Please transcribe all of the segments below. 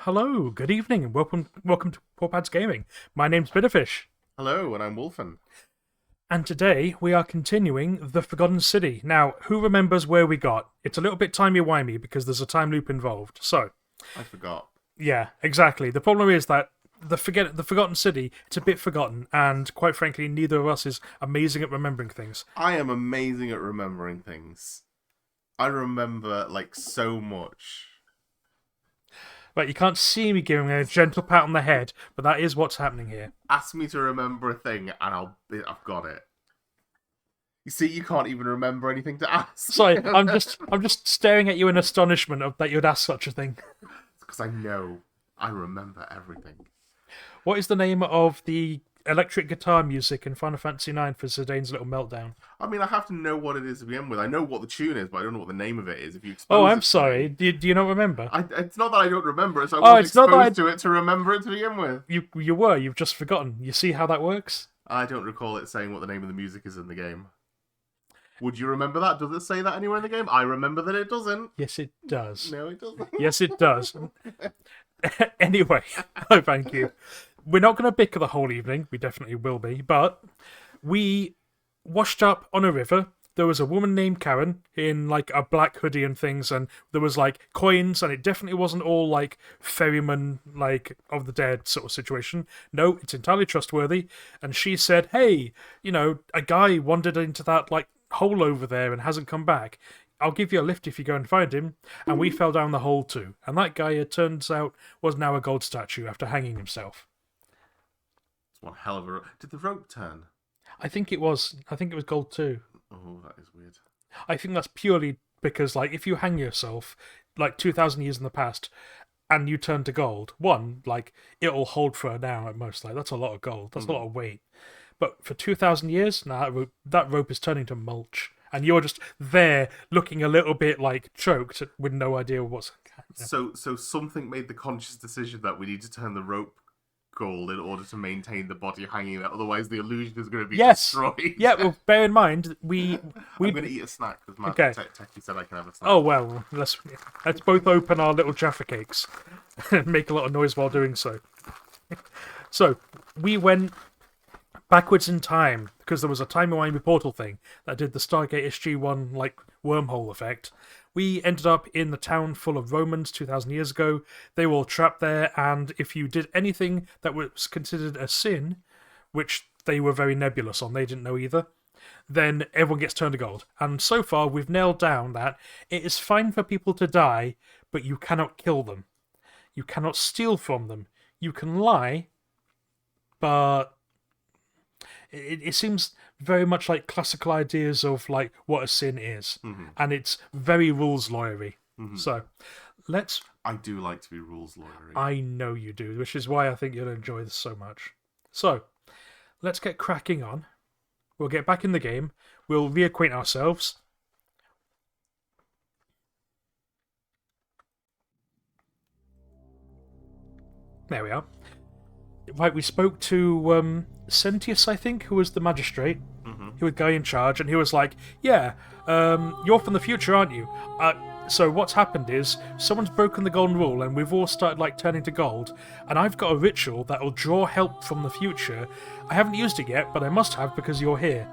Hello, good evening, and welcome to Poor Pads Gaming. My name's Bitterfish, Hello, and I'm Wolfen. and today we are continuing The Forgotten City. Now, who remembers where we got? It's a little bit timey-wimey because there's a time loop involved. So, I forgot. yeah, exactly. The problem is that the Forgotten City, it's a bit forgotten, and quite frankly, neither of us is amazing at remembering things. I am amazing at remembering things. I remember, so much. Right, you can't see me giving a gentle pat on the head, but that is what's happening here. Ask me to remember a thing, and I've got it. You see, you can't even remember anything to ask. Sorry, I'm just staring at you in astonishment that you'd ask such a thing. Because I know I remember everything. What is the name of the electric guitar music in Final Fantasy IX for Zidane's little meltdown? I mean, I have to know what it is to begin with. I know what the tune is, but I don't know what the name of it is. If you expose Oh, it I'm to sorry. me- Do you not remember? It's not that I don't remember it, so I Oh, wasn't it's not that exposed to it to remember it to begin with. You were. You've just forgotten. You see how that works? I don't recall it saying what the name of the music is in the game. Would you remember that? Does it say that anywhere in the game? I remember that it doesn't. Yes, it does. No, it doesn't. Yes, it does. Anyway, oh, thank you. We're not going to bicker the whole evening. We definitely will be. But we washed up on a river. There was a woman named Karen in like a black hoodie and things, and there was like coins, and it definitely wasn't all like ferryman, like of the dead sort of situation. No, it's entirely trustworthy. And she said, "Hey, a guy wandered into that like hole over there and hasn't come back. I'll give you a lift if you go and find him." And we fell down the hole too. And that guy, it turns out, was now a gold statue after hanging himself. It's one hell of a... Did the rope turn? I think it was gold too. Oh, that is weird. I think that's purely because, like, if you hang yourself, like 2,000 years in the past, and you turn to gold, one, like, it'll hold for an hour at most. Like, that's a lot of gold. That's a lot of weight. But for 2,000 years, that rope is turning to mulch. And you're just there looking a little bit, like, choked with no idea what's... So something made the conscious decision that we need to turn the rope gold in order to maintain the body hanging there. Otherwise, the illusion is going to be destroyed. Yeah, well, bear in mind, we... I'm going to eat a snack because my Okay. techie said I can have a snack. Oh, well, let's both open our little Jaffa cakes and make a lot of noise while doing so. So, we went backwards in time because there was a timey-wimey portal thing that did the Stargate SG-1 like wormhole effect. We ended up in the town full of Romans 2,000 years ago. They were all trapped there, and if you did anything that was considered a sin, which they were very nebulous on, they didn't know either, then everyone gets turned to gold. And so far, we've nailed down that it is fine for people to die, but you cannot kill them. You cannot steal from them. You can lie, but it seems very much like classical ideas of like what a sin is, and it's very rules lawyery. So let's. I do like to be rules lawyery. I know you do, which is why I think you'll enjoy this so much. So let's get cracking on. We'll get back in the game. We'll reacquaint ourselves. There we are. Right, we spoke to Sentius, I think, who was the magistrate, who was the guy in charge, and he was like, "Yeah, you're from the future, aren't you? So what's happened is someone's broken the golden rule, and we've all started like turning to gold. And I've got a ritual that will draw help from the future. I haven't used it yet, but I must have because you're here."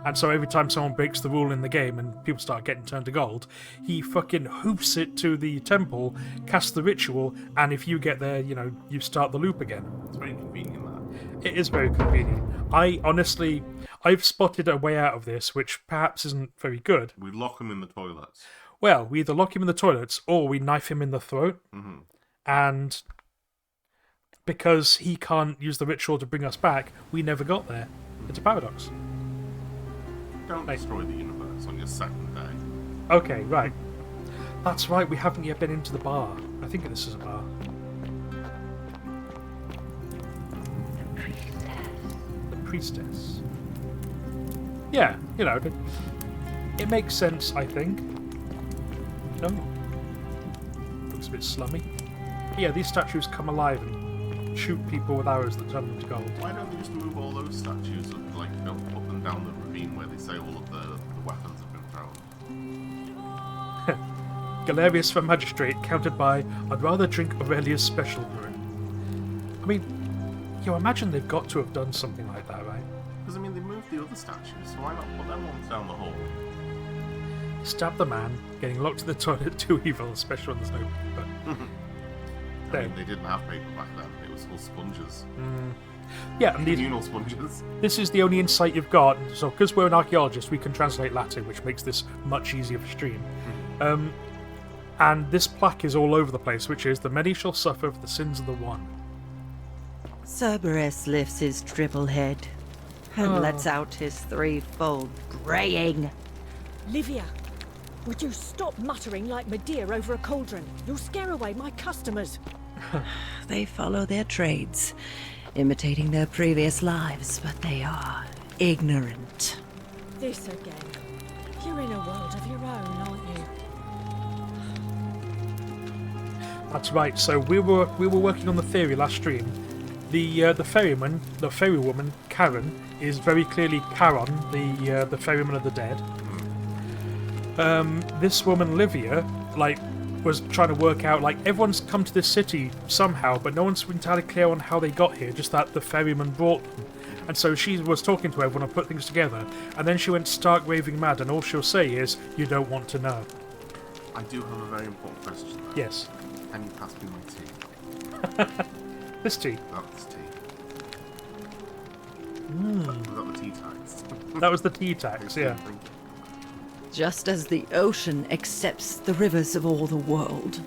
And so every time someone breaks the rule in the game and people start getting turned to gold, he fucking hoofs it to the temple, casts the ritual, and if you get there, you start the loop again. It's very convenient, that. It is very convenient. I've spotted a way out of this, which perhaps isn't very good. We lock him in the toilets. Well, we either lock him in the toilets or we knife him in the throat. And because he can't use the ritual to bring us back, we never got there. It's a paradox. Don't destroy the universe on your second day. Okay, right. That's right, we haven't yet been into the bar. I think this is a bar. The priestess. Yeah, it makes sense, I think. No. Looks a bit slummy. Yeah, these statues come alive and shoot people with arrows that turn them to gold. Why don't they just move all those statues and go up and down the ravine where they say all of the weapons have been thrown? Galerius for Magistrate, countered by I'd rather drink Aurelia's special brew. I mean, you imagine they've got to have done something like that, right? Because, I mean, they moved the other statues, so why not put them ones down the hall? Stab the man, getting locked in the toilet, too evil, especially when there's no paper. I mean, they didn't have paper back then. It was all sponges. Yeah, and Communal sponges. this is the only insight you've got, so because we're an archaeologist, we can translate Latin, which makes this much easier for stream. And this plaque is all over the place, which is, the many shall suffer for the sins of the one. Cerberus lifts his triple head and lets out his threefold braying. Livia, would you stop muttering like Medea over a cauldron? You'll scare away my customers. They follow their trades, imitating their previous lives, but they are ignorant. This again. You're in a world of your own, aren't you? That's right. So we were working on the theory last stream. The ferryman, the ferrywoman, Karen, is very clearly Charon, the ferryman of the dead. This woman, Livia, was trying to work out, everyone's come to this city somehow, but no one's entirely clear on how they got here, just that the ferryman brought them. And so she was talking to everyone and put things together, and then she went stark raving mad, and all she'll say is, you don't want to know. I do have a very important question, though. Yes. Can you pass me my tea? This tea. That's tea. Was that the tea tags? That was the tea tax, yeah. Thank you. Just as the ocean accepts the rivers of all the world,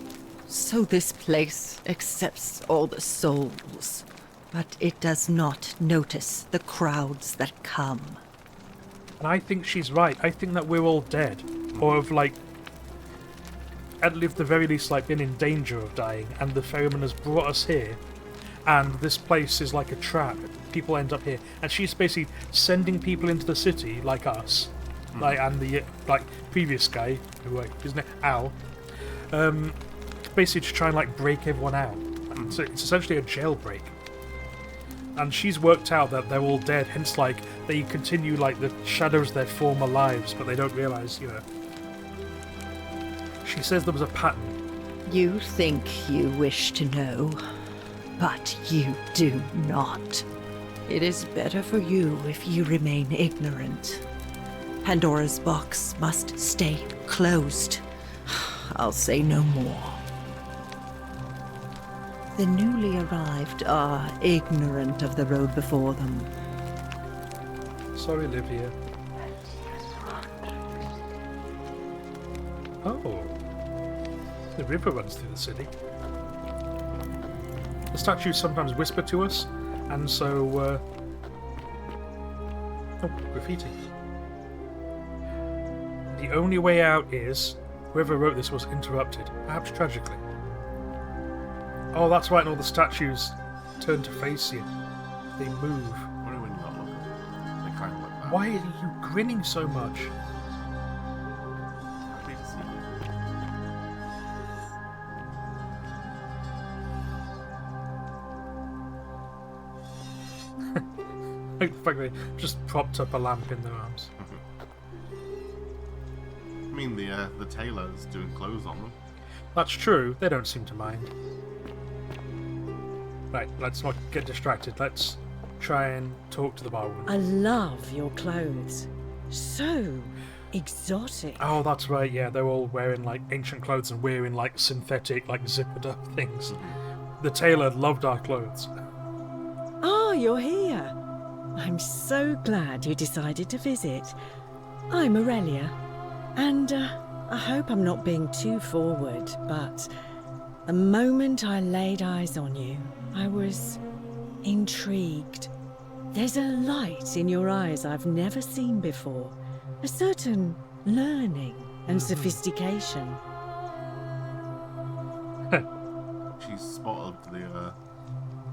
so this place accepts all the souls. But it does not notice the crowds that come. And I think she's right. I think that we're all dead. Or have, at the very least, been in danger of dying. And the ferryman has brought us here. And this place is like a trap. People end up here. And she's basically sending people into the city, like us. And the previous guy, who his name Al, basically to try and break everyone out. So it's essentially a jailbreak. And she's worked out that they're all dead, hence they continue the shadows of their former lives, but they don't realise, She says there was a pattern. You think you wish to know, but you do not. It is better for you if you remain ignorant. Pandora's box must stay closed. I'll say no more. The newly arrived are ignorant of the road before them. Sorry, Livia. Oh. The river runs through the city. The statues sometimes whisper to us, and so, Oh, graffiti. The only way out is, whoever wrote this was interrupted, perhaps tragically. Oh, that's right, and all the statues turn to face you. They move. Only when you're not looking. They kind of like that. Why are you grinning so much? Happy to see you. Like the fact they just propped up a lamp in their arms. I mean, the tailor's doing clothes on them. That's true, they don't seem to mind. Right, let's not get distracted. Let's try and talk to the barwoman. I love your clothes. So exotic. Oh, that's right, yeah, they're all wearing ancient clothes and wearing synthetic, zippered up things. The tailor loved our clothes. Ah, you're here. I'm so glad you decided to visit. I'm Aurelia, and I hope I'm not being too forward, but the moment I laid eyes on you, I was intrigued. There's a light in your eyes I've never seen before, a certain learning and sophistication. She's spotted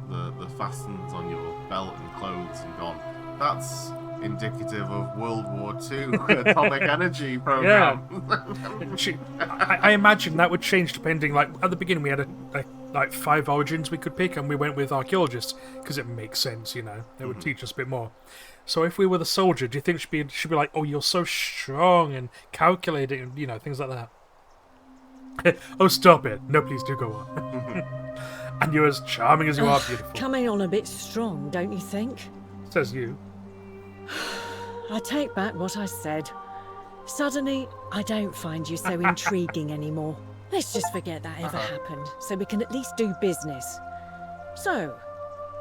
the fastens on your belt and clothes and gone, that's indicative of World War II atomic energy program. I imagine that would change depending, at the beginning we had 5 origins we could pick, and we went with archaeologists, because it makes sense, They would teach us a bit more. So if we were the soldier, do you think she'd be like, oh, you're so strong and calculating, and, things like that? Oh, stop it. No, please do go on. And you're as charming as you are beautiful, Coming on a bit strong, don't you think? says you. I take back what I said. Suddenly, I don't find you so intriguing anymore. Let's just forget that ever happened, so we can at least do business. So,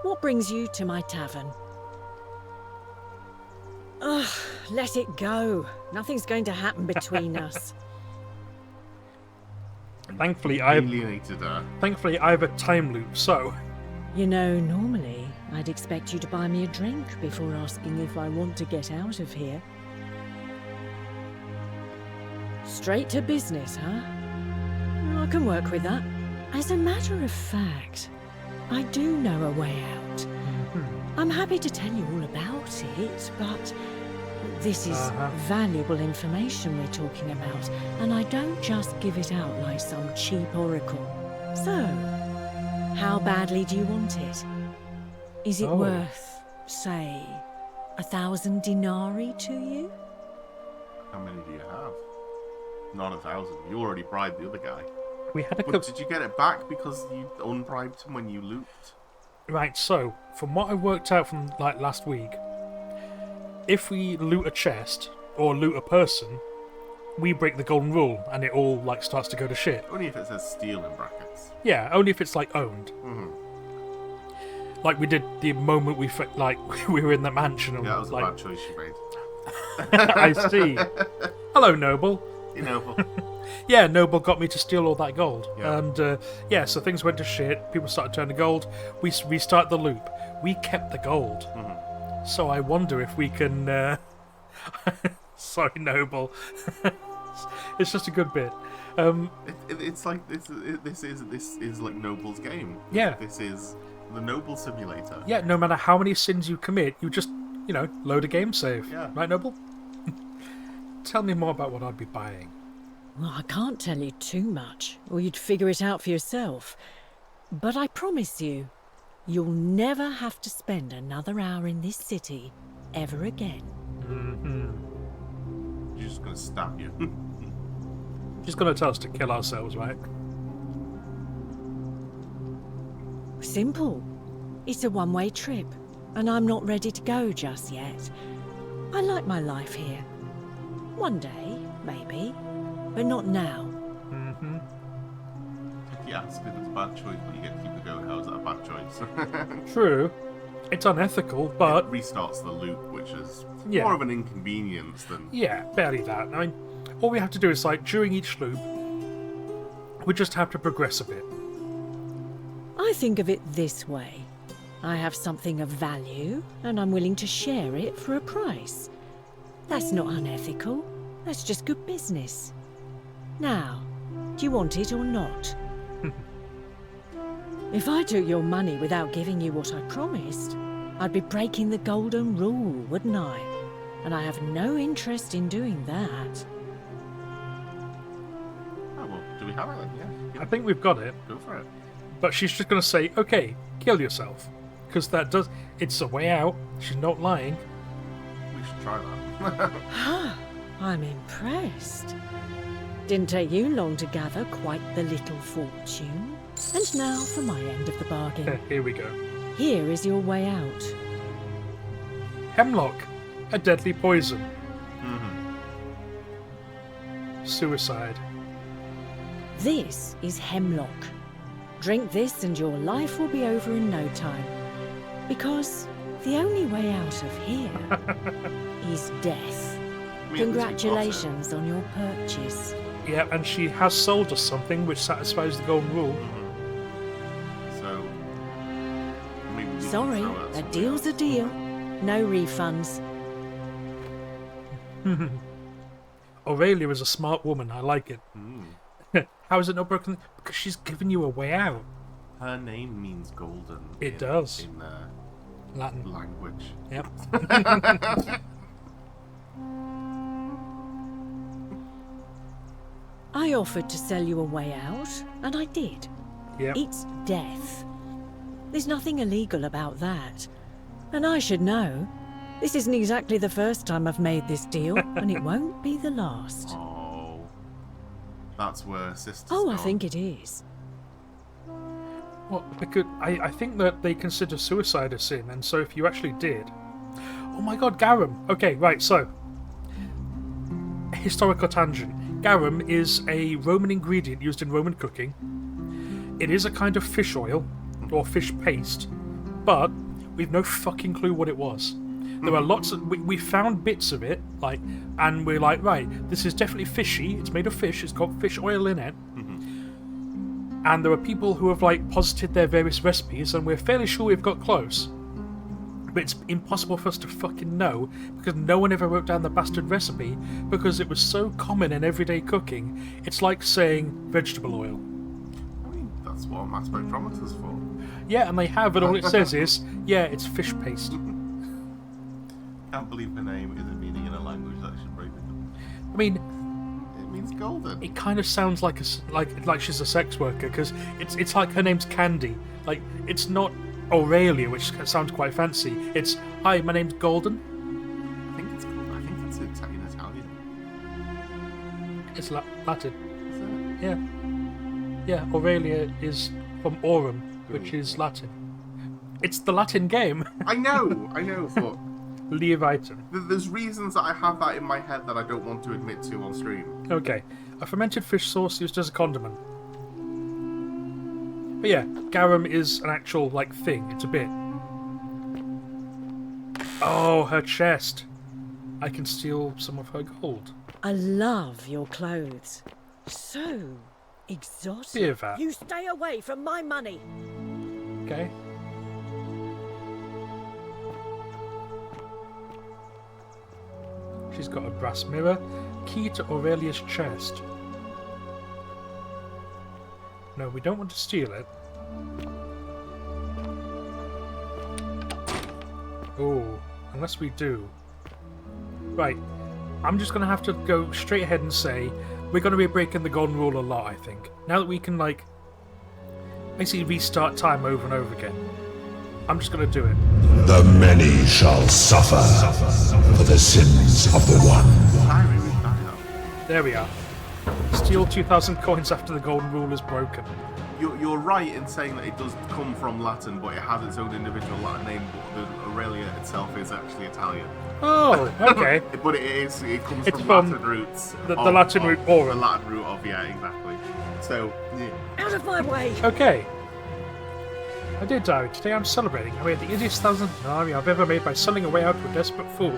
what brings you to my tavern? Ugh, let it go. Nothing's going to happen between us. Thankfully, I Alienated her. have a time loop, so You know, normally, I'd expect you to buy me a drink before asking if I want to get out of here. Straight to business, huh? I can work with that. As a matter of fact, I do know a way out. I'm happy to tell you all about it, but this is valuable information we're talking about, and I don't just give it out like some cheap oracle. So, how badly do you want it? Is it worth, say, 1,000 denarii to you? How many do you have? Not 1,000. You already bribed the other guy. we had a But couple. did you get it back because you unbribed him when you looped? Right, so from what I worked out from like last week, if we loot a chest or loot a person, we break the golden rule, and it all like starts to go to shit. Only if it says steal in brackets. Yeah, only if it's like owned. Like we did the moment we were in the mansion. And Yeah, that was like, a bad choice you made. I see. Hello, Noble. You know, Yeah, Noble got me to steal all that gold. Yeah. And yeah, so things went to shit. People started turning to gold. We restart the loop. We kept the gold. So I wonder if we can. Sorry, Noble. It's just a good bit. it's like this is like Noble's game. Yeah. This is the Noble simulator. Yeah, no matter how many sins you commit, you just, load a game save. Yeah. Right, Noble? Tell me more about what I'd be buying. Well, I can't tell you too much, or you'd figure it out for yourself. But I promise you, you'll never have to spend another hour in this city ever again. You're just gonna stab you. She's going to tell us to kill ourselves, right? Simple. It's a one-way trip, and I'm not ready to go just yet. I like my life here. One day, maybe, but not now. Yeah, it's because it's a bad choice, but you get to keep the goat. How is that a bad choice? True. It's unethical, but It restarts the loop, which is Yeah. more of an inconvenience than. yeah, barely that. I mean, all we have to do is, like, during each loop, we just have to progress a bit. I think of it this way. I have something of value, and I'm willing to share it for a price. That's not unethical. That's just good business. Now, do you want it or not? If I took your money without giving you what I promised, I'd be breaking the golden rule, wouldn't I? And I have no interest in doing that. Oh well, do we have it then? Yeah. I think we've got it, Go for it. but she's just going to say, okay, kill yourself. Because it's a way out. She's not lying. We should try that. I'm impressed. Didn't take you long to gather quite the little fortune. And now for my end of the bargain. Here we go. Here is your way out. Hemlock, a deadly poison. Suicide. This is hemlock. Drink this and your life will be over in no time. Because the only way out of here is death. I mean, Congratulations on your purchase. Yeah, and she has sold us something which satisfies the golden rule. So. Maybe we can Sorry, throw that a somewhere deal's a else. deal. No refunds. Aurelia is a smart woman. I like it. How is it not broken? Because she's given you a way out. Her name means golden. It does. In Latin. language. Yep. I offered to sell you a way out, and I did. Yep. It's death. There's nothing illegal about that. And I should know. This isn't exactly the first time I've made this deal, and it won't be the last. Oh. that's where Sister's Oh, I gone. think it is. Well, because I think that they consider suicide a sin, and so if you actually did... Oh my god, garum! Okay, right, so... Historical tangent. Garum is a Roman ingredient used in Roman cooking. It is a kind of fish oil, or fish paste, but we've no fucking clue what it was. There are lots of... We found bits of it, like, and we're like, right, this is definitely fishy, it's made of fish, it's got fish oil in it. And there are people who have, like, posited their various recipes, and we're fairly sure we've got close. But it's impossible for us to fucking know, because no one ever wrote down the bastard recipe, because it was so common in everyday cooking, it's like saying vegetable oil. I mean, that's what a mass spectrometer's for. Yeah, and they have, and all it says is, yeah, it's fish paste. Can't believe her name isn't meaning in a language that should break it. I mean, It means golden. it kind of sounds like like she's a sex worker, because it's like her name's Candy. Like, it's not Aurelia, which sounds quite fancy. It's, hi, my name's Golden. I think it's called. I think it's in Italian. It's Latin. Is it? Yeah. Yeah, Aurelia is from Aurum, which is Latin. It's the Latin game. I know, but Leviathan. there's reasons that I have that in my head that I don't want to admit to on stream. Okay. A fermented fish sauce used as a condiment. But yeah, garum is an actual, like, thing. It's a bit. Oh, her chest. I can steal some of her gold. I love your clothes. So exotic. Bit of that. You stay away from my money. Okay. She's got a brass mirror. Key to Aurelia's chest. No, we don't want to steal it. Oh, unless we do. Right. I'm just going to have to go straight ahead and say we're going to be breaking the golden rule a lot, I think. Now that we can, like, basically restart time over and over again. I'm just going to do it. The many shall suffer for the sins of the one. Diary, read that out. There we are. Steal 2,000 coins after the golden rule is broken. You're right in saying that it does come from Latin, but it has its own individual Latin name. But the Aurelia itself is actually Italian. Oh, okay. But it comes It's from from Latin roots. the Latin root aurum. The Latin root of, yeah, exactly. So, yeah. Out of my way. Okay. I did die. Today I'm celebrating. I made the easiest 1,000 denarii I've ever made by selling a way out to a desperate fool.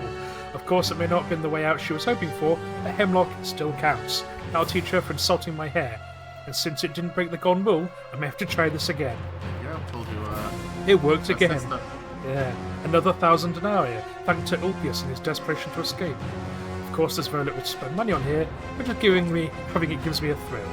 Of course, it may not have been the way out she was hoping for, but hemlock still counts. That'll teach her for insulting my hair. And since it didn't break the golden rule, I may have to try this again. Yeah, I told you. It worked That's again. sister. Yeah, another 1,000 denarii, thanks to Ulpius in his desperation to escape. Of course, there's very little to spend money on here, but just having it gives me a thrill.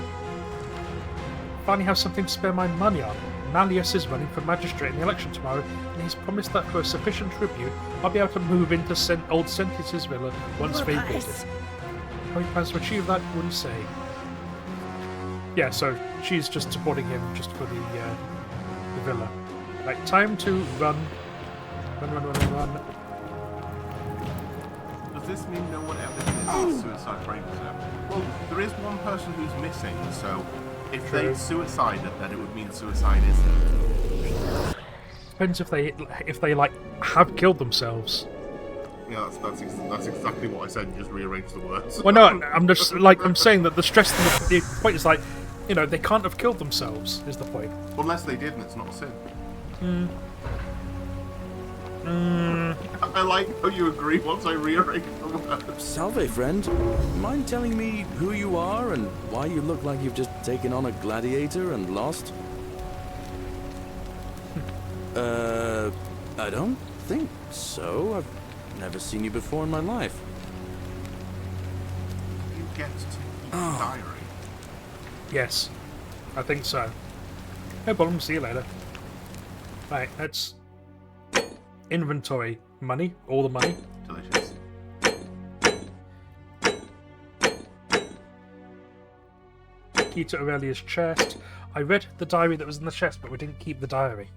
Finally have something to spend my money on. Malleus is running for magistrate in the election tomorrow, and he's promised that for a sufficient tribute, I'll be able to move into old Sentius's villa once vacated. How he plans to achieve that, wouldn't say. Yeah, so she's just supporting him just for the villa. Right, time to run. Run. Does this mean no one ever did a suicide breakdown? Well, there is one person who's missing, so if True. they suicided, then it would mean suicide isn't. Depends if they like have killed themselves. Yeah, that's exactly what I said. You just rearranged the words. Well, no, I'm just like I'm saying that the stress and the point is like, you know, they can't have killed themselves. Is the point? Unless they did, and it's not a sin. Hmm. I like how you agree once I rearrange the words. Salve, friend. Mind telling me who you are and why you look like you've just taken on a gladiator and lost? I don't think so. I've never seen you before in my life. You get to keep the diary. Yes, I think so. No problem. See you later. Right, let's inventory money. All the money. Delicious. Key to Aurelia's chest. I read the diary that was in the chest, but we didn't keep the diary.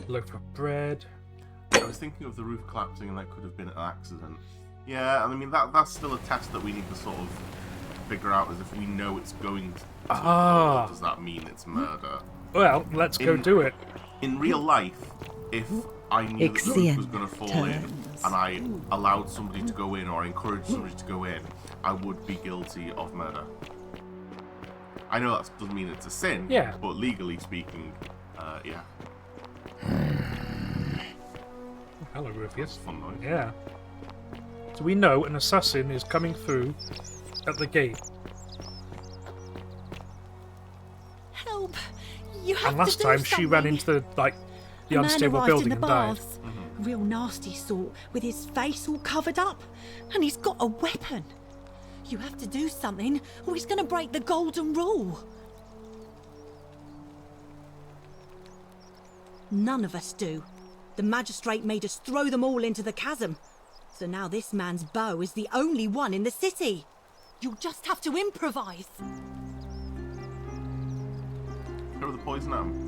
Loaf of bread. I was thinking of the roof collapsing, and that could have been an accident. Yeah, and I mean that's still a test that we need to sort of figure out is if we know it's going to Ah. does that mean it's murder? Well, let's go do it. In real life, if I knew that the roof Ixion was going to fall in turns. and I allowed somebody to go in or encouraged somebody to go in, I would be guilty of murder. I know that doesn't mean it's a sin, Yeah. but legally speaking, yeah. Hello, Rufus. Fun noise. Yeah. So we know an assassin is coming through at the gate. Help! You have And last to do time she ran something. into the The man unstable arrived building in the and died. baths. Real nasty sort, with his face all covered up, and he's got a weapon. You have to do something, or he's going to break the golden rule. None of us do. The magistrate made us throw them all into the chasm. So now this man's bow is the only one in the city. You'll just have to improvise. Throw the poison at him.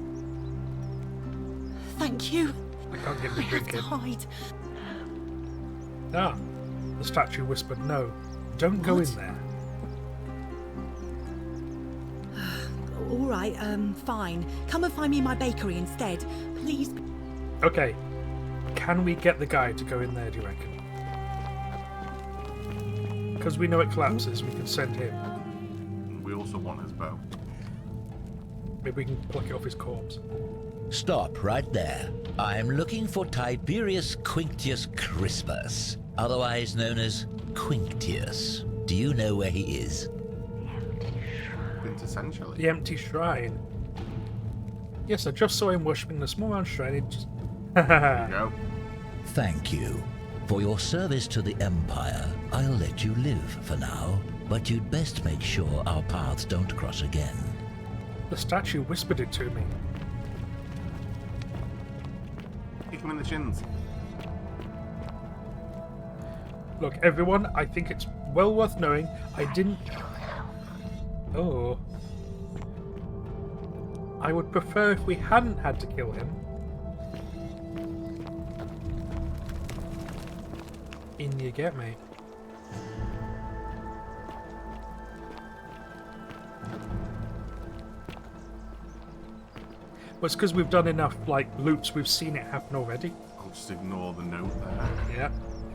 Thank you. I can't get I the have drink to in. hide. Ah. The statue whispered, no. Don't go What? in there. All right, fine. Come and find me in my bakery instead. Please. Okay. Can we get the guy to go in there, do you reckon? Because we know it collapses, we can send him. We also want his bow. Maybe we can pluck it off his corpse. Stop right there. I'm looking for Tiberius Quinctius Crispus, otherwise known as Quinctius. Do you know where he is? Quintessentially. The empty shrine. Yes, I just saw him worshipping the small round shrine. It just... Go. Thank you. For your service to the Empire, I'll let you live for now, but you'd best make sure our paths don't cross again. The statue whispered it to me. Kick him in the chins. Look, everyone, I think it's well worth knowing I didn't... Oh. I would prefer if we hadn't had to kill him. In you get me. Well, it's because we've done enough, loops, we've seen it happen already. I'll just ignore the note there. Yeah.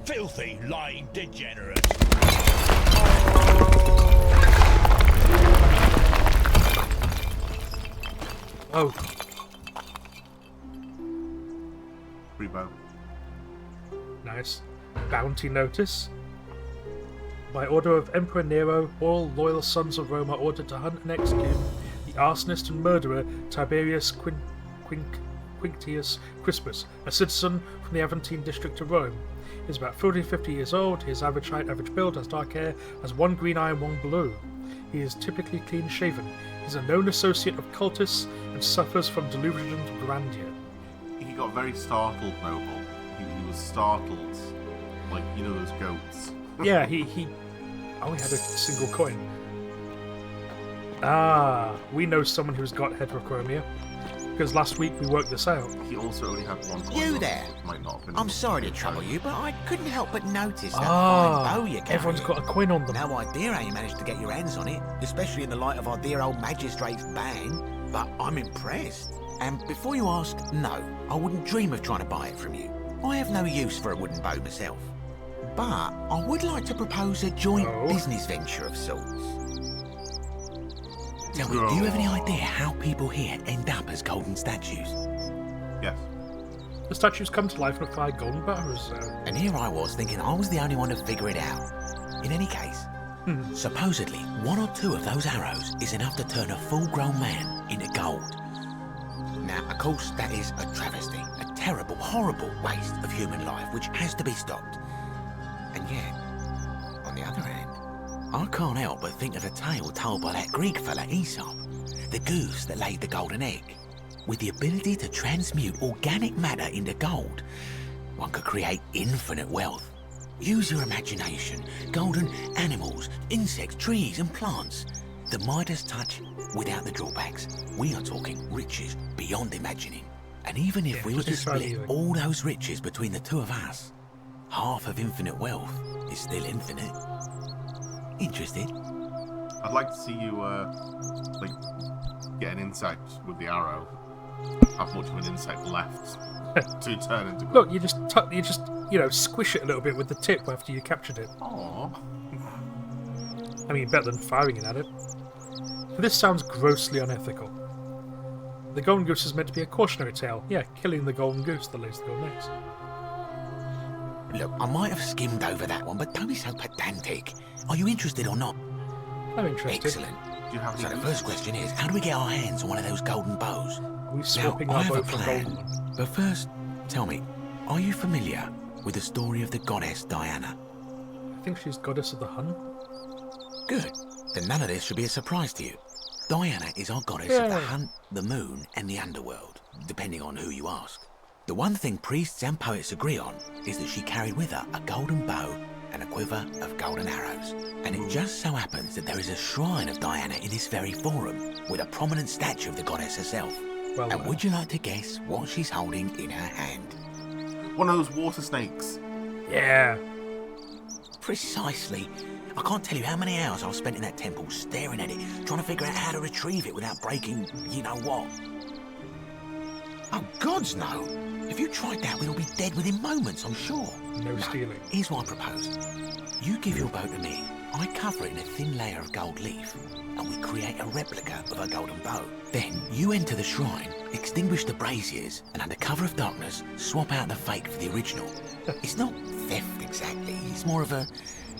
Filthy, lying degenerate. Oh, Free bow. nice. Bounty notice. By order of Emperor Nero, all loyal sons of Rome are ordered to hunt and execute the arsonist and murderer Tiberius Quinctius Crispus, a citizen from the Aventine district of Rome. He is about 40 to 50 years old, his average height, average build, has dark hair, has one green eye and one blue. He is typically clean-shaven. He is a known associate of cultists and suffers from delusions of grandeur. He got very startled, Noble. He was startled. Like, you know those goats. Yeah, he only had a single coin. Ah, we know someone who's got heterochromia. Because last week we worked this out. He also only had one coin. You on, there? which might not have been I'm sorry to trouble you, but I couldn't help but notice that fine Ah, bow you carry. everyone's got a coin on them. No idea how you managed to get your hands on it, especially in the light of our dear old magistrate's ban, but I'm impressed. And before you ask, no, I wouldn't dream of trying to buy it from you. I have no use for a wooden bow myself. But I would like to propose a joint Oh. business venture of sorts. Tell me, do you have any idea how people here end up as golden statues? Yes. The statues come to life and fire golden arrows. And here I was thinking I was the only one to figure it out. In any case, supposedly one or two of those arrows is enough to turn a full-grown man into gold. Now, of course, that is a travesty, a terrible, horrible waste of human life which has to be stopped. And yet, on the other hand, I can't help but think of the tale told by that Greek fella Aesop, the goose that laid the golden egg. With the ability to transmute organic matter into gold, one could create infinite wealth. Use your imagination. Golden animals, insects, trees and plants. The Midas touch without the drawbacks. We are talking riches beyond imagining. And even if Yeah, we were just to entirely split like- all those riches between the two of us, half of infinite wealth is still infinite. Interested? I'd like to see you, like, get an insect with the arrow. Have much of an insect left to turn into gold. Look, you just squish it a little bit with the tip after you captured it. Aww. I mean, better than firing it at it. But this sounds grossly unethical. The golden goose is meant to be a cautionary tale. Yeah, killing the golden goose that lays the golden eggs. Look, I might have skimmed over that one, but don't be so pedantic. Are you interested or not? I'm interested. Excellent. Do you have So any the first question is, how do we get our hands on one of those golden bows? Are we swapping now, I our have a bow for a plan. golden one? But first, tell me, are you familiar with the story of the goddess Diana? I think she's goddess of the hunt. Good. Then none of this should be a surprise to you. Diana is our goddess of the Yeah. hunt, the moon, and the underworld, depending on who you ask. The one thing priests and poets agree on is that she carried with her a golden bow and a quiver of golden arrows. And it just so happens that there is a shrine of Diana in this very forum, with a prominent statue of the goddess herself. Well, And would you like to guess what she's holding in her hand? One of those water snakes. yeah. Precisely. I can't tell you how many hours I've spent in that temple staring at it, trying to figure out how to retrieve it without breaking you-know-what. Oh, gods, no. If you tried that, we'd all be dead within moments, I'm sure. No stealing. Here's what I propose. You give your bow to me, I cover it in a thin layer of gold leaf, and we create a replica of a golden bow. Then you enter the shrine, extinguish the braziers, and under cover of darkness, swap out the fake for the original. It's not theft exactly, it's more of a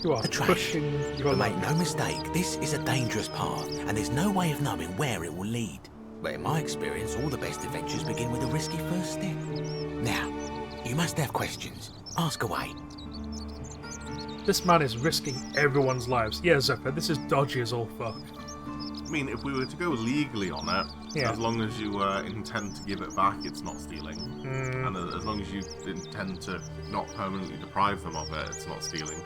You are trade. pushing your But make luck. no mistake, this is a dangerous path, and there's no way of knowing where it will lead. But in my experience, all the best adventures begin with a risky first step. Now, you must have questions. Ask away. This man is risking everyone's lives. Yeah, Zephyr, this is dodgy as all fuck. I mean, if we were to go legally on it, Yeah. as long as you intend to give it back, it's not stealing. And as long as you intend to not permanently deprive them of it, it's not stealing.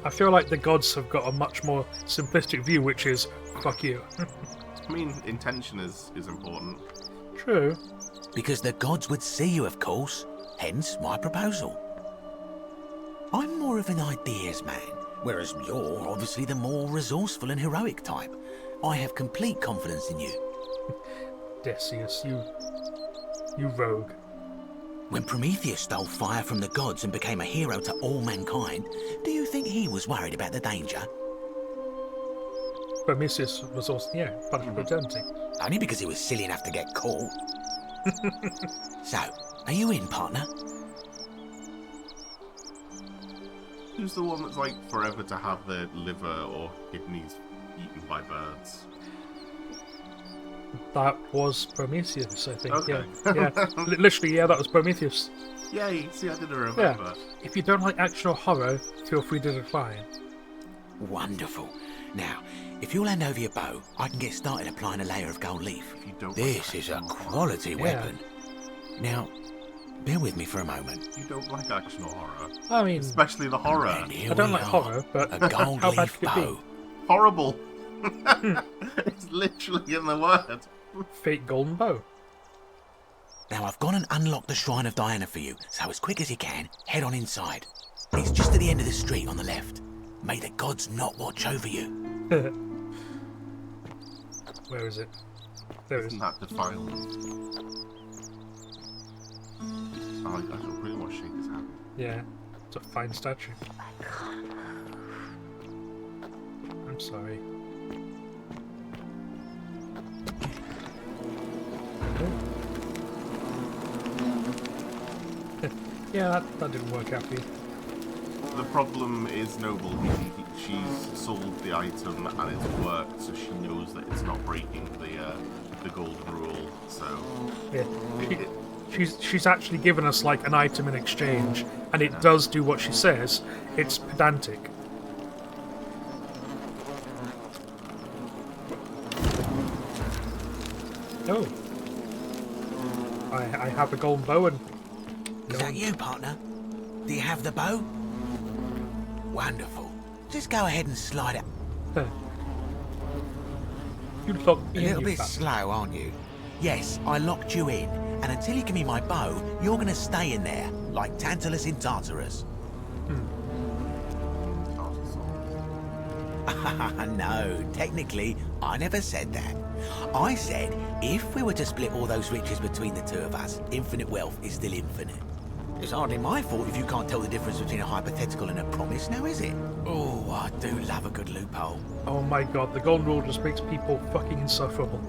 I feel like the gods have got a much more simplistic view, which is, fuck you. I mean, intention is important. True. Because the gods would see you, of course. Hence my proposal. I'm more of an ideas man, whereas you're obviously the more resourceful and heroic type. I have complete confidence in you. Decius, you rogue. When Prometheus stole fire from the gods and became a hero to all mankind, do you think he was worried about the danger? Prometheus was also, punished for eternity. Only because he was silly enough to get caught. So, are you in, partner? Who's the one that's like forever to have their liver or kidneys eaten by birds? That was Prometheus, I think. Okay. Yeah. Literally, that was Prometheus. Yay, see, I didn't remember. Yeah. If you don't like action or horror, feel free to decline. Wonderful. Now, if you'll hand over your bow, I can get started applying a layer of gold leaf. If you don't This like is a action or horror. quality weapon. Now, bear with me for a moment. You don't like action or horror. I mean, Especially the horror. And here I don't we like are, horror, but a gold how bad leaf could it be? bow. Horrible. It's literally in the word. fake golden bow. Now I've gone and unlocked the Shrine of Diana for you, so as quick as you can, head on inside. It's just at the end of the street on the left. May the gods not watch over you. Where is it? There it is. Isn't that defilement? I don't really want to shake his hand. Yeah, it's a fine statue. I'm sorry. Yeah, that didn't work out for you. The problem is Noble. She's sold the item and it's worked, so she knows that it's not breaking the golden rule. So Yeah, she's actually given us like an item in exchange, and it does do what she says. It's pedantic. Oh, I have a golden bow and Is that you, partner? Do you have the bow? Wonderful. Just go ahead and slide it. you lock A me in, little you bit bastard. slow, aren't you? Yes, I locked you in, and until you give me my bow, you're going to stay in there, like Tantalus in Tartarus. No, technically, I never said that. I said if we were to split all those riches between the two of us, infinite wealth is still infinite. It's hardly my fault if you can't tell the difference between a hypothetical and a promise, now is it? Oh, I do love a good loophole. Oh my god, the golden rule just makes people fucking insufferable.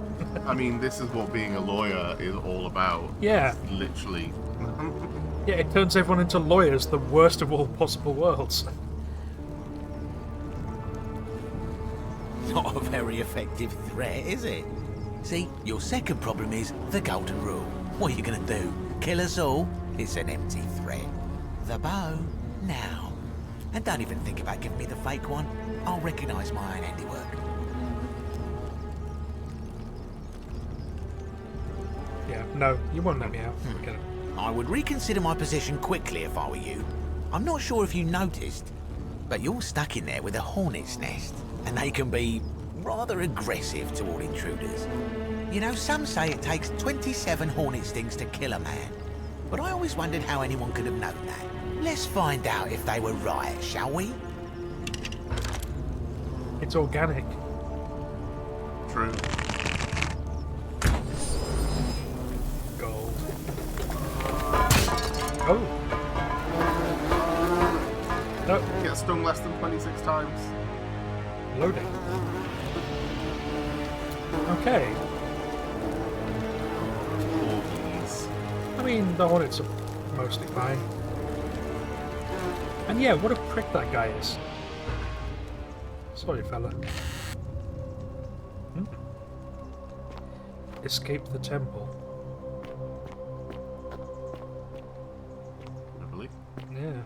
I mean, this is what being a lawyer is all about. Yeah. It's literally. Yeah, it turns everyone into lawyers, the worst of all possible worlds. Not a very effective threat, is it? See, your second problem is the golden rule. What are you gonna do? Kill us all? It's an empty threat. The bow, now. And don't even think about giving me the fake one. I'll recognise my own handiwork. Yeah, no, you won't let me out. Forget it. I would reconsider my position quickly if I were you. I'm not sure if you noticed, but you're stuck in there with a hornet's nest, and they can be rather aggressive toward intruders. You know, some say it takes 27 hornet stings to kill a man, but I always wondered how anyone could have known that. Let's find out if they were right, shall we? It's organic. True. Gold. Oh. No, Get stung less than 26 times. loading. Okay. Orgies. I mean, the hornets are mostly fine. And yeah, what a prick that guy is. Sorry, fella. Escape the temple. Really? Yeah.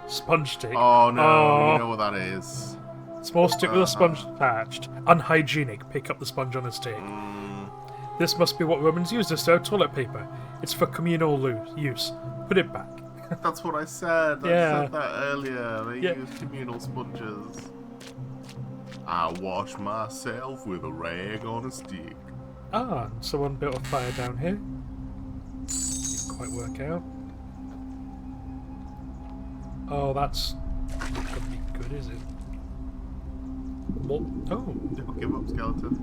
Sponge stick. Oh no, Oh. you know what that is. Small stick with a sponge attached. Unhygienic. Pick up the sponge on a stick. This must be what Romans used as their toilet paper. It's for communal use. Put it back. That's what I said. Yeah. I said that earlier. They Yeah. use communal sponges. I wash myself with a rag on a stick. Ah, someone built a fire down here. Didn't quite work out. Oh, that's not gonna be good, is it? Oh, Don't give up, skeleton.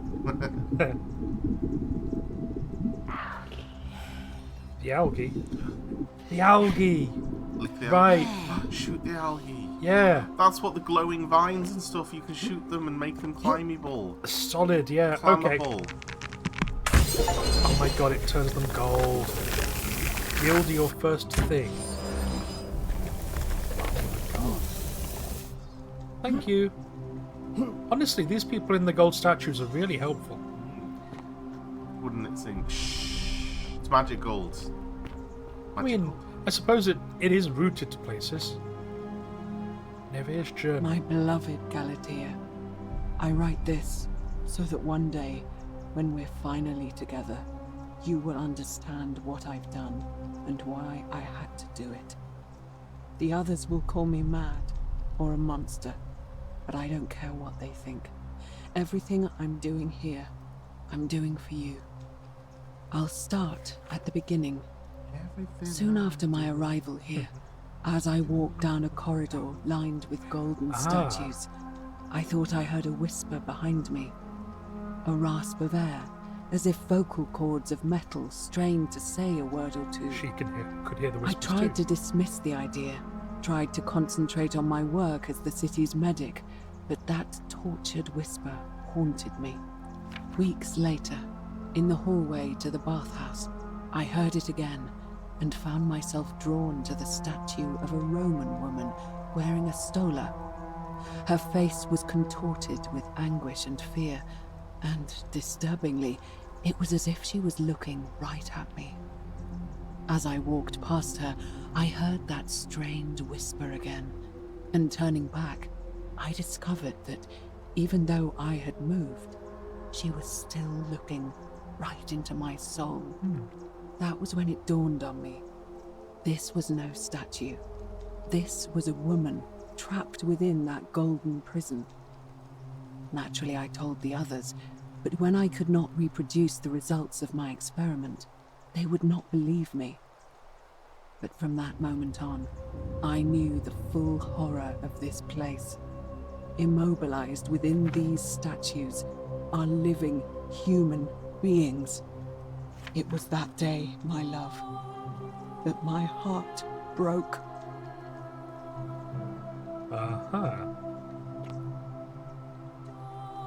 the algae. The algae. Lick the Right. algae. Shoot the algae. Yeah. That's what the glowing vines and stuff. You can shoot them and make them climbable. Solid. Yeah. Okay. Climbable. Oh my god, it turns them gold. Yield your first thing. Thank you. Honestly, these people in the gold statues are really helpful. Wouldn't it sing? Shh. It's magic gold. I mean, I suppose it is rooted to places. Never is German. My beloved Galatea, I write this so that one day, when we're finally together, you will understand what I've done and why I had to do it. The others will call me mad or a monster, but I don't care what they think. Everything I'm doing here, I'm doing for you. I'll start at the beginning. Soon after my arrival here, as I walked down a corridor lined with golden statues, I thought I heard a whisper behind me. A rasp of air, as if vocal cords of metal strained to say a word or two. She could hear the I whispers tried too. to dismiss the idea, tried to concentrate on my work as the city's medic, but that tortured whisper haunted me. Weeks later, in the hallway to the bathhouse, I heard it again and found myself drawn to the statue of a Roman woman wearing a stola. Her face was contorted with anguish and fear, and disturbingly, it was as if she was looking right at me. As I walked past her, I heard that strained whisper again, and turning back, I discovered that even though I had moved, she was still looking right into my soul. That was when it dawned on me. This was no statue. This was a woman trapped within that golden prison. Naturally, I told the others, but when I could not reproduce the results of my experiment, they would not believe me. But from that moment on, I knew the full horror of this place. Immobilized within these statues are living human beings. It was that day, my love, that my heart broke.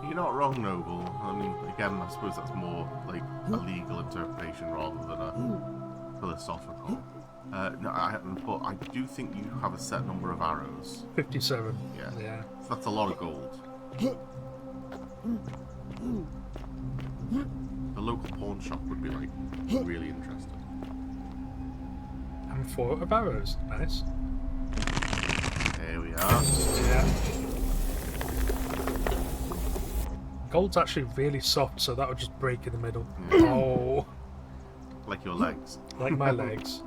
You're not wrong, Noble. I mean, again, I suppose that's more like a legal interpretation rather than a philosophical. But I do think you have a set number of arrows. 57. Yeah. So that's a lot of gold. The local pawn shop would be like really interested. And 4 of arrows. Nice. There we are. Yeah. Gold's actually really soft, so that would just break in the middle. Yeah. Oh. Like your legs. Like my legs.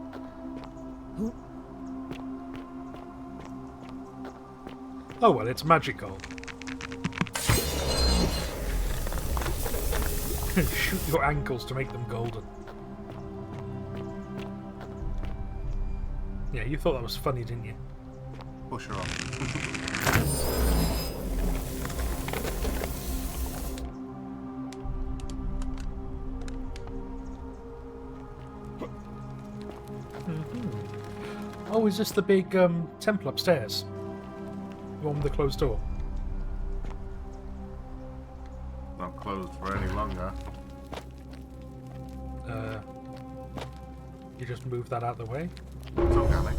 Oh well, it's magic gold. Shoot your ankles to make them golden. Yeah, you thought that was funny, didn't you? Push her on. Oh, is this the big temple upstairs? The one with the closed door? Not closed for any longer. You just move that out of the way? It's organic.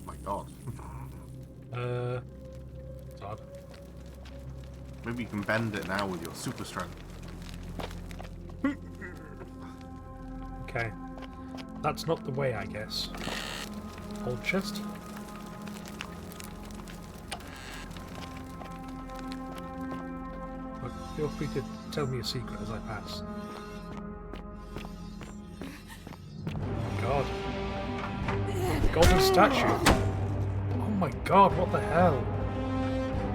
My god. It's odd. Maybe you can bend it now with your super strength. Okay. That's not the way, I guess. Old chest? But feel free to tell me a secret as I pass. God. Golden statue. Oh my god, what the hell?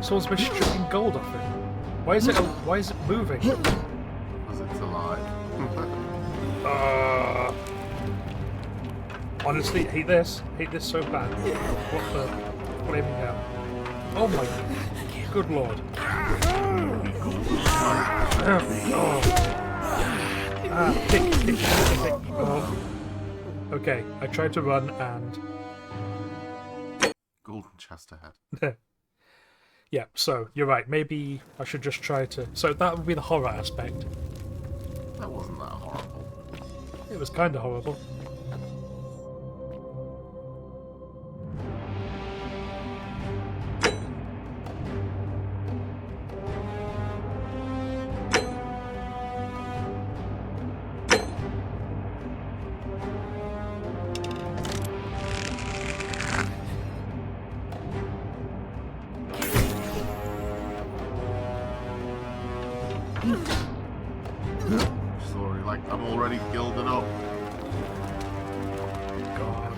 Someone's been stripping gold off it. Why is it moving? Because it's alive. Honestly, hate this. Hate this so bad. What even now? Oh my good lord. Pick. Oh. Okay, I tried to run and... Golden chest ahead. Yeah, so, you're right. Maybe I should just try to... So that would be the horror aspect. That wasn't that horrible. It was kind of horrible. Sorry, like I'm already gilded up. God.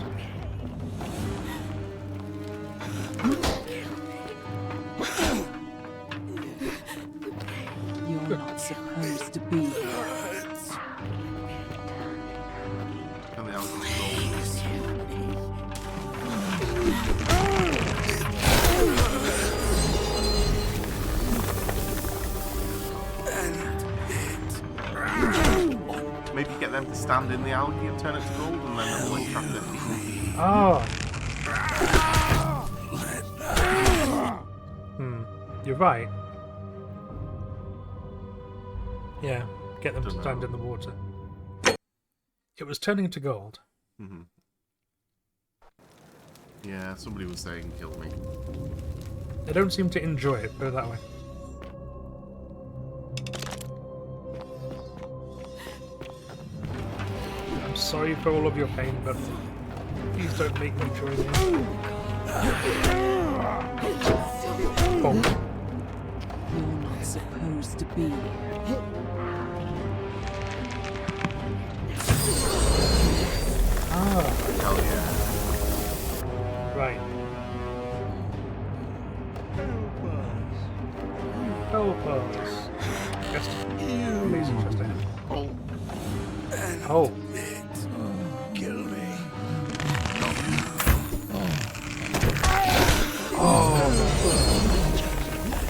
You're not supposed to be here. And the alcohol gold. Maybe get them to stand in the algae and turn it to gold, and then it'll like trap their feet. Oh. You're right. Yeah, get them to stand in the water. It was turning to gold. Mm-hmm. Yeah, somebody was saying kill me. They don't seem to enjoy it, put it that way. I'm sorry for all of your pain, but please don't make me join in. Bonk. You're not supposed to be here. Hell yeah. Right. Help us. Chest. Amazing chest ahead. Oh, Oh. Kill me.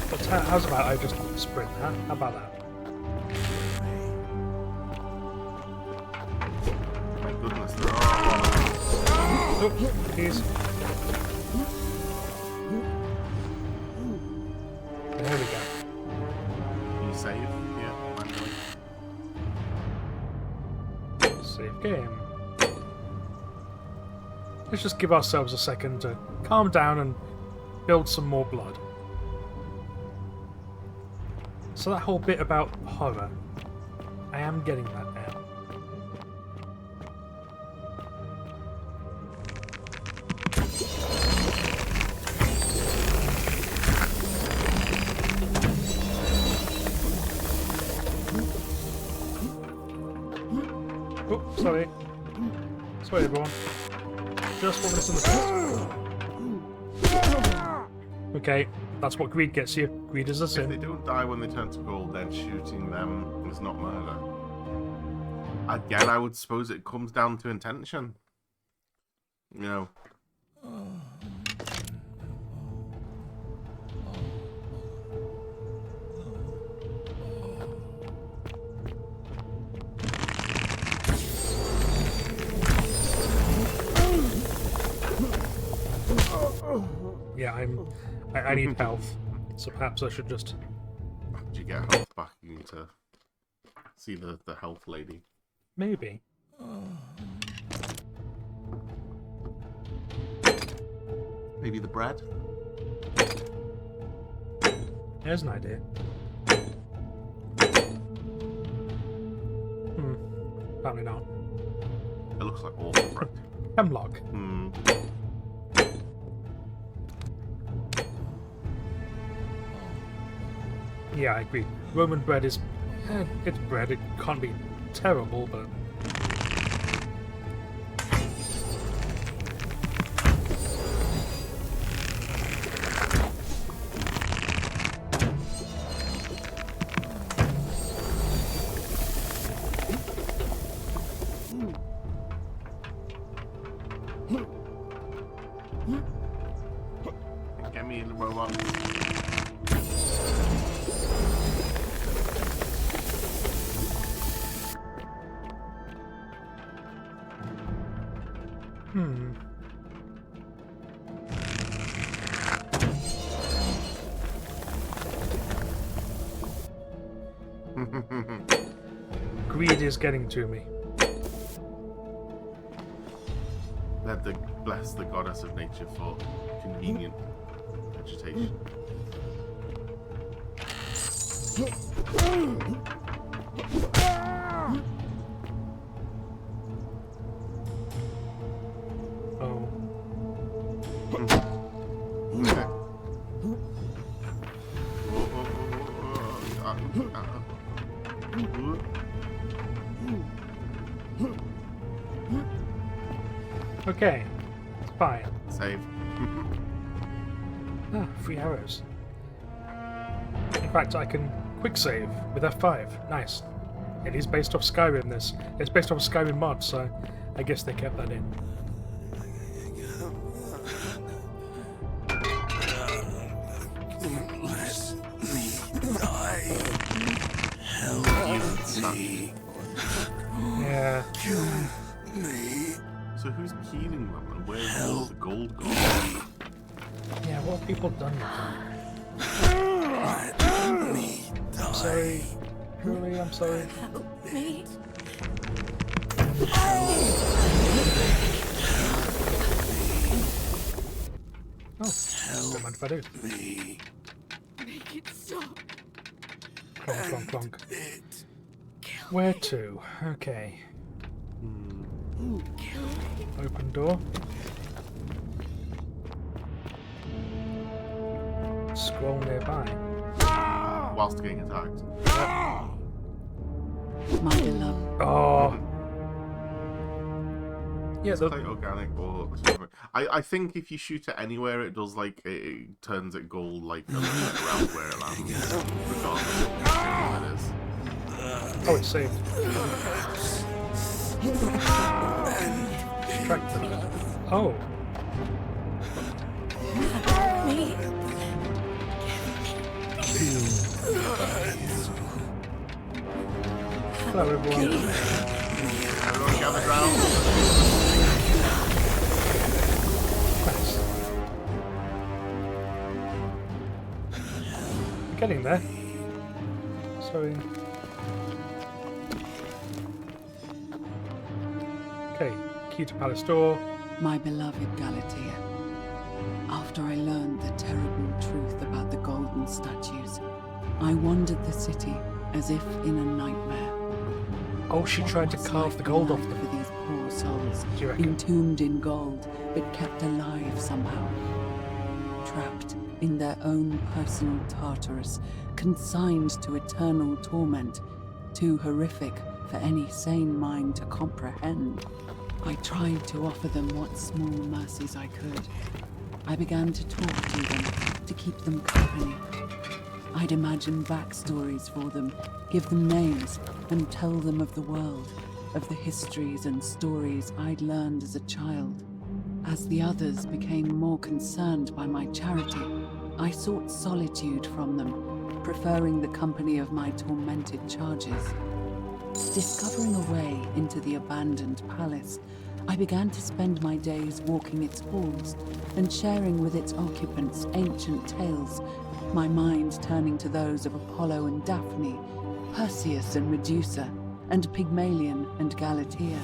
But how's about I just sprint, huh? How about that? my goodness, there are. Oh, please. There we go. You save? Yeah, manually. Save game. Let's just give ourselves a second to calm down and build some more blood. So that whole bit about horror, I am getting that now. Oh, sorry. Sorry, everyone. Just one minute in the face. Okay, that's what greed gets you. Greed is a If they sin. don't die when they turn to gold, then shooting them is not murder. Again, I would suppose it comes down to intention. You know. Yeah, I need health, so perhaps I should just. Did you get health back? You need to see the health lady. Maybe. Maybe the bread? There's an idea. Apparently not. It looks like awful bread. Hemlock. Hmm. Yeah, I agree. Roman bread is. It's bread, it can't be terrible, but. Get me in the robot. Greed is getting to me. Let the bless the goddess of nature for convenient vegetation. Oh. Okay. It's fine. Save. Ah, 3 arrows. In fact, I can quick save with F5. Nice. It is based off Skyrim, this. It's based off a Skyrim mod, so I guess they kept that in. Let me die. Help me. Yeah. Kill me. So who's healing them and where's all the gold gone? Yeah, what have people done with them? Let me die. I'm sorry. Truly, I'm sorry. Help me. Oh, don't mind if I do. Me. Make it stop. Clonk, clonk, clonk. It. Where to? Okay. Open door. Scroll nearby. Whilst getting attacked. My beloved. Oh, Yeah, It's quite organic or something. I think if you shoot it anywhere, it does like it turns it gold like around where it lands, regardless of what it is. Oh, it's saved. Track them. Oh. Hello, everyone. Everyone gather round. Nice. Getting there. Sorry. Okay, key to Palace Door. My beloved Galatea. After I learned the terrible truth about the golden statues, I wandered the city as if in a nightmare. Oh, she tried to What's carve life the gold been off like them. for these poor souls, Do you reckon? entombed in gold, but kept alive somehow. Trapped in their own personal Tartarus, consigned to eternal torment, too horrific for any sane mind to comprehend. I tried to offer them what small mercies I could. I began to talk to them, to keep them company. I'd imagine backstories for them, give them names, and tell them of the world, of the histories and stories I'd learned as a child. As the others became more concerned by my charity, I sought solitude from them, preferring the company of my tormented charges. Discovering a way into the abandoned palace, I began to spend my days walking its halls and sharing with its occupants ancient tales, my mind turning to those of Apollo and Daphne, Perseus and Medusa, and Pygmalion and Galatea.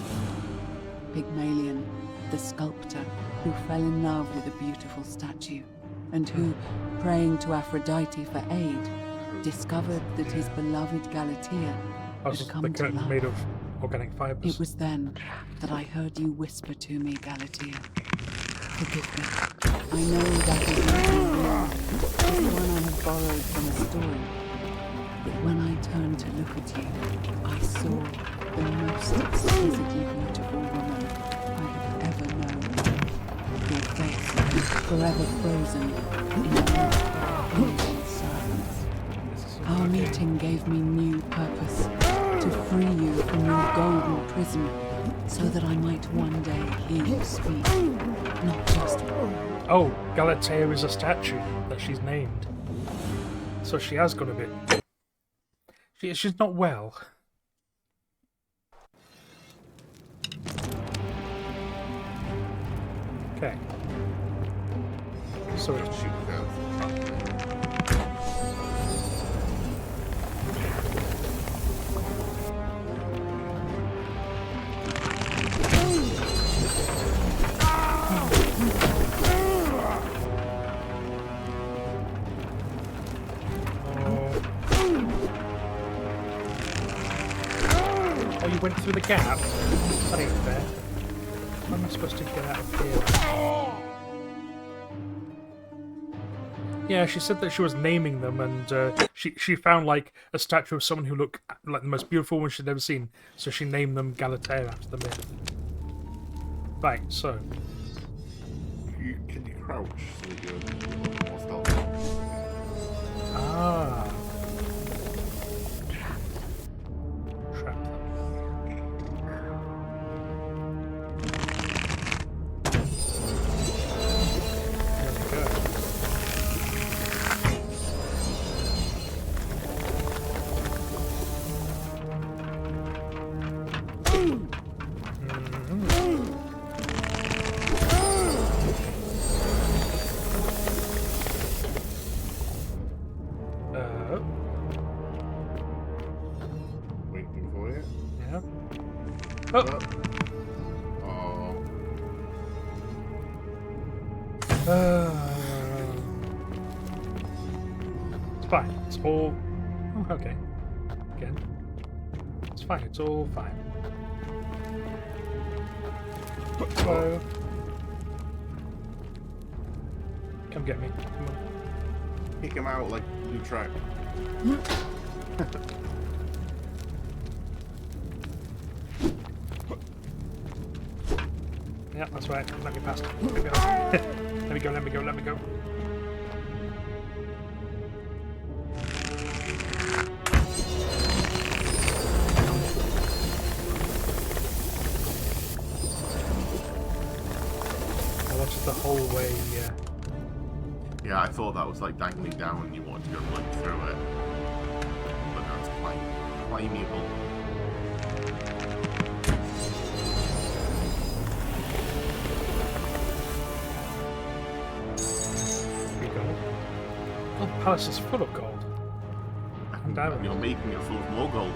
Pygmalion, the sculptor who fell in love with a beautiful statue, and who, praying to Aphrodite for aid, discovered that his beloved Galatea Oh, had so come they're to kind of life. made of organic fibers. It was then that I heard you whisper to me, Galatea. Forgive me. I know that is not your name. It's one I have borrowed from a story. But when I turned to look at you, I saw the most exquisitely beautiful woman I have ever known. Your face forever frozen in a ancient silence. Our meeting gave me new purpose, to free you from your golden prison, so that I might one day hear you speak, not just... Oh, Galatea is a statue that she's named. So she has gone a bit... She's not well. Okay. So Just shoot down. Oh, you went through the gap? That ain't fair. How am I supposed to get out of here? Yeah, she said that she was naming them, and she found like a statue of someone who looked like the most beautiful one she'd ever seen. So she named them Galatea after the myth. Right, so Can you crouch so that you're more stealthy? ah, trap them. There we go. Waiting for you. Yeah. Oh. Oh. It's fine. It's all... Oh, okay. Again. It's fine. It's all fine. Hello. Come get me. Come on. Kick him out like blue track. Yeah, that's right. Let me pass. Let me go. Let me go, let me go, let me go. I wanted the whole way, yeah. Yeah, I thought that was like dangling down and you wanted to go like through it. But now it's climbable. Oh, the palace is full of gold. And And you're making it full of more gold.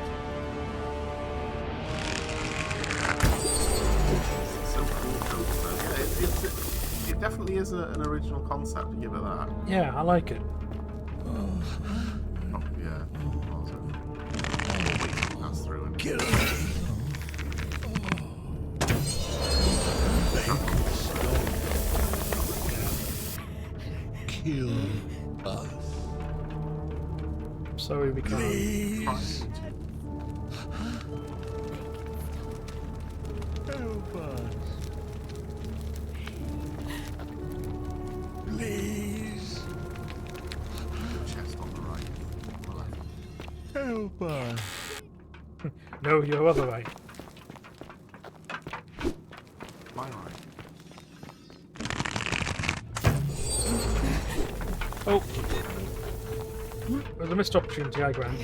It's so cool, though. Yeah, it definitely is an original concept, I'll give it that. Yeah, I like it. Oh, yeah. Also, wait to pass through and... Kill us. So we become... Please. Help us. Please. Chest on the right. On the left. Help us. No, your other way. My right. Oh! There's a missed opportunity, I grant.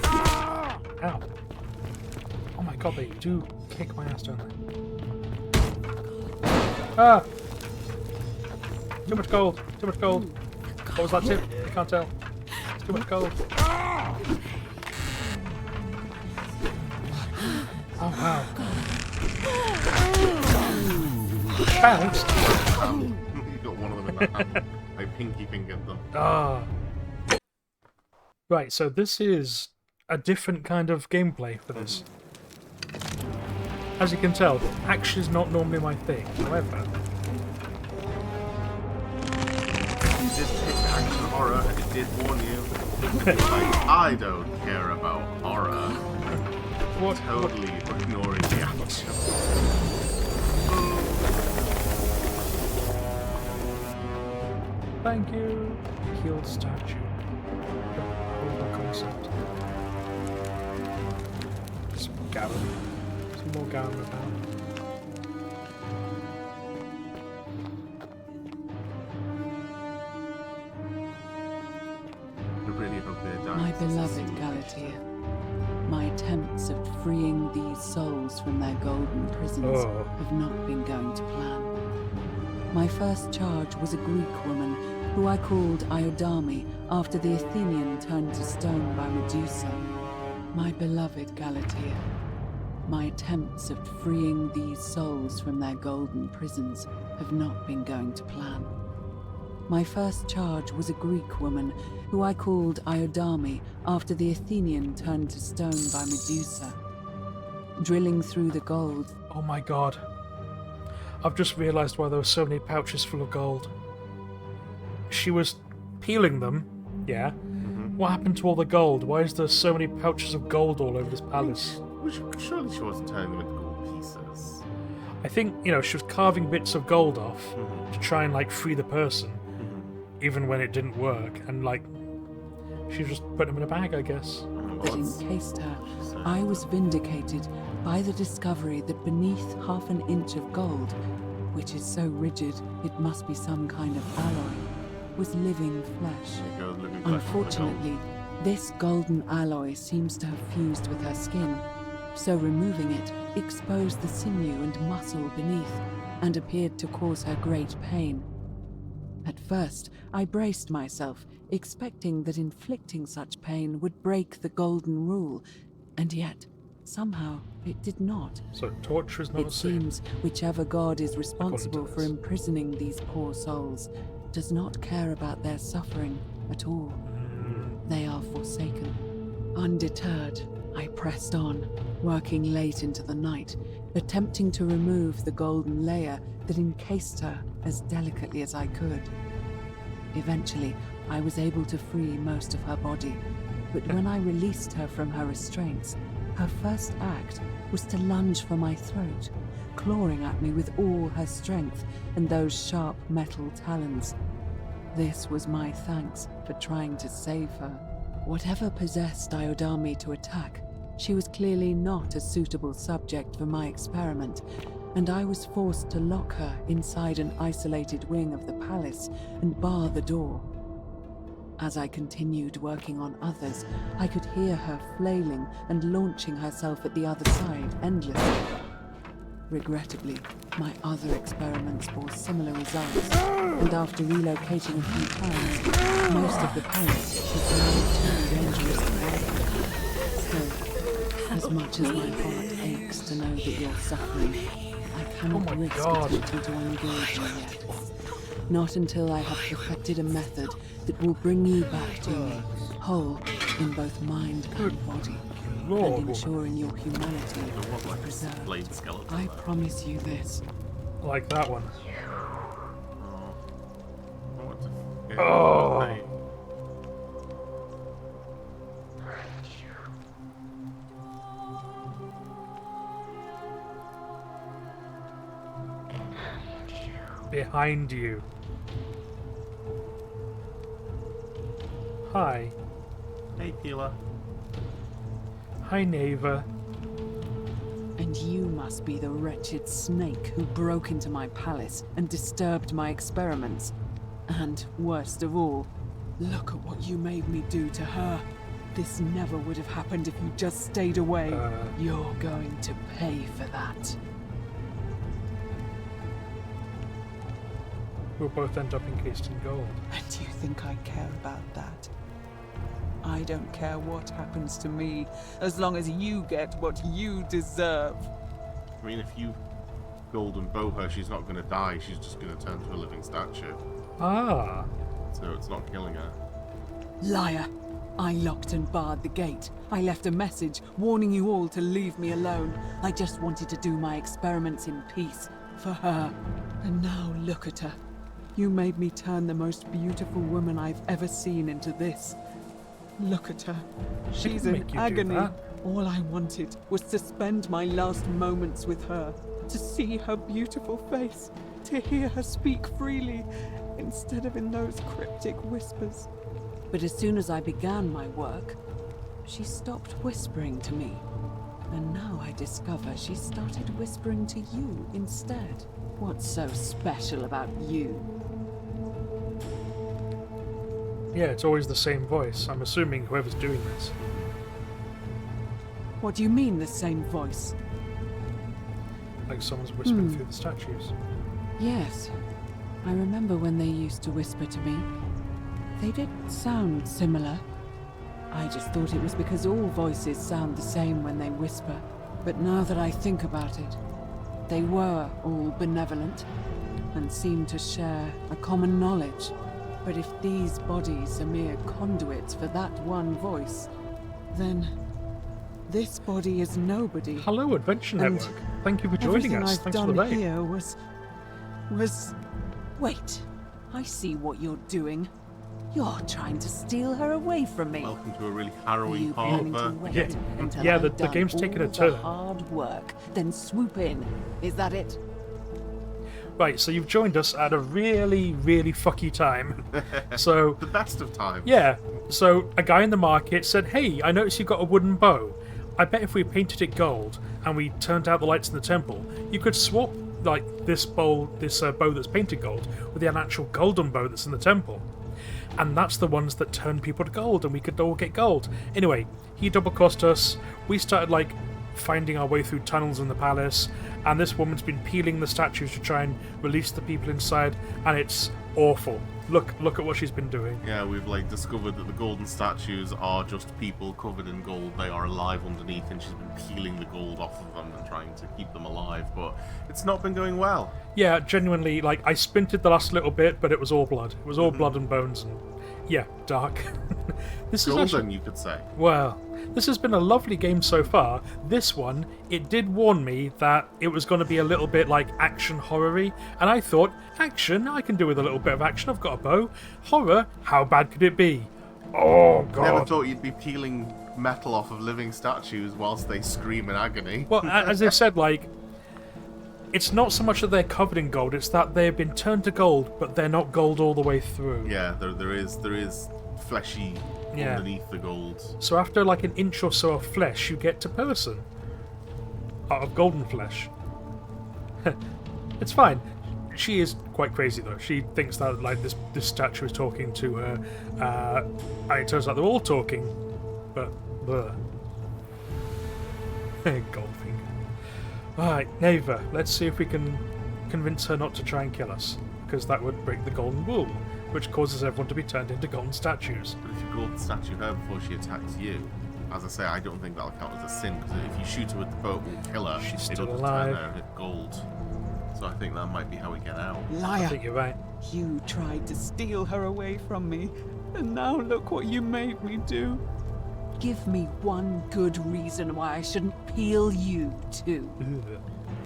Ow. Oh my god, they do kick my ass, don't they? Ah! Too much gold! Too much gold! What was that tip? I can't tell. It's too much gold. Oh wow. Bounced! You got one of them in that hand. I pinky fingered them. Ah. Right, so this is a different kind of gameplay for this. As you can tell, action is not normally my thing. However, You did pick action horror and it did warn you. Like, I don't care about horror. what? Totally ignoring the action. Thank you. Healed statue. Horrible concept. Some Garen. Some more Garen about. I really hope they're dying. My beloved Galatea, my attempts at freeing these souls from their golden prisons Oh. have not been going to plan. My first charge was a Greek woman who I called Iodame after the Athenian turned to stone by Medusa. My beloved Galatea, my attempts at freeing these souls from their golden prisons have not been going to plan. My first charge was a Greek woman who I called Iodame after the Athenian turned to stone by Medusa. Drilling through the gold, Oh my god. I've just realised why there were so many pouches full of gold. She was peeling them, yeah. What happened to all the gold? Why is there so many pouches of gold all over this palace? Surely she wasn't turning them into gold pieces. I think, you know, she was carving bits of gold off to try and, like, free the person, even when it didn't work, and, like, she just put them in a bag, I guess. that encased her, I was vindicated by the discovery that beneath half an inch of gold, which is so rigid it must be some kind of alloy, was living flesh. There you go, living flesh. Unfortunately, this golden alloy seems to have fused with her skin, so removing it exposed the sinew and muscle beneath and appeared to cause her great pain. At first, I braced myself, expecting that inflicting such pain would break the golden rule, and yet, somehow, it did not. So torture is not It a sin. seems whichever god is responsible for this. imprisoning these poor souls does not care about their suffering at all. They are forsaken. Undeterred, I pressed on, working late into the night, attempting to remove the golden layer that encased her as delicately as I could. Eventually, I was able to free most of her body, but when I released her from her restraints, Her first act was to lunge for my throat, clawing at me with all her strength and those sharp metal talons. This was my thanks for trying to save her. Whatever possessed Iodami to attack, she was clearly not a suitable subject for my experiment, and I was forced to lock her inside an isolated wing of the palace and bar the door. As I continued working on others, I could hear her flailing and launching herself at the other side endlessly. Regrettably, my other experiments bore similar results, and after relocating a few times, most of the palace was now too dangerous to work. So, as much as my heart aches to know that you're suffering, I cannot risk attempting to engage you yet. Not until I have perfected a method that will bring you back to me, whole in both mind and body, and ensuring your humanity is preserved. I promise you this. Like that one. Oh. Behind you. Hi. Hey, Keela. Hi, Neva. And you must be the wretched snake who broke into my palace and disturbed my experiments. And, worst of all, look at what you made me do to her. This never would have happened if you just stayed away. You're going to pay for that. We'll both end up encased in gold. And do you think I care about that? I don't care what happens to me, as long as you get what you deserve. I mean, if you golden bow her, she's not going to die. She's just going to turn to a living statue. Ah. So it's not killing her. Liar! I locked and barred the gate. I left a message warning you all to leave me alone. I just wanted to do my experiments in peace, for her. And now look at her. You made me turn the most beautiful woman I've ever seen into this. Look at her. She's in agony. All I wanted was to spend my last moments with her, to see her beautiful face, to hear her speak freely, instead of in those cryptic whispers. But as soon as I began my work, she stopped whispering to me. And now I discover she started whispering to you instead. What's so special about you? Yeah, it's always the same voice. I'm assuming whoever's doing this. What do you mean, the same voice? Like someone's whispering through the statues. Yes. I remember when they used to whisper to me. They did sound similar. I just thought it was because all voices sound the same when they whisper. But now that I think about it, they were all benevolent and seemed to share a common knowledge. But if these bodies are mere conduits for that one voice, then this body is nobody. Hello, Adventure Network. Thank you for joining us. Thanks for the Everything raid. I've done here was... Wait, I see what you're doing. You're trying to steal her away from me. Welcome to a really harrowing you part planning of to wait Yeah. until Yeah, I've the done game's taken a all turn. the hard work, then swoop in. Is that it? Right, so you've joined us at a really, really fucky time. So, the best of times. yeah, so a guy in the market said, hey, I noticed you've got a wooden bow. I bet if we painted it gold and we turned out the lights in the temple, you could swap like this bow that's painted gold with the actual golden bow that's in the temple. And that's the ones that turn people to gold, and we could all get gold. Anyway, he double-crossed us. We started like finding our way through tunnels in the palace, and this woman's been peeling the statues to try and release the people inside, and it's awful. Look at what she's been doing. Yeah, we've like discovered that the golden statues are just people covered in gold. They are alive underneath, and she's been peeling the gold off of them and trying to keep them alive, but it's not been going well. Yeah, genuinely, like, I sprinted the last little bit, but it was all blood. It was all blood and bones, and yeah, dark. This Golden, is actually, you could say. well, this has been a lovely game so far. This one, it did warn me that it was going to be a little bit like action horror-y, and I thought, action, I can do with a little bit of action, I've got a bow. Horror, how bad could it be? Oh, God. Never thought you'd be peeling metal off of living statues whilst they scream in agony. Well, as I said, like, it's not so much that they're covered in gold; it's that they've been turned to gold, but they're not gold all the way through. Yeah, there is fleshy underneath the gold. So after like an inch or so of flesh, you get to person out of golden flesh. It's fine. She is quite crazy though. She thinks that like this statue is talking to her, and it turns out they're all talking, but Goldfinger. Alright, Neva, let's see if we can convince her not to try and kill us, because that would break the golden rule, which causes everyone to be turned into golden statues. But if you golden statue her before she attacks you, as I say, I don't think that'll count as a sin, because if you shoot her with the bow, it will kill her. She's It'll still just alive. turn her into gold. So I think that might be how we get out. I Liar! think you're right. You tried to steal her away from me, and now look what you made me do. Give me one good reason why I shouldn't peel you too.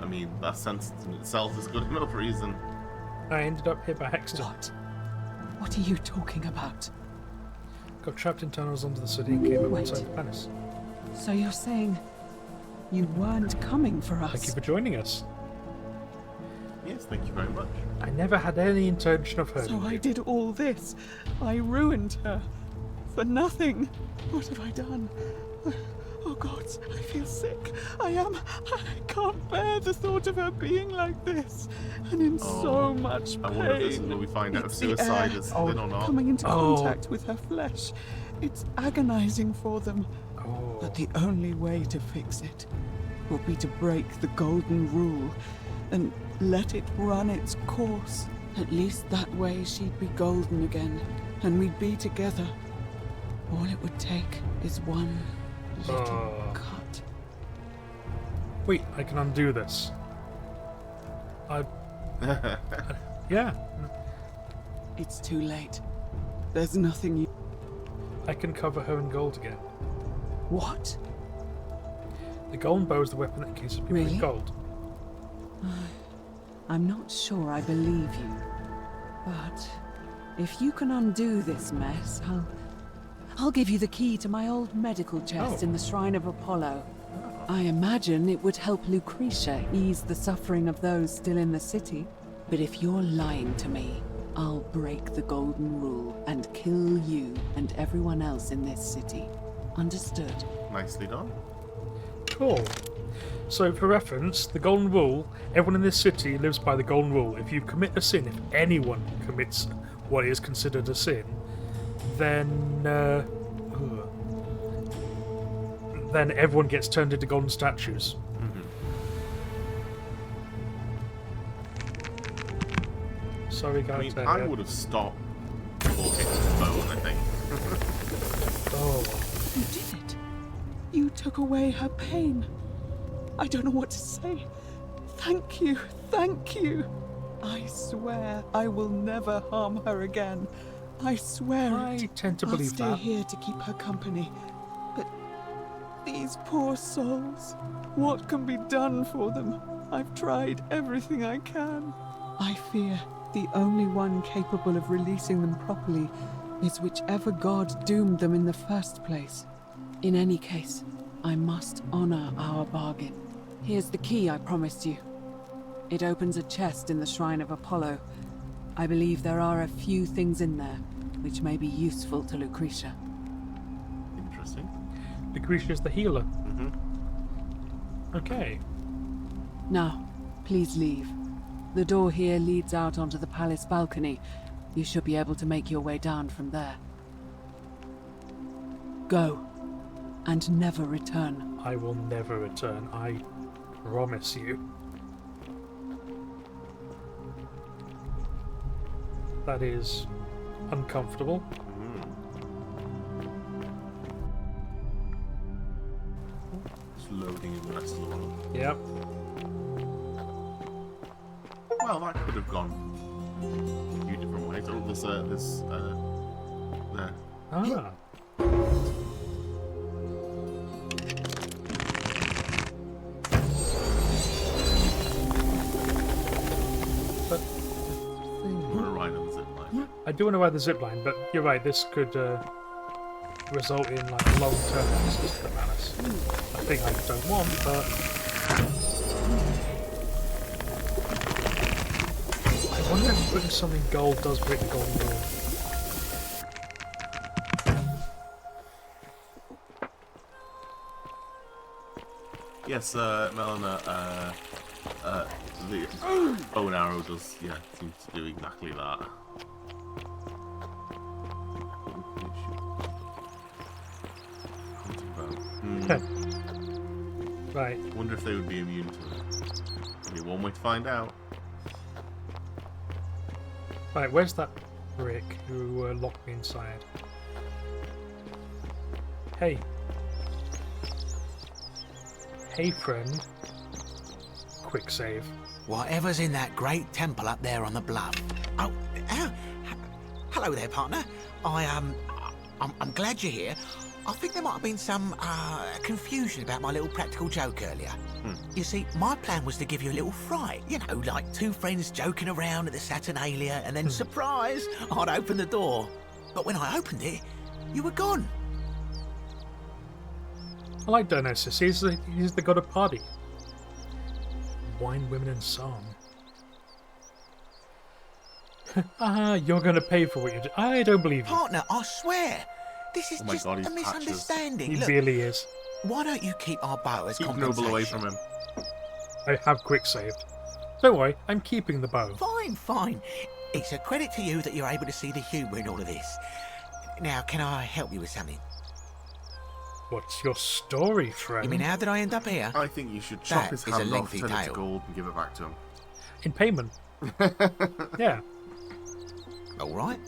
I mean, that sentence in itself is good enough reason. I ended up here by accident. What? What are you talking about? Got trapped in tunnels under the city and came up Wait. inside the palace. So you're saying you weren't coming for us? Thank you for joining us. Yes, thank you very much. I never had any intention of hurting So I you. did all this. I ruined her. For nothing. What have I done? Oh God, I feel sick. I can't bear the thought of her being like this. And in so much pain. I wonder if this is where we find out if It's the suicide air is thin or not. coming into Oh. contact with her flesh. It's agonizing for them. Oh. But the only way to fix it will be to break the golden rule and let it run its course. At least that way she'd be golden again, and we'd be together. All it would take is one little Oh. cut. Wait, I can undo this. Yeah, It's too late. There's nothing you... I can cover her in gold again. What? The golden bow is the weapon that encases people Really? in gold. I'm not sure I believe you. But if you can undo this mess, I'll give you the key to my old medical chest Oh. in the Shrine of Apollo. I imagine it would help Lucretia ease the suffering of those still in the city. But if you're lying to me, I'll break the golden rule and kill you and everyone else in this city. Understood? Nicely done. Cool. So, for reference, the golden rule, everyone in this city lives by the golden rule. If you commit a sin, if anyone commits what is considered a sin, then everyone gets turned into golden statues. Sorry, guys. I mean, I would have stopped before hitting the bone, I think. Oh, You did it. You took away her pain. I don't know what to say. Thank you. Thank you. I swear I will never harm her again. I swear I it. tend to I'll believe stay that. here to keep her company. But these poor souls, what can be done for them? I've tried everything I can. I fear the only one capable of releasing them properly is whichever god doomed them in the first place. In any case, I must honor our bargain. Here's the key I promised you. It opens a chest in the Shrine of Apollo. I believe there are a few things in there which may be useful to Lucretia. Interesting. Lucretia's the healer. Okay. Now, please leave. The door here leads out onto the palace balcony. You should be able to make your way down from there. Go, and never return. I will never return. I promise you. That is uncomfortable. Just loading in the rest of the world. Yep. Well, that could have gone a few different ways. Oh, there. Ah. But I'm gonna ride on the zip line. I do want to ride the zipline, but you're right, this could result in like long-term access to the palace. I think I don't want, but I wonder if putting some in gold does break the golden rule. Yes, Melina, the bow and arrow does, seem to do exactly that. Right. Wonder if they would be immune to it. Maybe one way to find out. Right, where's that brick who locked me inside? Hey. Hey, friend. Quick save. Whatever's in that great temple up there on the bluff. Oh, hello there, partner. I'm glad you're here. I think there might have been some confusion about my little practical joke earlier. You see, my plan was to give you a little fright. You know, like two friends joking around at the Saturnalia, and then, surprise, I'd open the door. But when I opened it, you were gone. I like Dionysus. He's the god of party. Wine, women, and song. You're going to pay for what you do. I don't believe you. Partner, I swear. This is Oh my just God, a he's misunderstanding. He Look, really is. why don't you keep our bow as Keep compensation? Noble away from him. I have quick saved. Don't worry, I'm keeping the bow. Fine, fine. It's a credit to you that you're able to see the humour in all of this. Now, can I help you with something? What's your story, friend? You mean, how did I end up here? I think you should chop That his is a hand off, lengthy turn it to tale. gold, and give it back to him. In payment. Yeah. All right.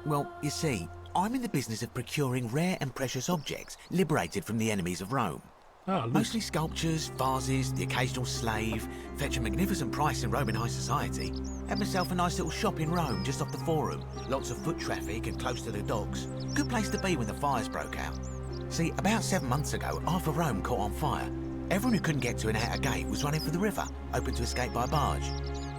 Well, you see, I'm in the business of procuring rare and precious objects liberated from the enemies of Rome. Look. Mostly sculptures, vases, the occasional slave, fetch a magnificent price in Roman high society. Had myself a nice little shop in Rome just off the Forum. Lots of foot traffic and close to the docks. Good place to be when the fires broke out. See, about 7 months ago, half of Rome caught on fire. Everyone who couldn't get to an outer gate was running for the river, open to escape by barge.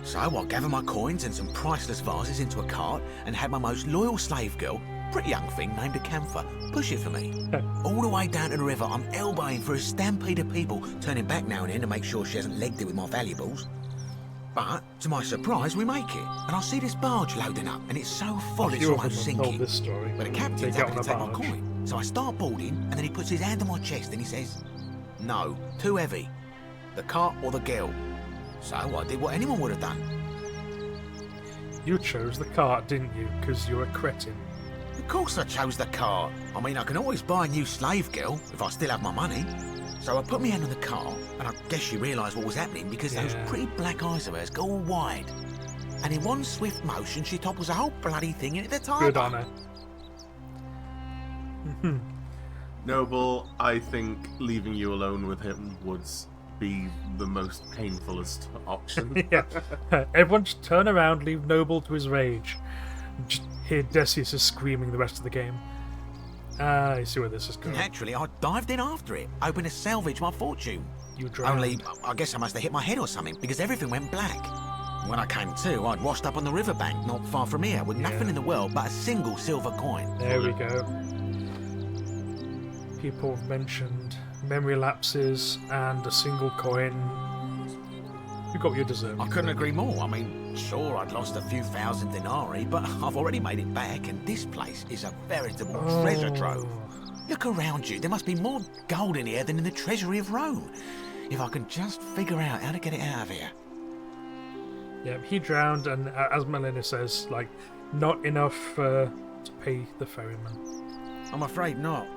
So I gathered my coins and some priceless vases into a cart and had my most loyal slave girl, pretty young thing named Acantha, push it for me. All the way down to the river, I'm elbowing through a stampede of people, turning back now and then to make sure she hasn't legged it with my valuables. But, to my surprise, we make it, and I see this barge loading up, and it's so full it's few of almost them have told sinking. this story. But the They captain's get happy on to a take my barge. coin. So I start boarding, and then he puts his hand on my chest and he says, "No, too heavy. The cart or the girl." So I did what anyone would have done. You chose the cart, didn't you? Because you're a cretin. Of course I chose the cart. I mean, I can always buy a new slave girl if I still have my money. So I put my hand on the cart, and I guess she realised what was happening because those Yeah. pretty black eyes of hers go all wide. And in one swift motion, she topples the whole bloody thing into the tire. Good on her. Noble, I think leaving you alone with him would be the most painfulest option. Yeah. Everyone just turn around, leave Noble to his rage. Just hear Decius is screaming the rest of the game. I see where this is going. Naturally, I dived in after it, hoping to salvage my fortune. You drowned. Only, I guess I must have hit my head or something, because everything went black. When I came to, I'd washed up on the riverbank not far from here, with nothing in the world but a single silver coin. There we go. People have mentioned memory lapses and a single coin. You got what you deserve. I couldn't agree more. I mean, sure, I'd lost a few thousand denarii, but I've already made it back, and this place is a veritable treasure trove. Look around you. There must be more gold in here than in the treasury of Rome. If I can just figure out how to get it out of here. Yeah, he drowned, and as Melina says, like, not enough to pay the ferryman. I'm afraid not.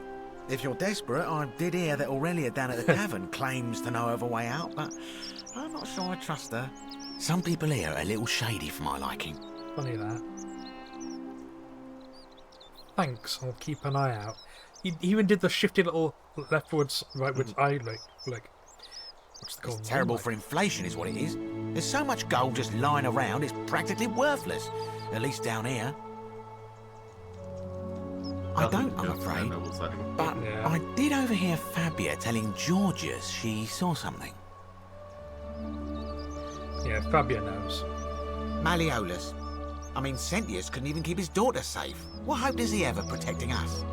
If you're desperate, I did hear that Aurelia down at the tavern claims to know of a way out, but I'm not sure I trust her. Some people here are a little shady for my liking. Funny that. Thanks, I'll keep an eye out. He even did the shifty little leftwards, rightwards eye, like what's the called? It's terrible for inflation is what it is. There's so much gold just lying around, it's practically worthless. At least down here. I don't, I'm afraid. But Yeah. I did overhear Fabia telling Georgius she saw something. Yeah, Fabia knows. Malleolus. I mean, Sentius couldn't even keep his daughter safe. What hope does he have of protecting us?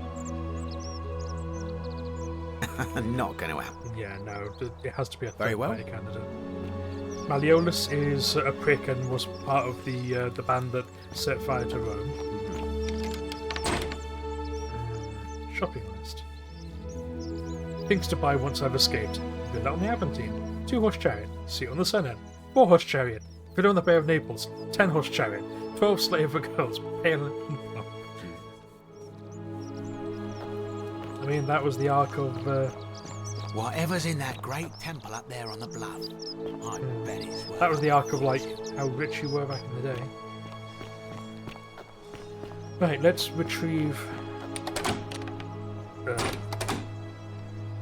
Not going to happen. Yeah, no, it has to be a Very well. third-party candidate. Malleolus is a prick and was part of the band that set fire to Rome. Shopping list. Things to buy once I've escaped. Villa on the Aventine. 2-horse chariot. Seat on the Senate. 4-horse chariot. Villa on the Bay of Naples. 10-horse chariot. 12 slave for girls. Pale and plump. I mean, that was the arc of... Whatever's in that great temple up there on the bluff, I bet it's worth that was the arc of, like, how rich you were back in the day. Right, let's retrieve...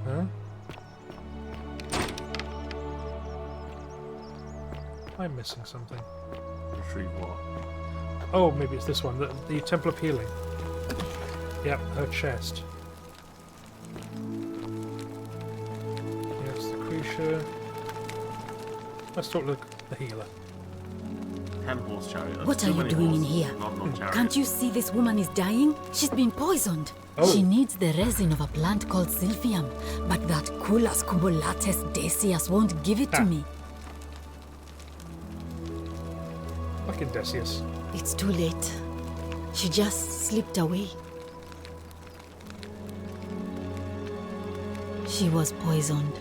huh? I'm missing something. Retrieve what? Oh, maybe it's this one. The Temple of Healing. Yep, her chest. Yes, the creature. Let's talk to the healer. 10-horse chariot. That's What too are you many doing in horses, here? Not enough chariot. Can't you see this woman is dying? She's been poisoned. Oh. She needs the resin of a plant called Sylphium, but that Culus cumulatus Decius won't give it to me. Fucking Decius. It's too late. She just slipped away. She was poisoned.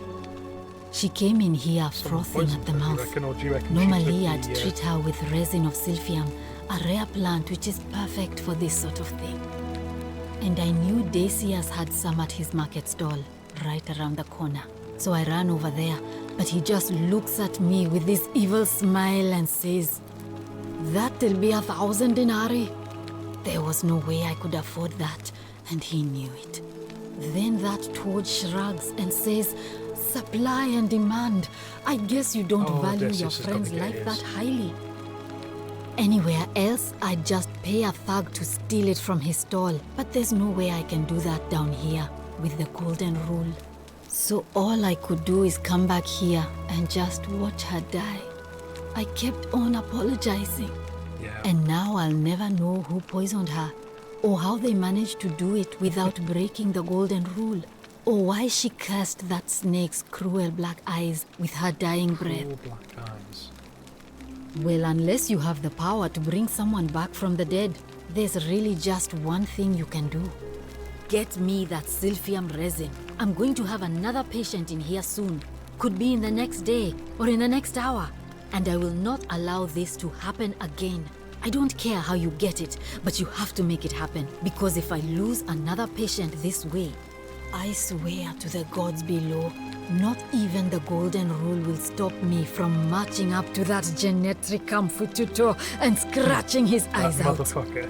She came in here frothing at the Do you mouth. reckon, or do you reckon she Normally, took I'd the, treat her with resin of Sylphium, a rare plant which is perfect for this sort of thing. And I knew Decius had some at his market stall, right around the corner. So I ran over there, but he just looks at me with this evil smile and says, "That'll be 1,000 denarii." There was no way I could afford that, and he knew it. Then that toad shrugs and says, "Supply and demand. I guess you don't Oh, value Decius your is gonna friends get like his. that highly." Anywhere else, I'd just pay a thug to steal it from his stall. But there's no way I can do that down here with the golden rule. So all I could do is come back here and just watch her die. I kept on apologizing. Yeah. And now I'll never know who poisoned her, or how they managed to do it without breaking the golden rule, or why she cursed that snake's cruel black eyes with her dying breath. Cruel black eyes. Well, unless you have the power to bring someone back from the dead, there's really just one thing you can do. Get me that Sylphium resin. I'm going to have another patient in here soon. Could be in the next day or in the next hour. And I will not allow this to happen again. I don't care how you get it, but you have to make it happen. Because if I lose another patient this way, I swear to the gods below, not even the golden rule will stop me from marching up to that Genetricum Fututo and scratching his That eyes out. motherfucker.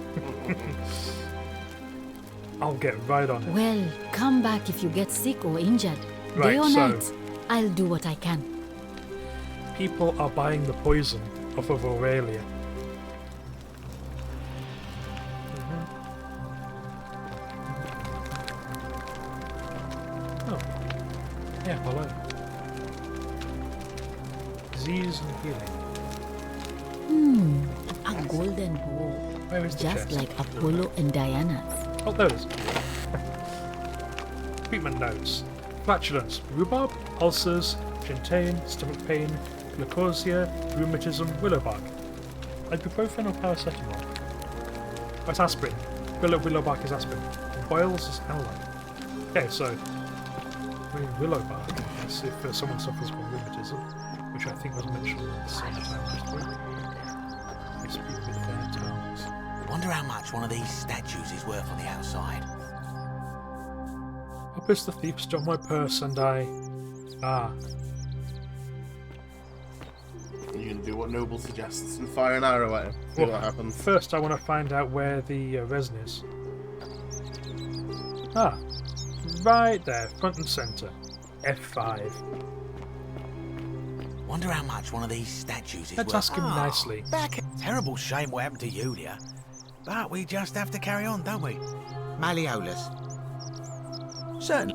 I'll get right on it. Well, come back if you get sick or injured. Right, Day or so- night, I'll do what I can. People are buying the poison off of Aurelia. Oh. Yeah, hello. Disease and healing. A golden bowl. Where is the Just chest? like Apollo and Diana's. Oh, there it is. Treatment notes. Flatulence, rhubarb, ulcers, gentiane, stomach pain, glycosia, rheumatism, willowbark. Ibuprofen or paracetamol? Oh, it's aspirin. Willowbark is aspirin. Boils is aloe. Okay, so I mean, willowbark, I guess, if someone suffers from rheumatism, which I think was mentioned at the same time as well. They speak with their tongues. Wonder how much one of these statues is worth on the outside. Opus the thief stole my purse and I... Ah. You can do what Noble suggests and fire an arrow at him. See Well, what happens. First, I want to find out where the resin is. Ah. Right there, front and centre. F5. Wonder how much one of these statues is Let's worth. ask him nicely. Back. Terrible shame what happened to Yulia. But we just have to carry on, don't we? Malleolus. Certainly.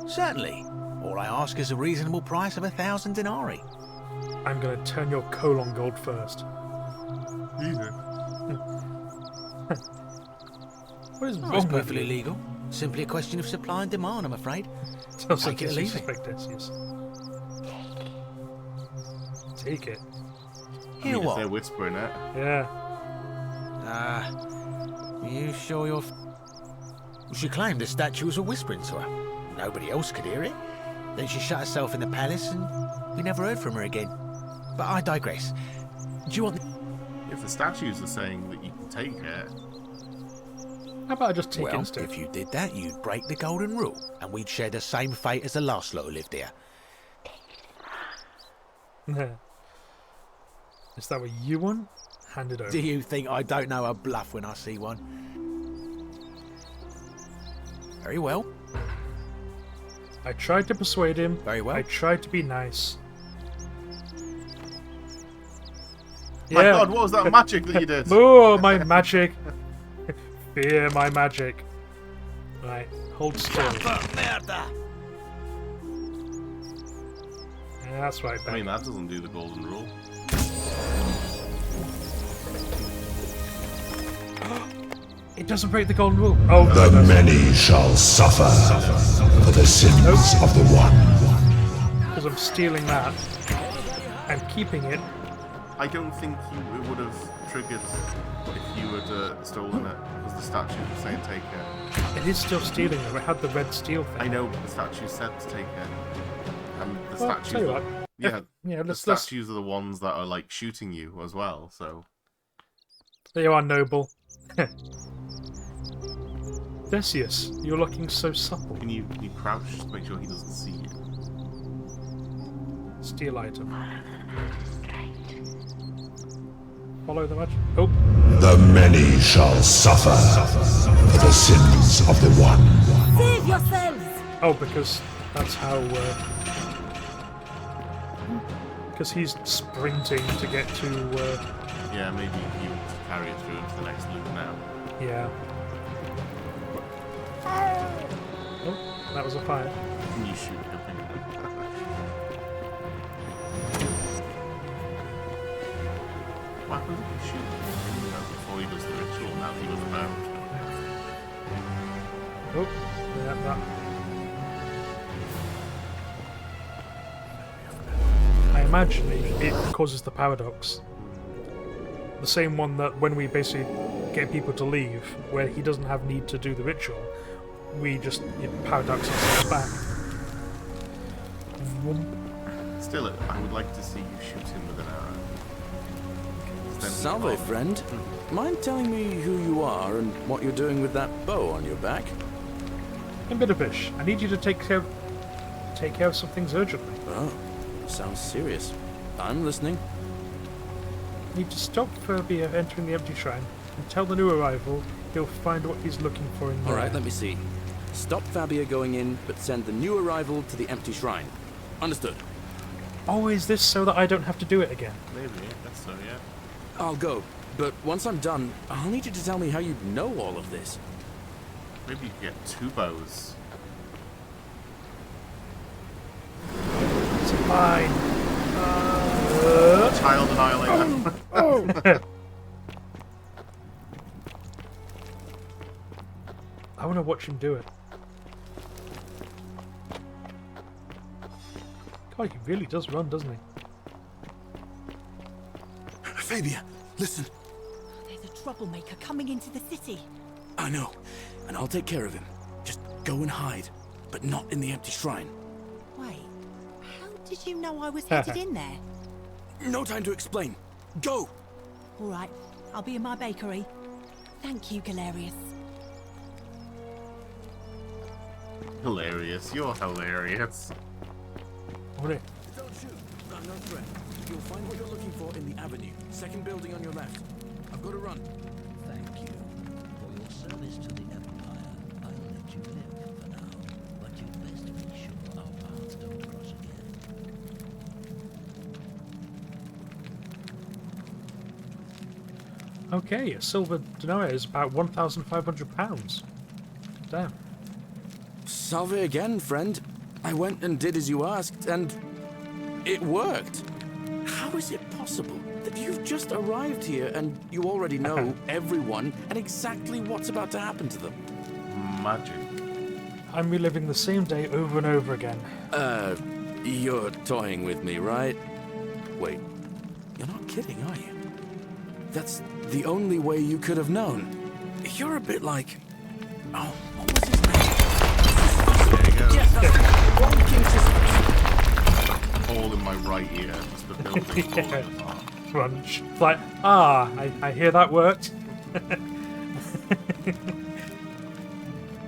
Certainly. All I ask is a reasonable price of 1,000 denarii. I'm going to turn your colon gold first. What is Oh, wrong it's with perfectly you? legal. Simply a question of supply and demand, I'm afraid. Sounds like Take it or you leave it. suspect Decius. Take it. I Hear mean, if what? they're whispering it. Yeah. You sure you're... She claimed the statue was a whispering to her. Nobody else could hear it. Then she shut herself in the palace and we never heard from her again. But I digress. Do you want... If the statues are saying that you can take it, How about I just take it Well, instead? if you did that, you'd break the golden rule, and we'd share the same fate as the last lot who lived here. Is that what you want? Hand it over. Do you think I don't know a bluff when I see one? Very well. I tried to persuade him. Very well. I tried to be nice. my God, what was that magic that you did? Oh, my magic. Fear my magic. Right, hold still. Yeah, that's right, I Ben. mean, that doesn't do the golden rule. It doesn't break the golden rule. Oh, no, The that's- many shall suffer for the sins of the one. because I'm stealing that and keeping it. I don't think it would have triggered if you had stolen it, because the statue was saying take it. It is still stealing though. It had the red steel thing. I know, but the statue said to take it. And the Well, statues tell you are, what, yeah, yeah, the let's statues are the ones that are like shooting you as well, so there you are, noble. Decius, you're looking so supple. can you crouch to make sure he doesn't see you? Steel item. Follow the magic. Oh, The many shall suffer for the sins of the one. Save yourselves! oh, because that's how. Because he's sprinting to get to. Yeah, maybe you carry it through into the next loop now. Yeah. Oh, that was a fire. Can you shoot him? What happens if you shoot him before he does the ritual, now that he was bound? Oh, yeah, that. I imagine it causes the paradox. The same one that when we basically get people to leave, where he doesn't have need to do the ritual, we just paradox ourselves back. Vroom. Still, I would like to see you shoot him with an arrow. 'Cause then he Salve, can't- friend. Mind telling me who you are and what you're doing with that bow on your back? Embitterfish, I need you to take care of some things urgently. Oh, sounds serious. I'm listening. Need to stop Furbia entering the empty shrine and tell the new arrival he'll find what he's looking for in there. All right, let me see. Stop Fabia going in, but send the new arrival to the empty shrine. Understood. Oh, is this so that I don't have to do it again? Maybe, I guess so, yeah. I'll go, but once I'm done, I'll need you to tell me how you know all of this. Maybe you could get 2 bows. It's mine. Child annihilator. I want to watch him do it. God, he really does run, doesn't he? Fabia, listen. There's a troublemaker coming into the city. I know, and I'll take care of him. Just go and hide, but not in the empty shrine. Wait, how did you know I was headed in there? No time to explain. Go! All right, I'll be in my bakery. Thank you, Galerius. Hilarious. You're hilarious. What it? Don't shoot. I'm no threat. You'll find what you're looking for in the avenue. Second building on your left. I've got to run. Thank you. For your service to the Empire, I'll let you live for now. But you best be sure our paths don't cross again. Okay, a silver denarii is about £1,500. Damn. Salve again, friend. I went and did as you asked, and it worked. How is it possible that you've just arrived here and you already know everyone and exactly what's about to happen to them? magic. I'm reliving the same day over and over again. You're toying with me, right? Wait, you're not kidding, are you? That's the only way you could have known. You're a bit like... Oh, what was his name? There you go. Yeah, that's the one King Sisyphus. Hole in my right ear, just the building falling apart. Crunch. It's like, I hear that worked.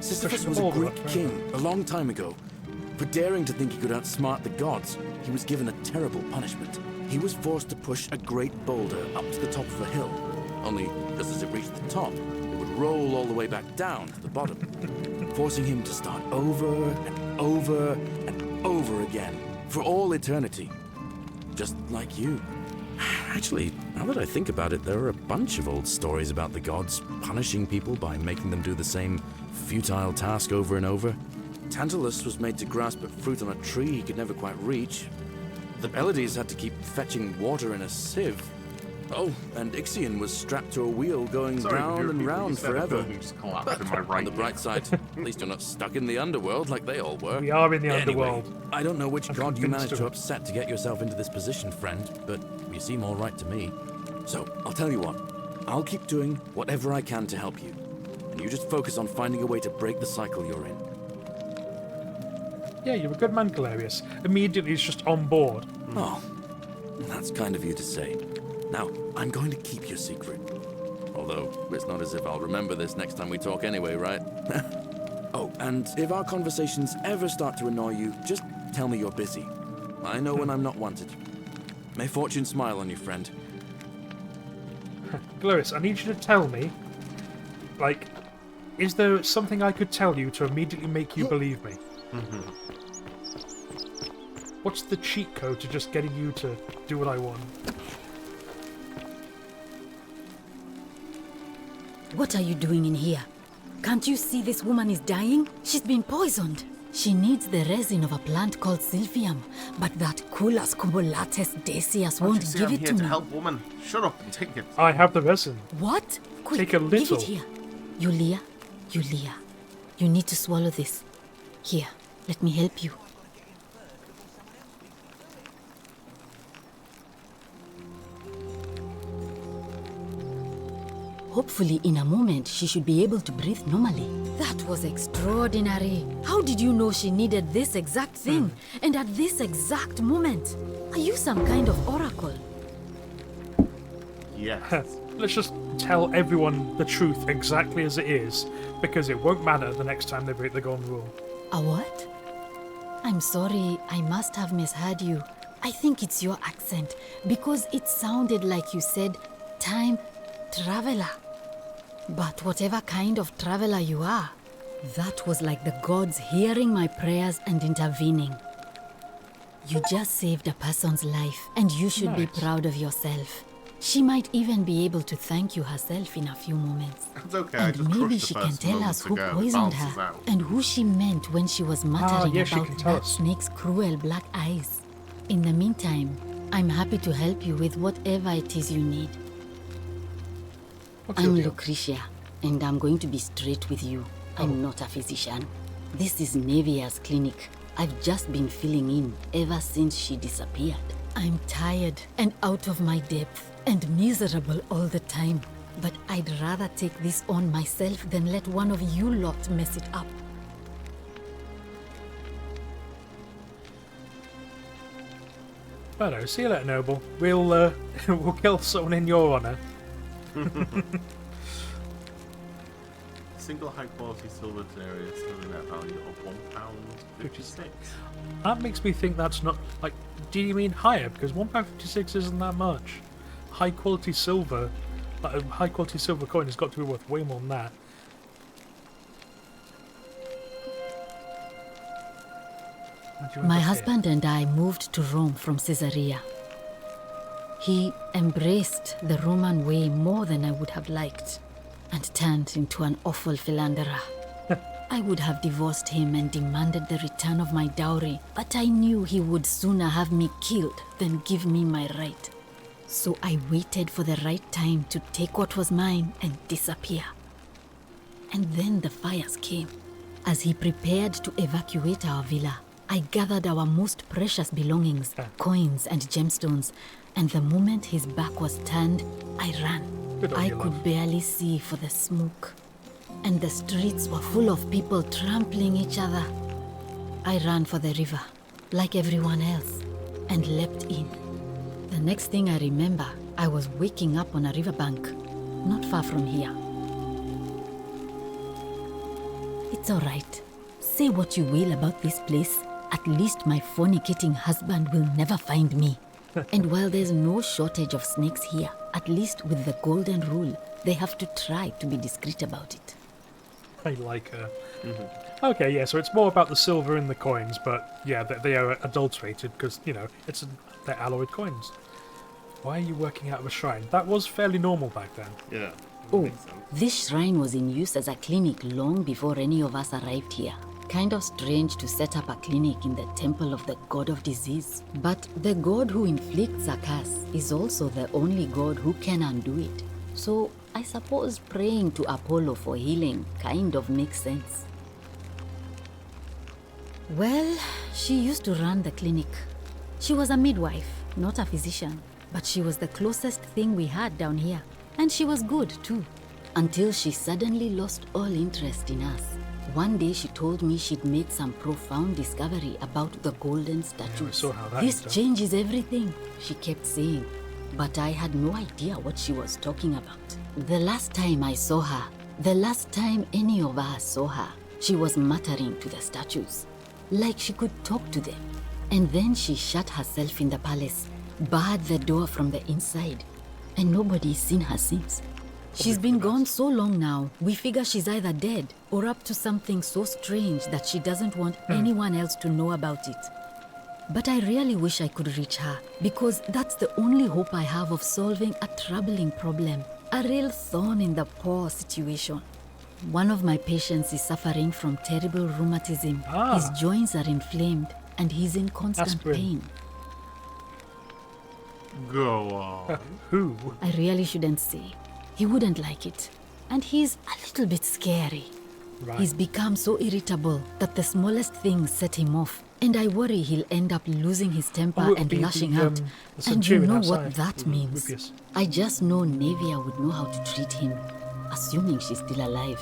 Sisyphus was a Greek king a long time ago. For daring to think he could outsmart the gods, he was given a terrible punishment. He was forced to push a great boulder up to the top of a hill. Only, just as it reached the top, it would roll all the way back down to the bottom, forcing him to start over and over and over again, for all eternity. Just like you. Actually, now that I think about it, there are a bunch of old stories about the gods punishing people by making them do the same futile task over and over. Tantalus was made to grasp at fruit on a tree he could never quite reach. The Pleiades had to keep fetching water in a sieve. Oh, and Ixion was strapped to a wheel going round and round forever. But on the bright side, at least you're not stuck in the underworld like they all were. We are in the Anyway, underworld. I don't know which I'm god you convinced managed of to it. upset to get yourself into this position, friend, but you seem all right to me. So, I'll tell you what. I'll keep doing whatever I can to help you. And you just focus on finding a way to break the cycle you're in. Yeah, you're a good man, Galerius. Immediately he's just on board. Oh, that's kind of you to say. Now, I'm going to keep your secret. Although, it's not as if I'll remember this next time we talk anyway, right? Oh, and if our conversations ever start to annoy you, just tell me you're busy. I know when I'm not wanted. May fortune smile on you, friend. Galerius, I need you to tell me, like, is there something I could tell you to immediately make you believe me? What's the cheat code to just getting you to do what I want? What are you doing in here? Can't you see this woman is dying? She's been poisoned. She needs the resin of a plant called Silphium, but that Culus cumulatus decius Don't you won't see give I'm it here to to me. help, woman? Shut up and take it. I have the resin. What? Quick, Take a give little. it here. Yulia, you need to swallow this. Here, let me help you. Hopefully, in a moment, she should be able to breathe normally. That was extraordinary. How did you know she needed this exact thing? And at this exact moment? Are you some kind of oracle? Yes. Let's just tell everyone the truth exactly as it is, because it won't matter the next time they break the golden rule. A what? I'm sorry, I must have misheard you. I think it's your accent, because it sounded like you said time traveler. But whatever kind of traveler you are, that was like the gods hearing my prayers and intervening. You just saved a person's life, and you should be Nice. proud of yourself. She might even be able to thank you herself in a few moments. It's okay, I And just maybe crushed she the can person tell moments us who ago. It poisoned balances her out. and who she meant when she was muttering yeah, she about can tell that us. snake's cruel black eyes. In the meantime, I'm happy to help you with whatever it is you need. What's your I'm deal? Lucretia, and I'm going to be straight with you. I'm not a physician. This is Nevia's clinic. I've just been filling in ever since she disappeared. I'm tired and out of my depth and miserable all the time. But I'd rather take this on myself than let one of you lot mess it up. Righto, see you later, Noble. We'll we'll kill someone in your honour. Single high quality silver denarius has a net value of £1.56. That makes me think that's not like. Do you mean higher? Because £1.56 isn't that much. High quality silver, like a high quality silver coin has got to be worth way more than that. What do you My want to say? husband and I moved to Rome from Caesarea. He embraced the Roman way more than I would have liked and turned into an awful philanderer. I would have divorced him and demanded the return of my dowry, but I knew he would sooner have me killed than give me my right. So I waited for the right time to take what was mine and disappear. And then the fires came. As he prepared to evacuate our villa, I gathered our most precious belongings, coins and gemstones, and the moment his back was turned, I ran. I could barely see for the smoke, and the streets were full of people trampling each other. I ran for the river, like everyone else, and leapt in. The next thing I remember, I was waking up on a riverbank, not far from here. It's all right. Say what you will about this place. At least my fornicating husband will never find me. And while there's no shortage of snakes here, at least with the golden rule, they have to try to be discreet about it. I like her. Okay, yeah, so it's more about the silver in the coins, but yeah, they are adulterated because, you know, they're alloyed coins. Why are you working out of a shrine? That was fairly normal back then. Yeah. Oh, this shrine was in use as a clinic long before any of us arrived here. Kind of strange to set up a clinic in the temple of the god of disease. But the god who inflicts a curse is also the only god who can undo it. So I suppose praying to Apollo for healing kind of makes sense. Well, she used to run the clinic. She was a midwife, not a physician, but she was the closest thing we had down here. And she was good too, until she suddenly lost all interest in us. One day she told me she'd made some profound discovery about the golden statues. This changes everything, she kept saying. But I had no idea what she was talking about. The last time I saw her, the last time any of us saw her, she was muttering to the statues, like she could talk to them. And then she shut herself in the palace, barred the door from the inside, and nobody's seen her since. She's been gone so long now, we figure she's either dead or up to something so strange that she doesn't want anyone else to know about it. But I really wish I could reach her, because that's the only hope I have of solving a troubling problem, a real thorn in the paw situation. One of my patients is suffering from terrible rheumatism. His joints are inflamed and he's in constant pain. Go on. Who? I really shouldn't say. He wouldn't like it. And he's a little bit scary. Right. He's become so irritable that the smallest things set him off. And I worry he'll end up losing his temper and lashing out. And you know what that means. Rufius. I just know Nevia would know how to treat him, assuming she's still alive.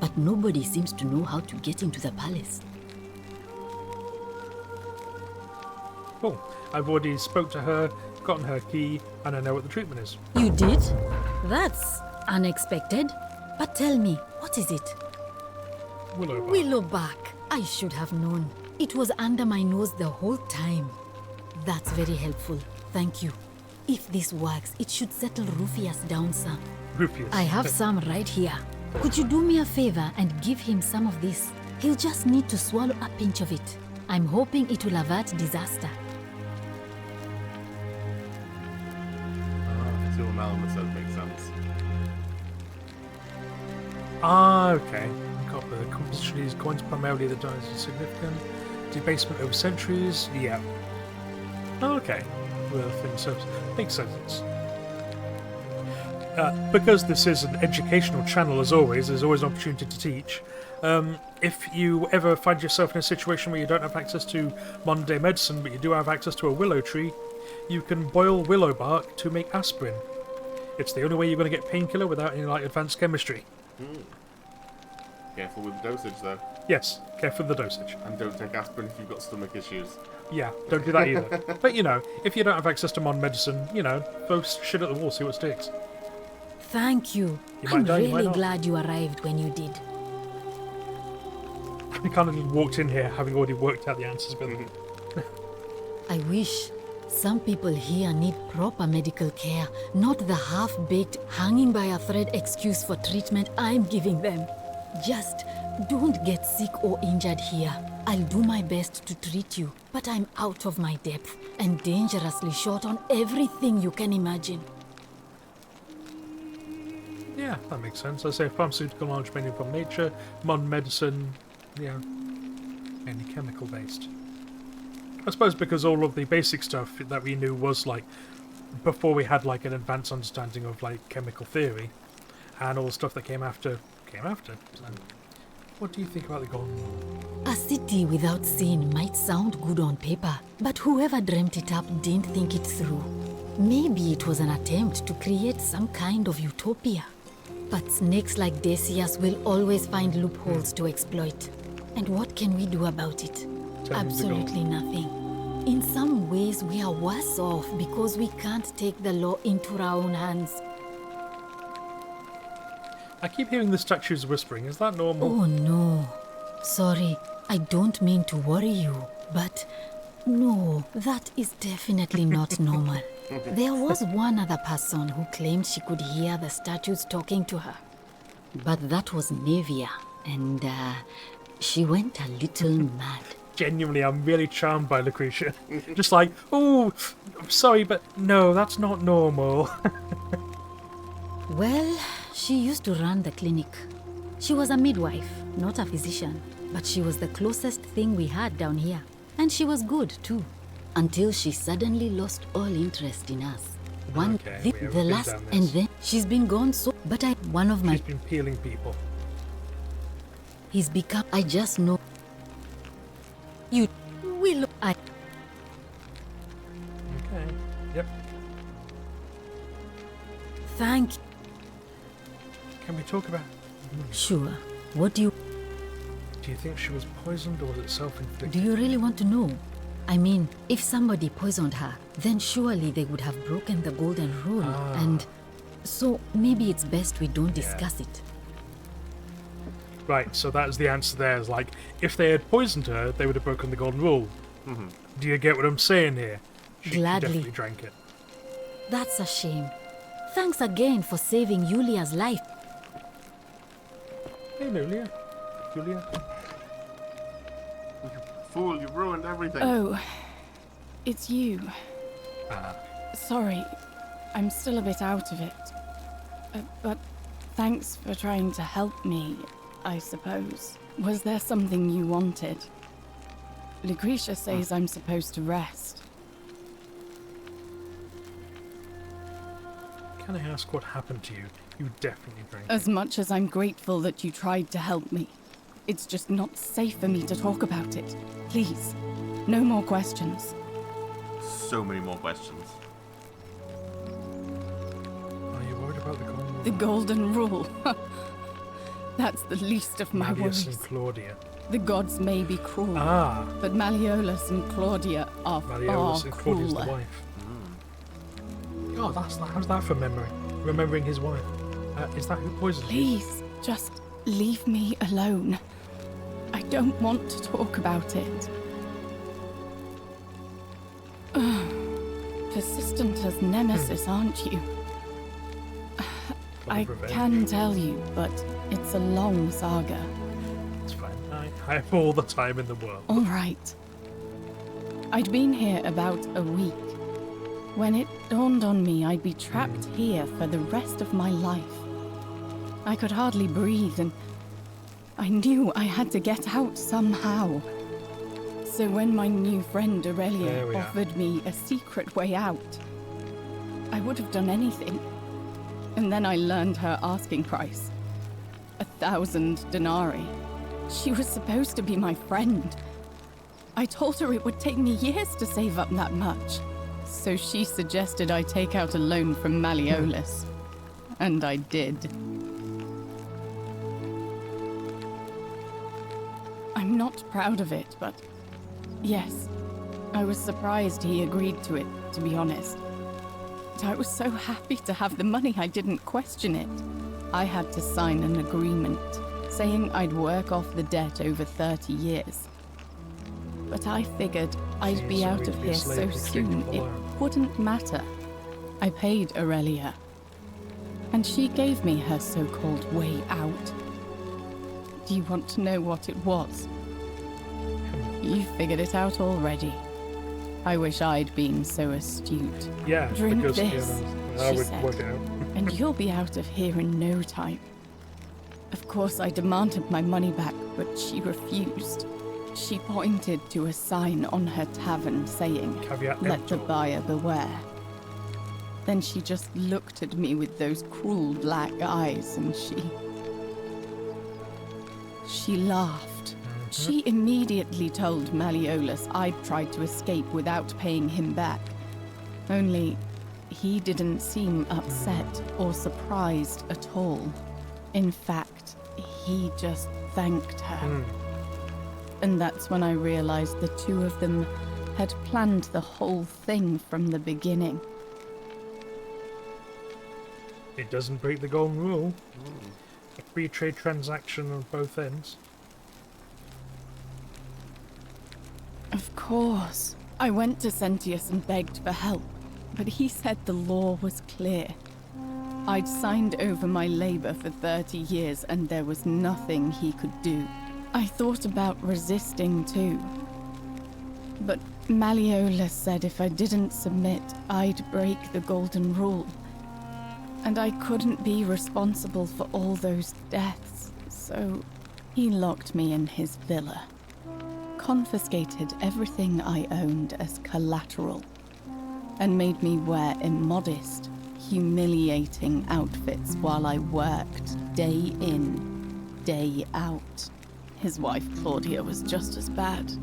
But nobody seems to know how to get into the palace. Cool. I've already spoke to her, gotten her key, and I know what the treatment is. You did? That's unexpected. But tell me, what is it? Willowbark. Willowbark. I should have known. It was under my nose the whole time. That's very helpful. Thank you. If this works, it should settle Rufius down some. Rufius. I have some right here. Could you do me a favor and give him some of this? He'll just need to swallow a pinch of it. I'm hoping it will avert disaster. To a Malamus, that makes sense. Okay. Got the composition of these coins, primarily the dice is significant. Debasement over centuries, yeah. Okay. Well, things makes sense. Because this is an educational channel, as always, there's always an opportunity to teach. If you ever find yourself in a situation where you don't have access to modern day medicine, but you do have access to a willow tree, you can boil willow bark to make aspirin. It's the only way you're going to get painkiller without any advanced chemistry. Careful with the dosage, though. Yes, careful with the dosage. And don't take aspirin if you've got stomach issues. Yeah, don't do that either. But, if you don't have access to modern medicine, throw shit at the wall, see what sticks. Thank you. You I'm might die, you might really not. glad you arrived when you did. You kind of walked in here having already worked out the answers, but I wish. Some people here need proper medical care, not the half-baked, hanging by a thread excuse for treatment I'm giving them. Just don't get sick or injured here. I'll do my best to treat you, but I'm out of my depth and dangerously short on everything you can imagine. yeah, that makes sense. I say pharmaceutical knowledge mainly from nature, modern medicine, mainly chemical based. I suppose because all of the basic stuff that we knew was before we had an advanced understanding of chemical theory, and all the stuff that came after came after. So, what do you think about the Golden Rule? A city without sin might sound good on paper, but whoever dreamt it up didn't think it through. Maybe it was an attempt to create some kind of utopia. But snakes like Decius will always find loopholes to exploit. And what can we do about it? Absolutely nothing. In some ways, we are worse off because we can't take the law into our own hands. I keep hearing the statues whispering. Is that normal? Oh no. Sorry, I don't mean to worry you, but no, that is definitely not normal. There was one other person who claimed she could hear the statues talking to her. But that was Nevia, and she went a little mad. Genuinely, I'm really charmed by Lucretia. Just like, oh, I'm sorry, but no, that's not normal. Well, she used to run the clinic. She was a midwife, not a physician, but she was the closest thing we had down here. And she was good, too. Until she suddenly lost all interest in us. The last, and then she's been gone so. But one of my. She's been peeling people. He's become. I just know. You will. Okay. Yep. Thank you. Can we talk about? Sure. What do you? Do you think she was poisoned or was it self-inflicted? Do you really want to know? I mean, if somebody poisoned her, then surely they would have broken the Golden Rule, and so maybe it's best we don't discuss it. Right, so that's the answer there. Is like, if they had poisoned her, they would have broken the Golden Rule. Mm-hmm. Do you get what I'm saying here? She Gladly. definitely drank it. That's a shame. Thanks again for saving Yulia's life. Hey, Julia. Julia. You fool, you ruined everything. Oh, it's you. Ah. Sorry, I'm still a bit out of it. But thanks for trying to help me, I suppose. Was there something you wanted? Lucretia says I'm supposed to rest. Can I ask what happened to you? You definitely drank it. As much as I'm grateful that you tried to help me, it's just not safe for me to talk about it. Please, no more questions. So many more questions. Are you worried about the Golden Rule? The Golden Rule. That's the least of my Malleus worries. and Claudia. The gods may be cruel, but Malleolus and Claudia are Malleolus far and Claudia's crueler. the wife. Oh, how's that for memory? Remembering his wife. Is that who poisoned you? Please, just leave me alone. I don't want to talk about it. Persistent as Nemesis, aren't you? I can tell you, but it's a long saga. It's fine. I have all the time in the world. All right. I'd been here about a week when it dawned on me I'd be trapped here for the rest of my life. I could hardly breathe, and I knew I had to get out somehow. So when my new friend Aurelia offered me a secret way out, I would have done anything. And then I learned her asking price. 1,000 denarii. She was supposed to be my friend. I told her it would take me years to save up that much. So she suggested I take out a loan from Malleolus. And I did. I'm not proud of it, but yes, I was surprised he agreed to it, to be honest. But I was so happy to have the money I didn't question it. I had to sign an agreement saying I'd work off the debt over 30 years. But I figured I'd be out of here so soon it wouldn't matter. I paid Aurelia, and she gave me her so-called way out. Do you want to know what it was? You figured it out already. I wish I'd been so astute. Yeah, drink because this, I she would said, work it out. and you'll be out of here in no time. Of course, I demanded my money back, but she refused. She pointed to a sign on her tavern saying, Caveat "Let the emptor." buyer beware." Then she just looked at me with those cruel black eyes and she She laughed. She immediately told Malleolus I'd tried to escape without paying him back. Only, he didn't seem upset or surprised at all. In fact, he just thanked her. And that's when I realized the two of them had planned the whole thing from the beginning. It doesn't break the golden rule. A free trade transaction on both ends. Of course. I went to Sentius and begged for help, but he said the law was clear. I'd signed over my labor for 30 years and there was nothing he could do. I thought about resisting too. But Malleolus said if I didn't submit, I'd break the golden rule. And I couldn't be responsible for all those deaths, so he locked me in his villa. Confiscated everything I owned as collateral, and made me wear immodest, humiliating outfits while I worked day in, day out. His wife Claudia was just as bad.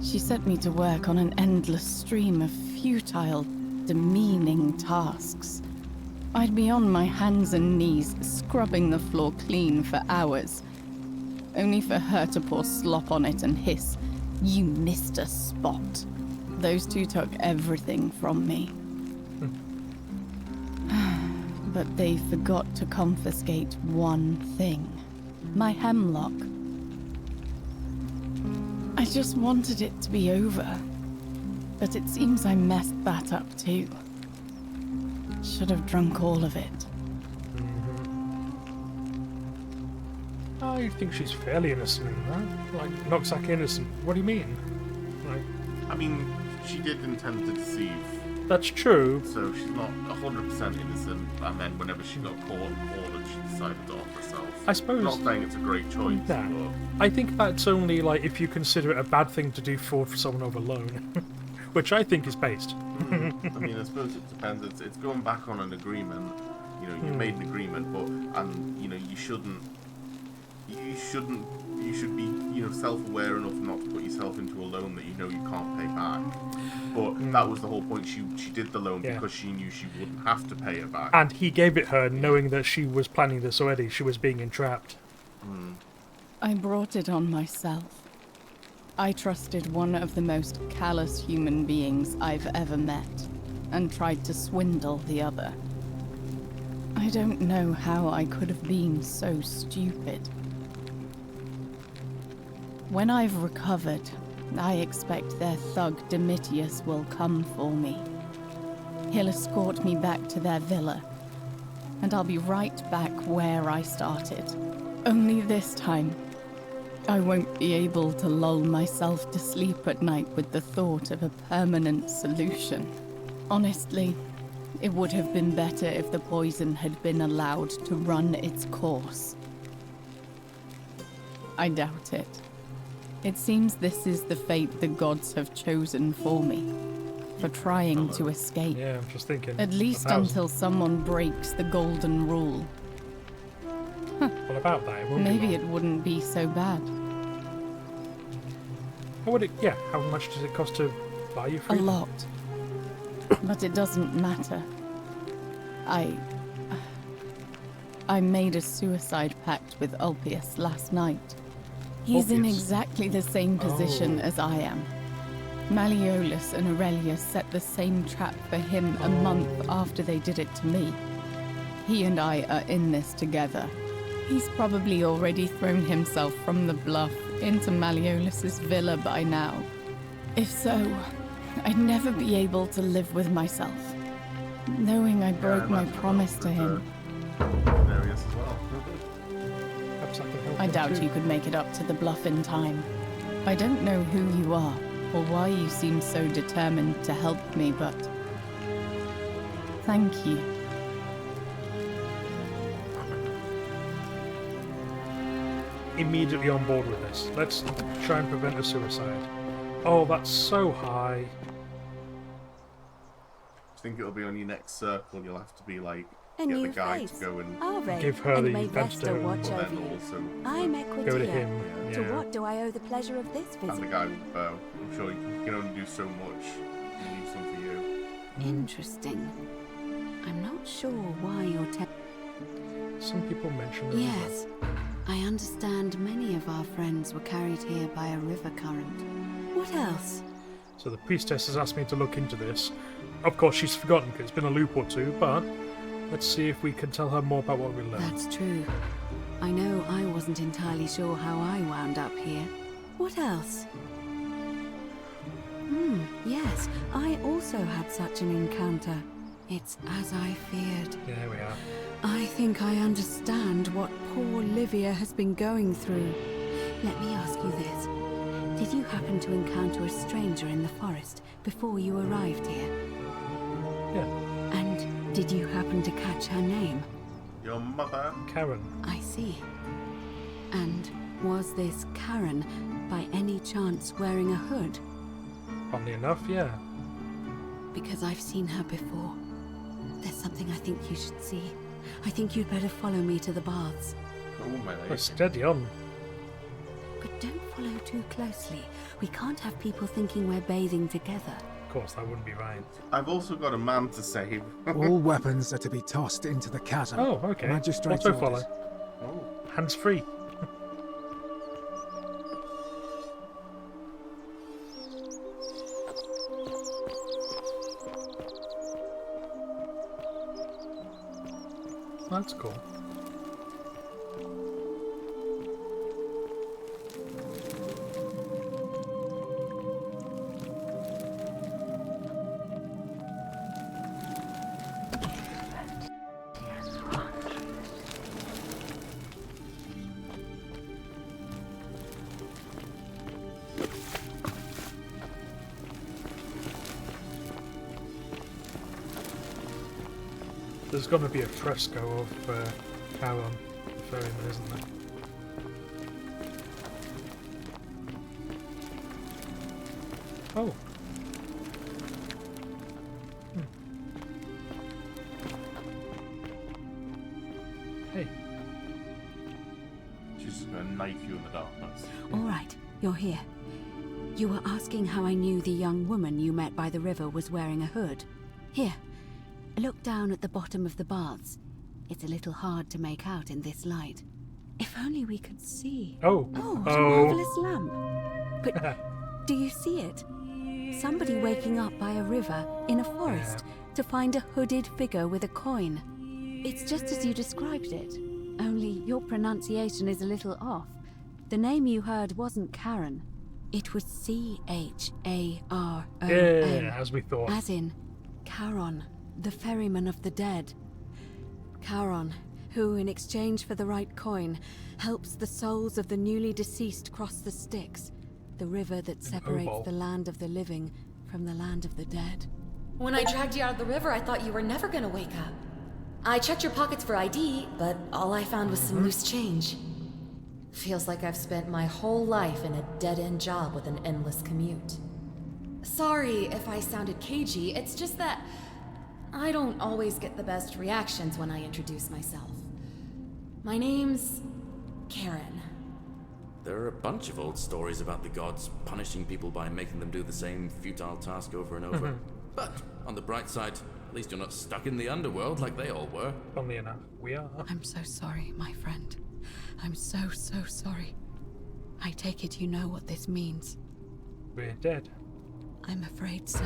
She set me to work on an endless stream of futile, demeaning tasks. I'd be on my hands and knees, scrubbing the floor clean for hours, only for her to pour slop on it and hiss, "You missed a spot." Those two took everything from me. But they forgot to confiscate one thing. My hemlock. I just wanted it to be over. But it seems I messed that up too. Should have drunk all of it. I think she's fairly innocent in that. Like, Noxac innocent. What do you mean? Like, I mean, she did intend to deceive. That's true. So she's not 100% innocent, and then whenever she got caught and cornered, she decided to off herself. I suppose. I'm not saying it's a great choice, Yeah. but I think that's only like if you consider it a bad thing to do for someone over loan, which I think is based. I mean, I suppose it depends. It's going back on an agreement. You know, you made an agreement, but you know, you should be, you know, self-aware enough not to put yourself into a loan that you know you can't pay back. But that was the whole point. She did the loan because she knew she wouldn't have to pay it back. And he gave it her knowing that she was planning this already. She was being entrapped. I brought it on myself. I trusted one of the most callous human beings I've ever met, and tried to swindle the other. I don't know how I could have been so stupid. When I've recovered, I expect their thug Domitius will come for me. He'll escort me back to their villa, and I'll be right back where I started. Only this time, I won't be able to lull myself to sleep at night with the thought of a permanent solution. Honestly, it would have been better if the poison had been allowed to run its course. I doubt it. It seems this is the fate the gods have chosen for me, for trying to escape. Yeah, I'm just thinking. At least until someone breaks the golden rule. What about that? It won't be Maybe long. it wouldn't be so bad. How would it? Yeah. How much does it cost to buy you A freedom? lot. But it doesn't matter. I made a suicide pact with Ulpius last night. He's in Ulpius? exactly the same position as I am. Malleolus and Aurelius set the same trap for him a month after they did it to me. He and I are in this together. He's probably already thrown himself from the bluff into Malleolus's villa by now. If so, I'd never be able to live with myself, knowing I broke my promise to him. Areas as well. Perhaps I can help I him doubt too. you could make it up to the bluff in time. I don't know who you are, or why you seem so determined to help me, but thank you. Immediately on board with this. Let's try and prevent a suicide. Oh, that's so high. I think it'll be on your next circle. You'll have to be like A get the new guy face. to go and Are they? Give her and the may antidote, Vesta watch but over then you. also I'm Go to Equitia. him. To Yeah. what do I owe the pleasure of this and the visit? guy with the bow. I'm sure you can only do so much. You leave some for you. Interesting. I'm not sure why you're Some people mention the river. Yes. I understand many of our friends were carried here by a river current. What else? So the priestess has asked me to look into this. Of course, she's forgotten because it's been a loop or two, but let's see if we can tell her more about what we learned. That's true. I know I wasn't entirely sure how I wound up here. What else? Yes, I also had such an encounter. It's as I feared. Yeah, there we are. I think I understand what poor Livia has been going through. Let me ask you this. Did you happen to encounter a stranger in the forest before you arrived here? Yeah. And did you happen to catch her name? Your mother? Karen. I see. And was this Karen by any chance wearing a hood? Funnily enough, yeah. Because I've seen her before. There's something I think you should see. I think you'd better follow me to the baths. Oh, my Oh, lady. steady on. But don't follow too closely. We can't have people thinking we're bathing together. Of course, that wouldn't be right. I've also got a man to save. All weapons are to be tossed into the chasm. Oh, okay. Magistrate's Auto orders. follow. Hands free. That's cool. There's going to be a fresco of Charon, the ferryman, isn't there? Oh. Hey. She's just going to knife you in the darkness. All right, you're here. You were asking how I knew the young woman you met by the river was wearing a hood. Here, look down at the bottom of the baths. It's a little hard to make out in this light. If only we could see. Oh. Oh, what a marvelous lamp. But do you see it? Somebody waking up by a river in a forest to find a hooded figure with a coin. It's just as you described it, only your pronunciation is a little off. The name you heard wasn't Karen. It was Charon. Yeah, as we thought. As in Charon, the ferryman of the dead. Charon, who, in exchange for the right coin, helps the souls of the newly deceased cross the Styx, the river that separates Obol. the land of the living from the land of the dead. When I dragged you out of the river, I thought you were never gonna wake up. I checked your pockets for ID, but all I found was some loose change. Feels like I've spent my whole life in a dead-end job with an endless commute. Sorry if I sounded cagey, it's just that I don't always get the best reactions when I introduce myself. My name's Karen. There are a bunch of old stories about the gods punishing people by making them do the same futile task over and over. But on the bright side, at least you're not stuck in the underworld like they all were. Funnily enough, we are. I'm so sorry, my friend. I'm so sorry. I take it you know what this means. We're dead. I'm afraid so.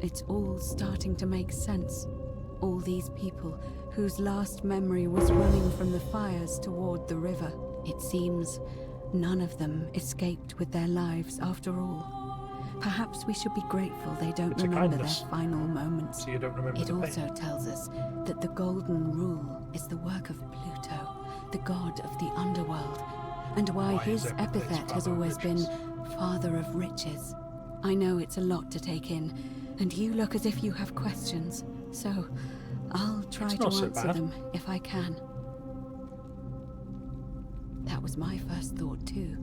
It's all starting to make sense. All these people whose last memory was running from the fires toward the river. It seems none of them escaped with their lives after all. Perhaps we should be grateful they don't It's a remember their kindness. final moments. So you don't remember It the pain. also tells us that the Golden Rule is the work of Pluto, the god of the underworld, and why his is everything epithet has Father of always been Riches? Father of Riches. I know it's a lot to take in, and you look as if you have questions, so I'll try It's to not so answer bad. them if I can. That was my first thought too.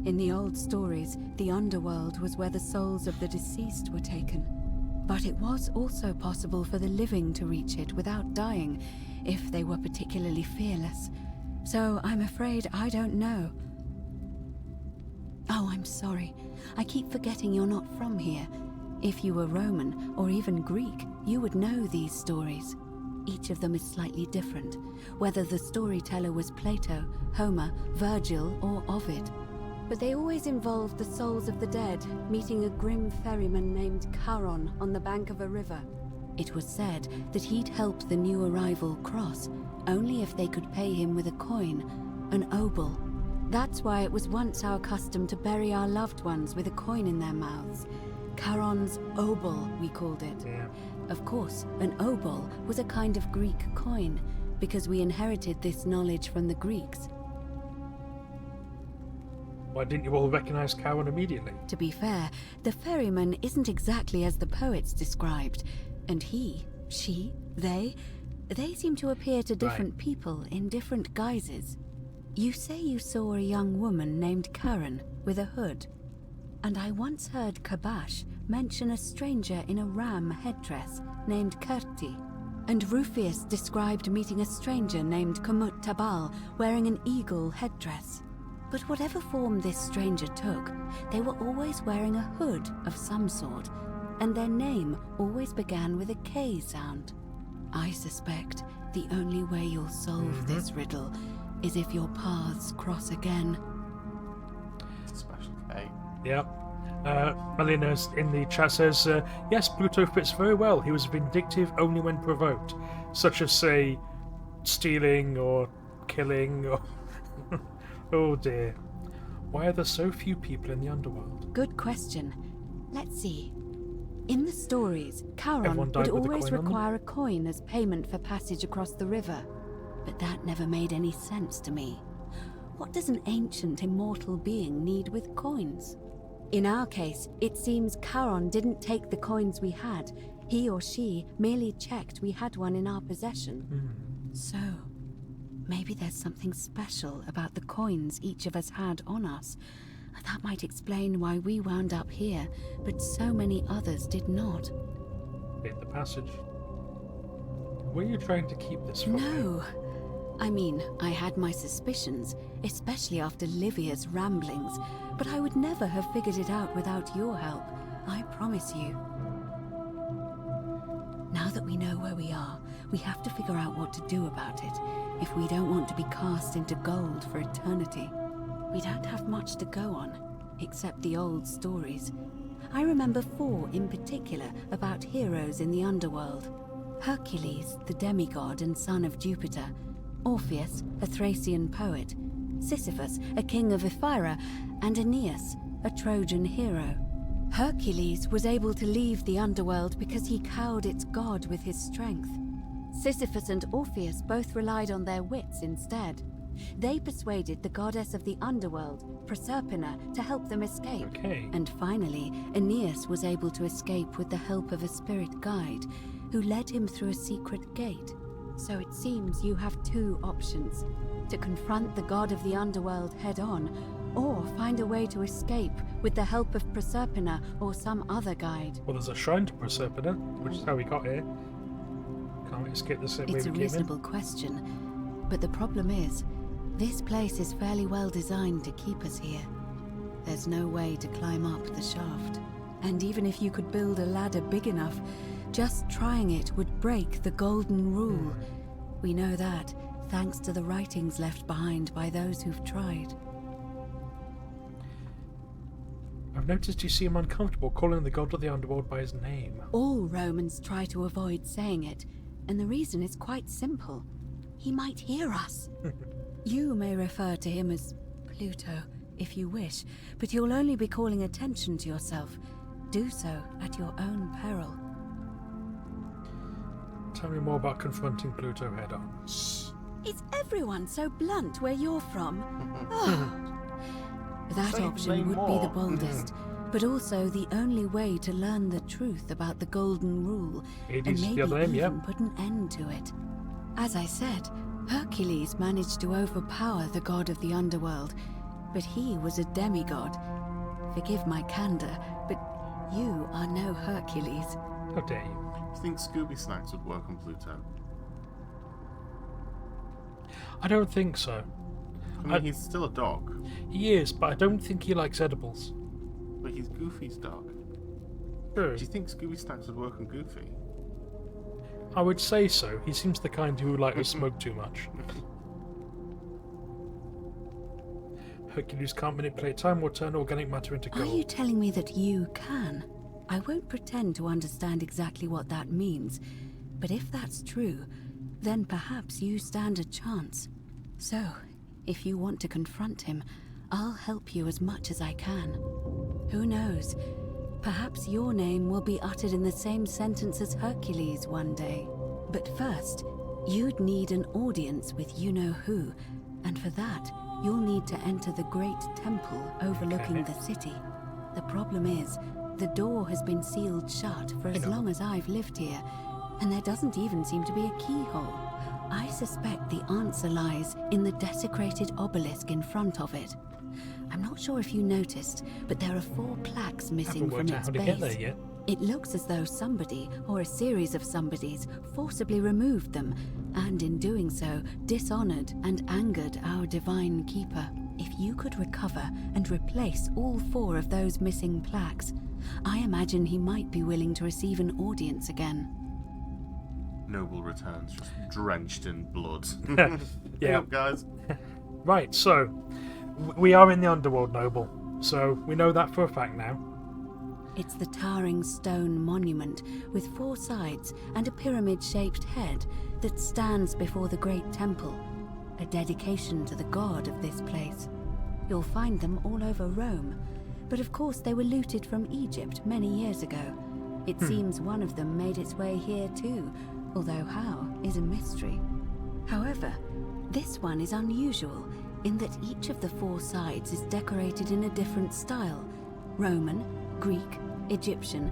In the old stories, the underworld was where the souls of the deceased were taken. But it was also possible for the living to reach it without dying, if they were particularly fearless. So I'm afraid I don't know. Oh, I'm sorry. I keep forgetting you're not from here. If you were Roman, or even Greek, you would know these stories. Each of them is slightly different, whether the storyteller was Plato, Homer, Virgil, or Ovid. But they always involved the souls of the dead meeting a grim ferryman named Charon on the bank of a river. It was said that he'd help the new arrival cross, only if they could pay him with a coin, an obol. That's why it was once our custom to bury our loved ones with a coin in their mouths. Charon's obol, we called it. Yeah. Of course, an obol was a kind of Greek coin, because we inherited this knowledge from the Greeks. Why didn't you all recognize Charon immediately? To be fair, the ferryman isn't exactly as the poets described, and he, she, they seem to appear to different people in different guises. You say you saw a young woman named Karen with a hood, and I once heard Kabash mention a stranger in a ram headdress named Kerti, and Rufius described meeting a stranger named Kamut Tabal wearing an eagle headdress. But whatever form this stranger took, they were always wearing a hood of some sort, and their name always began with a K sound. I suspect the only way you'll solve this riddle is if your paths cross again. Special K. Yep. Melina in the chat says, yes, Pluto fits very well. He was vindictive only when provoked, such as, say, stealing or killing or... Oh dear. Why are there so few people in the underworld? Good question. Let's see. In the stories, Charon Everyone died would with a always coin on them? require a coin as payment for passage across the river. But that never made any sense to me. What does an ancient immortal being need with coins? In our case, it seems Charon didn't take the coins we had. He or she merely checked we had one in our possession. So, maybe there's something special about the coins each of us had on us. That might explain why we wound up here, but so many others did not. Hit the passage. Were you trying to keep this from me? No. I mean, I had my suspicions, especially after Livia's ramblings, but I would never have figured it out without your help, I promise you. Now that we know where we are, we have to figure out what to do about it, if we don't want to be cast into gold for eternity. We don't have much to go on, except the old stories. I remember 4 in particular about heroes in the underworld. Hercules, the demigod and son of Jupiter, Orpheus, a Thracian poet, Sisyphus, a king of Ephyra, and Aeneas, a Trojan hero. Hercules was able to leave the underworld because he cowed its god with his strength. Sisyphus and Orpheus both relied on their wits instead. They persuaded the goddess of the underworld, Proserpina, to help them escape. And finally, Aeneas was able to escape with the help of a spirit guide, who led him through a secret gate. So it seems you have 2 options: to confront the god of the underworld head-on, or find a way to escape with the help of Proserpina or some other guide. Well, there's a shrine to Proserpina, which is how we got here. Can't escape the same way we It's a came in. reasonable question, but the problem is, this place is fairly well designed to keep us here. There's no way to climb up the shaft. And even if you could build a ladder big enough, just trying it would break the golden rule. We know that, thanks to the writings left behind by those who've tried. I've noticed you seem uncomfortable calling the god of the underworld by his name. All Romans try to avoid saying it, and the reason is quite simple. He might hear us. You may refer to him as Pluto, if you wish, but you'll only be calling attention to yourself. Do so at your own peril. Tell me more about confronting Pluto head-on. Shh! Is everyone so blunt where you're from? That Say option would be the more. boldest, but also the only way to learn the truth about the Golden Rule, and Hades, maybe the other name, even yeah. put an end to it. As I said, Hercules managed to overpower the god of the underworld, but he was a demigod. Forgive my candor, but you are no Hercules. How dare you? Do you think Scooby Snacks would work on Pluto? I don't think so. I mean, he's still a dog. He is, but I don't think he likes edibles. But he's Goofy's dog. True. Do you think Scooby Snacks would work on Goofy? I would say so. He seems the kind who would like to smoke too much. Hercules can't manipulate time or turn organic matter into Are gold. you telling me that you can? I won't pretend to understand exactly what that means, but if that's true, then perhaps you stand a chance. So, if you want to confront him, I'll help you as much as I can. Who knows? Perhaps your name will be uttered in the same sentence as Hercules one day. But first, you'd need an audience with you-know-who, and for that, you'll need to enter the great temple overlooking the city. The problem is, the door has been sealed shut for as long as I've lived here, and there doesn't even seem to be a keyhole. I suspect the answer lies in the desecrated obelisk in front of it. I'm not sure if you noticed, but there are 4 plaques missing from its base. It looks as though somebody, or a series of somebodies, forcibly removed them, and in doing so, dishonored and angered our divine keeper. If you could recover and replace all 4 of those missing plaques, I imagine he might be willing to receive an audience again. Noble returns, just drenched in blood. Yeah, guys. Right, so we are in the underworld, Noble. So we know that for a fact now. It's the towering stone monument with 4 sides and a pyramid-shaped head that stands before the great temple, a dedication to the god of this place. You'll find them all over Rome, but of course they were looted from Egypt many years ago. It seems one of them made its way here too, although how is a mystery. However, this one is unusual in that each of the 4 sides is decorated in a different style: Roman, Greek, Egyptian,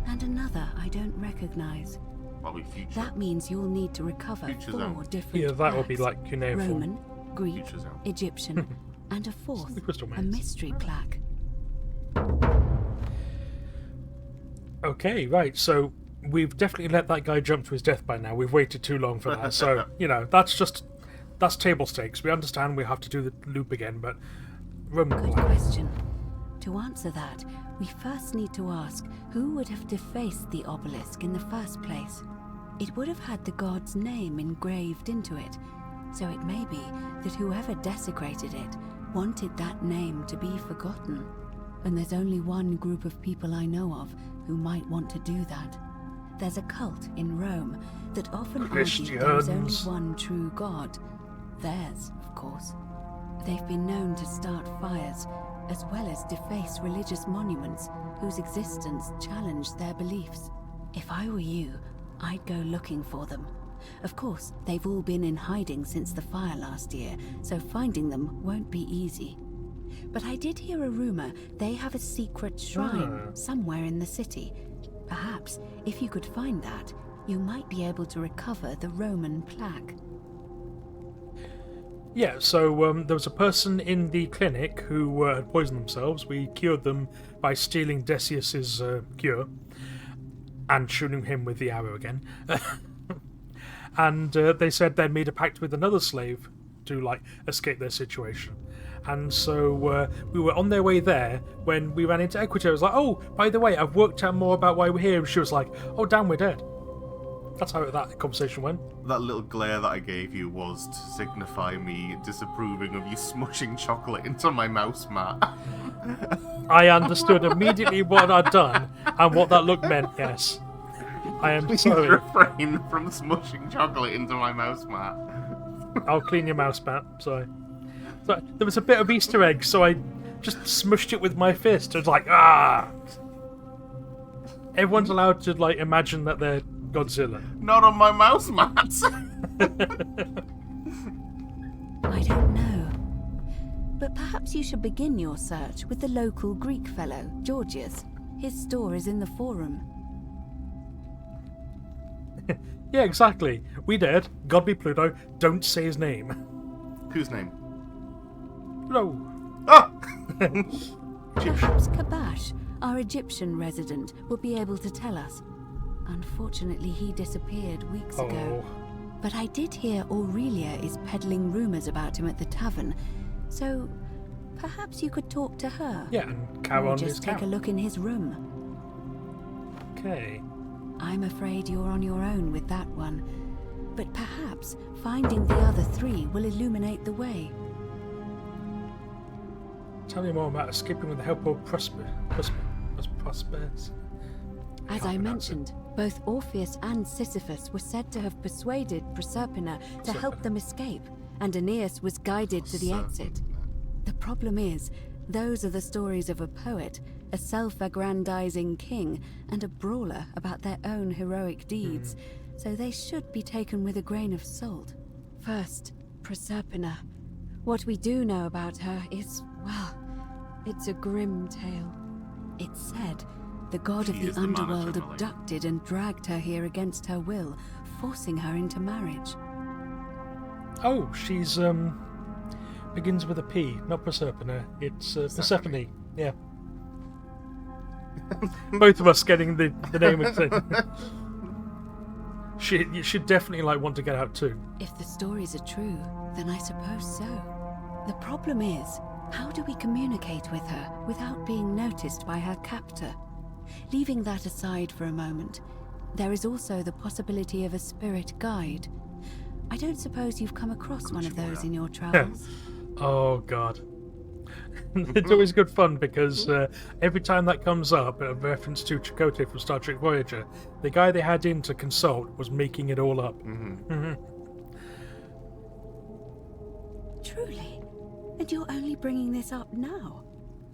and another I don't recognize. Probably future. That means you'll need to recover Future 4 Zone. different Yeah, that would be plaques: like cuneiform. Roman, Greek, Future Zone. Egyptian, and a 4th, Crystal a Maze. mystery plaque. Okay, right, so we've definitely let that guy jump to his death by now. We've waited too long for that. So, that's table stakes. We understand we have to do the loop again, but Roman Good plaque. question. To answer that, we first need to ask who would have defaced the obelisk in the first place. It would have had the god's name engraved into it, so it may be that whoever desecrated it wanted that name to be forgotten. And there's only one group of people I know of who might want to do that. There's a cult in Rome that often argue there's only Christians. one true god. Theirs, of course. They've been known to start fires, as well as deface religious monuments whose existence challenged their beliefs. If I were you, I'd go looking for them. Of course, they've all been in hiding since the fire last year, so finding them won't be easy. But I did hear a rumor they have a secret shrine somewhere in the city. Perhaps, if you could find that, you might be able to recover the Roman plaque. Yeah, so there was a person in the clinic who had poisoned themselves. We cured them by stealing Decius's cure and shooting him with the arrow again. And they said they'd made a pact with another slave to escape their situation. And so we were on their way there when we ran into Equita. I was like, oh, by the way, I've worked out more about why we're here. And she was like, oh, damn, we're dead. That's how that conversation went. That little glare that I gave you was to signify me disapproving of you smushing chocolate into my mouse mat. I understood immediately what I'd done and what that look meant, yes. I am Please sorry. refrain from smushing chocolate into my mouse mat. I'll clean your mouse mat, sorry. So, there was a bit of Easter egg, so I just smushed it with my fist. It was like, ah! Everyone's allowed to, imagine that they're Godzilla. Not on my mouse mat! I don't know. But perhaps you should begin your search with the local Greek fellow, Georgius. His store is in the forum. Yeah, exactly. We dead. God be Pluto. Don't say his name. Whose name? No. Ah! Perhaps Kabash, our Egyptian resident, will be able to tell us. Unfortunately, he disappeared weeks ago. Oh. But I did hear Aurelia is peddling rumors about him at the tavern, so perhaps you could talk to her. Yeah, and cow or on just his take cow. a look in his room. Okay. I'm afraid you're on your own with that one, but perhaps finding the other three will illuminate the way. Tell me more about escaping with the help of Prosper. As I mentioned, both Orpheus and Sisyphus were said to have persuaded Proserpina to help them escape, and Aeneas was guided to the exit. The problem is, those are the stories of a poet, a self-aggrandizing king, and a brawler about their own heroic deeds, so they should be taken with a grain of salt. First, Proserpina. What we do know about her is, well, it's a grim tale. It's said the god of the underworld abducted and dragged her here against her will, forcing her into marriage. Oh, she's begins with a P, not Proserpina. It's Persephone. Yeah. Both of us getting the name of the thing. You should definitely want to get out too. If the stories are true, then I suppose so. The problem is, how do we communicate with her without being noticed by her captor? Leaving that aside for a moment, there is also the possibility of a spirit guide. I don't suppose you've come across one of those in your travels? Oh god. It's always good fun because every time that comes up, a reference to Chakotay from Star Trek Voyager, the guy they had in to consult was making it all up. Truly? And you're only bringing this up now?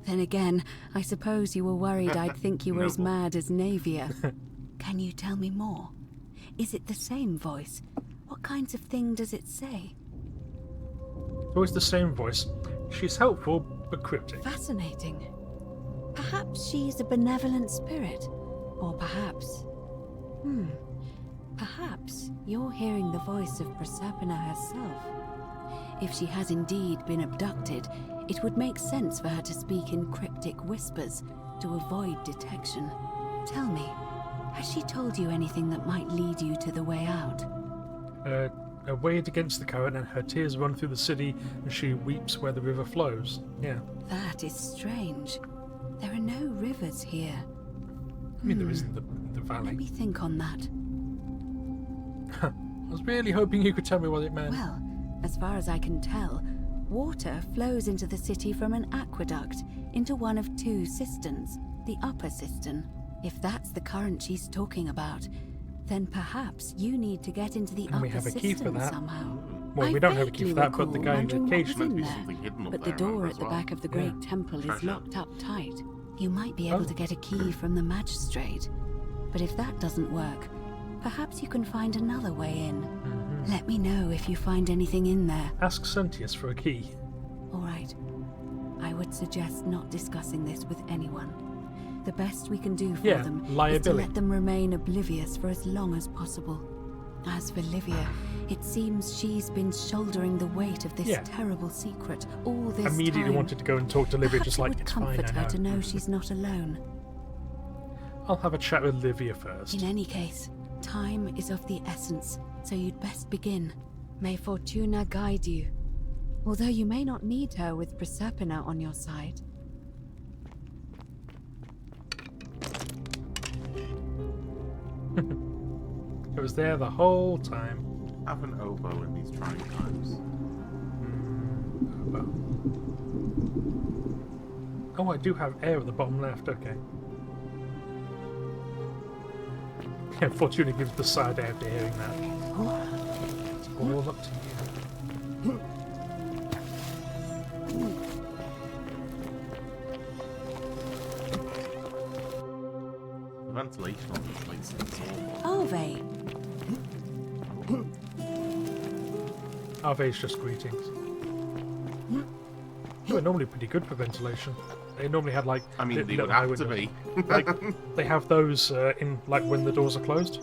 Then again, I suppose you were worried I'd think you were as mad as Navia. Can you tell me more? Is it the same voice? What kinds of thing does it say? It's always the same voice. She's helpful, but cryptic. Fascinating. Perhaps she's a benevolent spirit. Or perhaps... Perhaps you're hearing the voice of Proserpina herself. If she has indeed been abducted, it would make sense for her to speak in cryptic whispers to avoid detection. Tell me, has she told you anything that might lead you to the way out? Weighed against the current, and her tears run through the city, and she weeps where the river flows. Yeah. That is strange. There are no rivers here. I mean, there isn't the valley. Let me think on that. I was really hoping you could tell me what it meant. Well, as far as I can tell, water flows into the city from an aqueduct into one of two cisterns, the upper cistern. If that's the current she's talking about, then perhaps you need to get into the upper have a key for cistern that. somehow. Well, we don't have a key for that, but the guy in the cage might be but the door at the back of the great temple is locked up tight. You might be able to get a key from the magistrate. But if that doesn't work, perhaps you can find another way in. Let me know if you find anything in there. Ask Sentius for a key. All right. I would suggest not discussing this with anyone. The best we can do for them is to let them remain oblivious for as long as possible. As for Livia, it seems she's been shouldering the weight of this terrible secret all this time. Immediately wanted to go and talk to Livia, Perhaps just it like, would it's fine, comfort I her to know. know she's not alone. I'll have a chat with Livia first. In any case, time is of the essence, so you'd best begin. May Fortuna guide you. Although you may not need her with Proserpina on your side. It was there the whole time. Have an oboe in these trying times. Oboe. Oh, I do have air at the bottom left, okay. Yeah, Fortuna gives the side eye after hearing that. It's all up to you. The ventilation on this place is awful. Arve, Arve's just greetings. They were normally pretty good for ventilation. They normally had like... I mean, they little would have high to windows. be. Like, they have those in, like, when the doors are closed.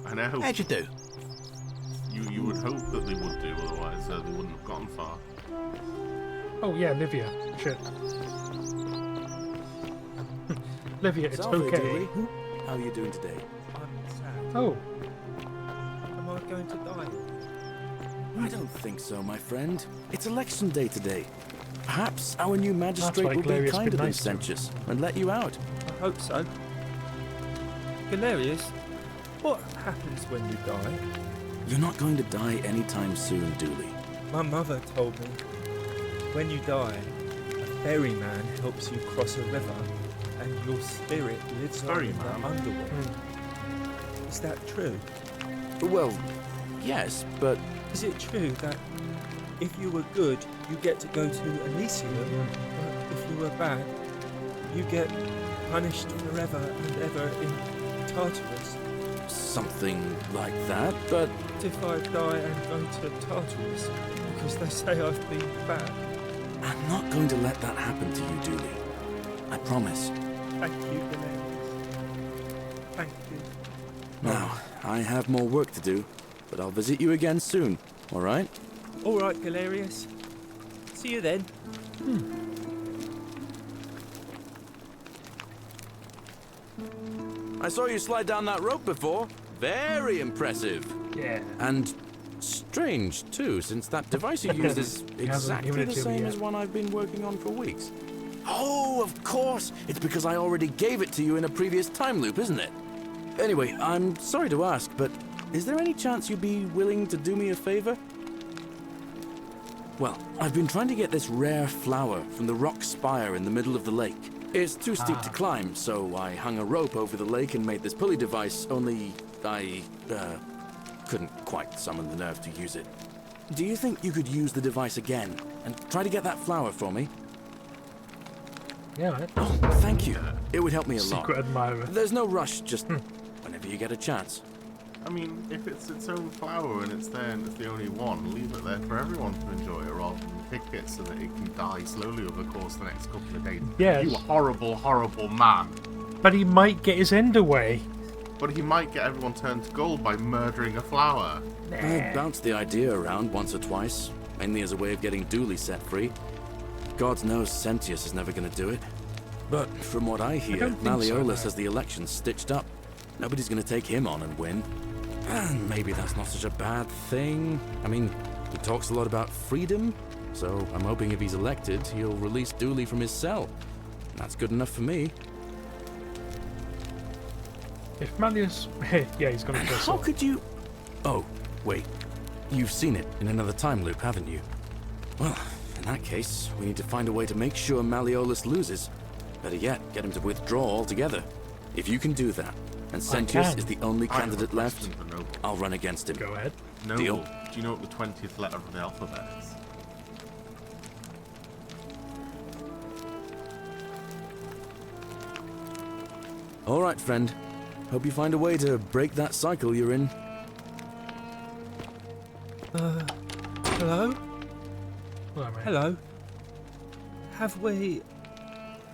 I know. How'd you do? You would hope that they would do, otherwise they wouldn't have gotten far. Oh yeah, Livia. Shit. Livia, it's Salve, okay. dearie. How are you doing today? I'm Oh. Am I going to die? I don't think so, my friend. It's election day today. Perhaps our new magistrate will be Galerius kinder been than nice to him. Sentius and let you out. I hope so. Galerius, what happens when you die? You're not going to die anytime soon, Dooley. My mother told me, when you die, a ferryman helps you cross a river, and your spirit lives on in the underworld. Is that true? Well, yes, but... Is it true that if you were good, you get to go to Elysium, but if you were bad, you get punished forever and ever in Tartarus? Something like that, but... If I die and go to Tartarus, because they say I've been bad. I'm not going to let that happen to you, Dooley. I promise. Thank you, Galerius. Thank you. Now, I have more work to do, but I'll visit you again soon, alright? Alright, Galerius. See you then. I saw you slide down that rope before. Very impressive. Yeah. And strange, too, since that device you used is He hasn't given exactly it the to me same yet. as one I've been working on for weeks. Oh, of course! It's because I already gave it to you in a previous time loop, isn't it? Anyway, I'm sorry to ask, but is there any chance you'd be willing to do me a favor? Well, I've been trying to get this rare flower from the rock spire in the middle of the lake. It's too steep to climb, so I hung a rope over the lake and made this pulley device, only I couldn't quite summon the nerve to use it. Do you think you could use the device again and try to get that flower for me? Yeah. Oh, thank you. It would help me a lot. Secret admirer. There's no rush, just whenever you get a chance. I mean, if it's its own flower and it's there and it's the only one, leave it there for everyone to enjoy rather than pick it so that it can die slowly over the course of the next couple of days. Yes. You horrible, horrible man. But he might get his end away. But he might get everyone turned to gold by murdering a flower. I bounced the idea around once or twice, mainly as a way of getting Dooley set free. God knows Sentius is never going to do it. But from what I hear, don't think so, Malleolus no. has the election stitched up. Nobody's going to take him on and win. And maybe that's not such a bad thing. I mean, he talks a lot about freedom, so I'm hoping if he's elected, he'll release Dooley from his cell. That's good enough for me. If Malleus... yeah, he's going to kill How someone. could you... Oh, wait. You've seen it in another time loop, haven't you? Well, in that case, we need to find a way to make sure Malleolus loses. Better yet, get him to withdraw altogether. If you can do that, and Sentius can. is the only I have a candidate left, question for Noble. I'll run against him. Go ahead. Noble, Deal. do you know what the 20th letter of the alphabet is? All right, friend. Hope you find a way to break that cycle you're in. Hello? Hello, mate. Hello? Have we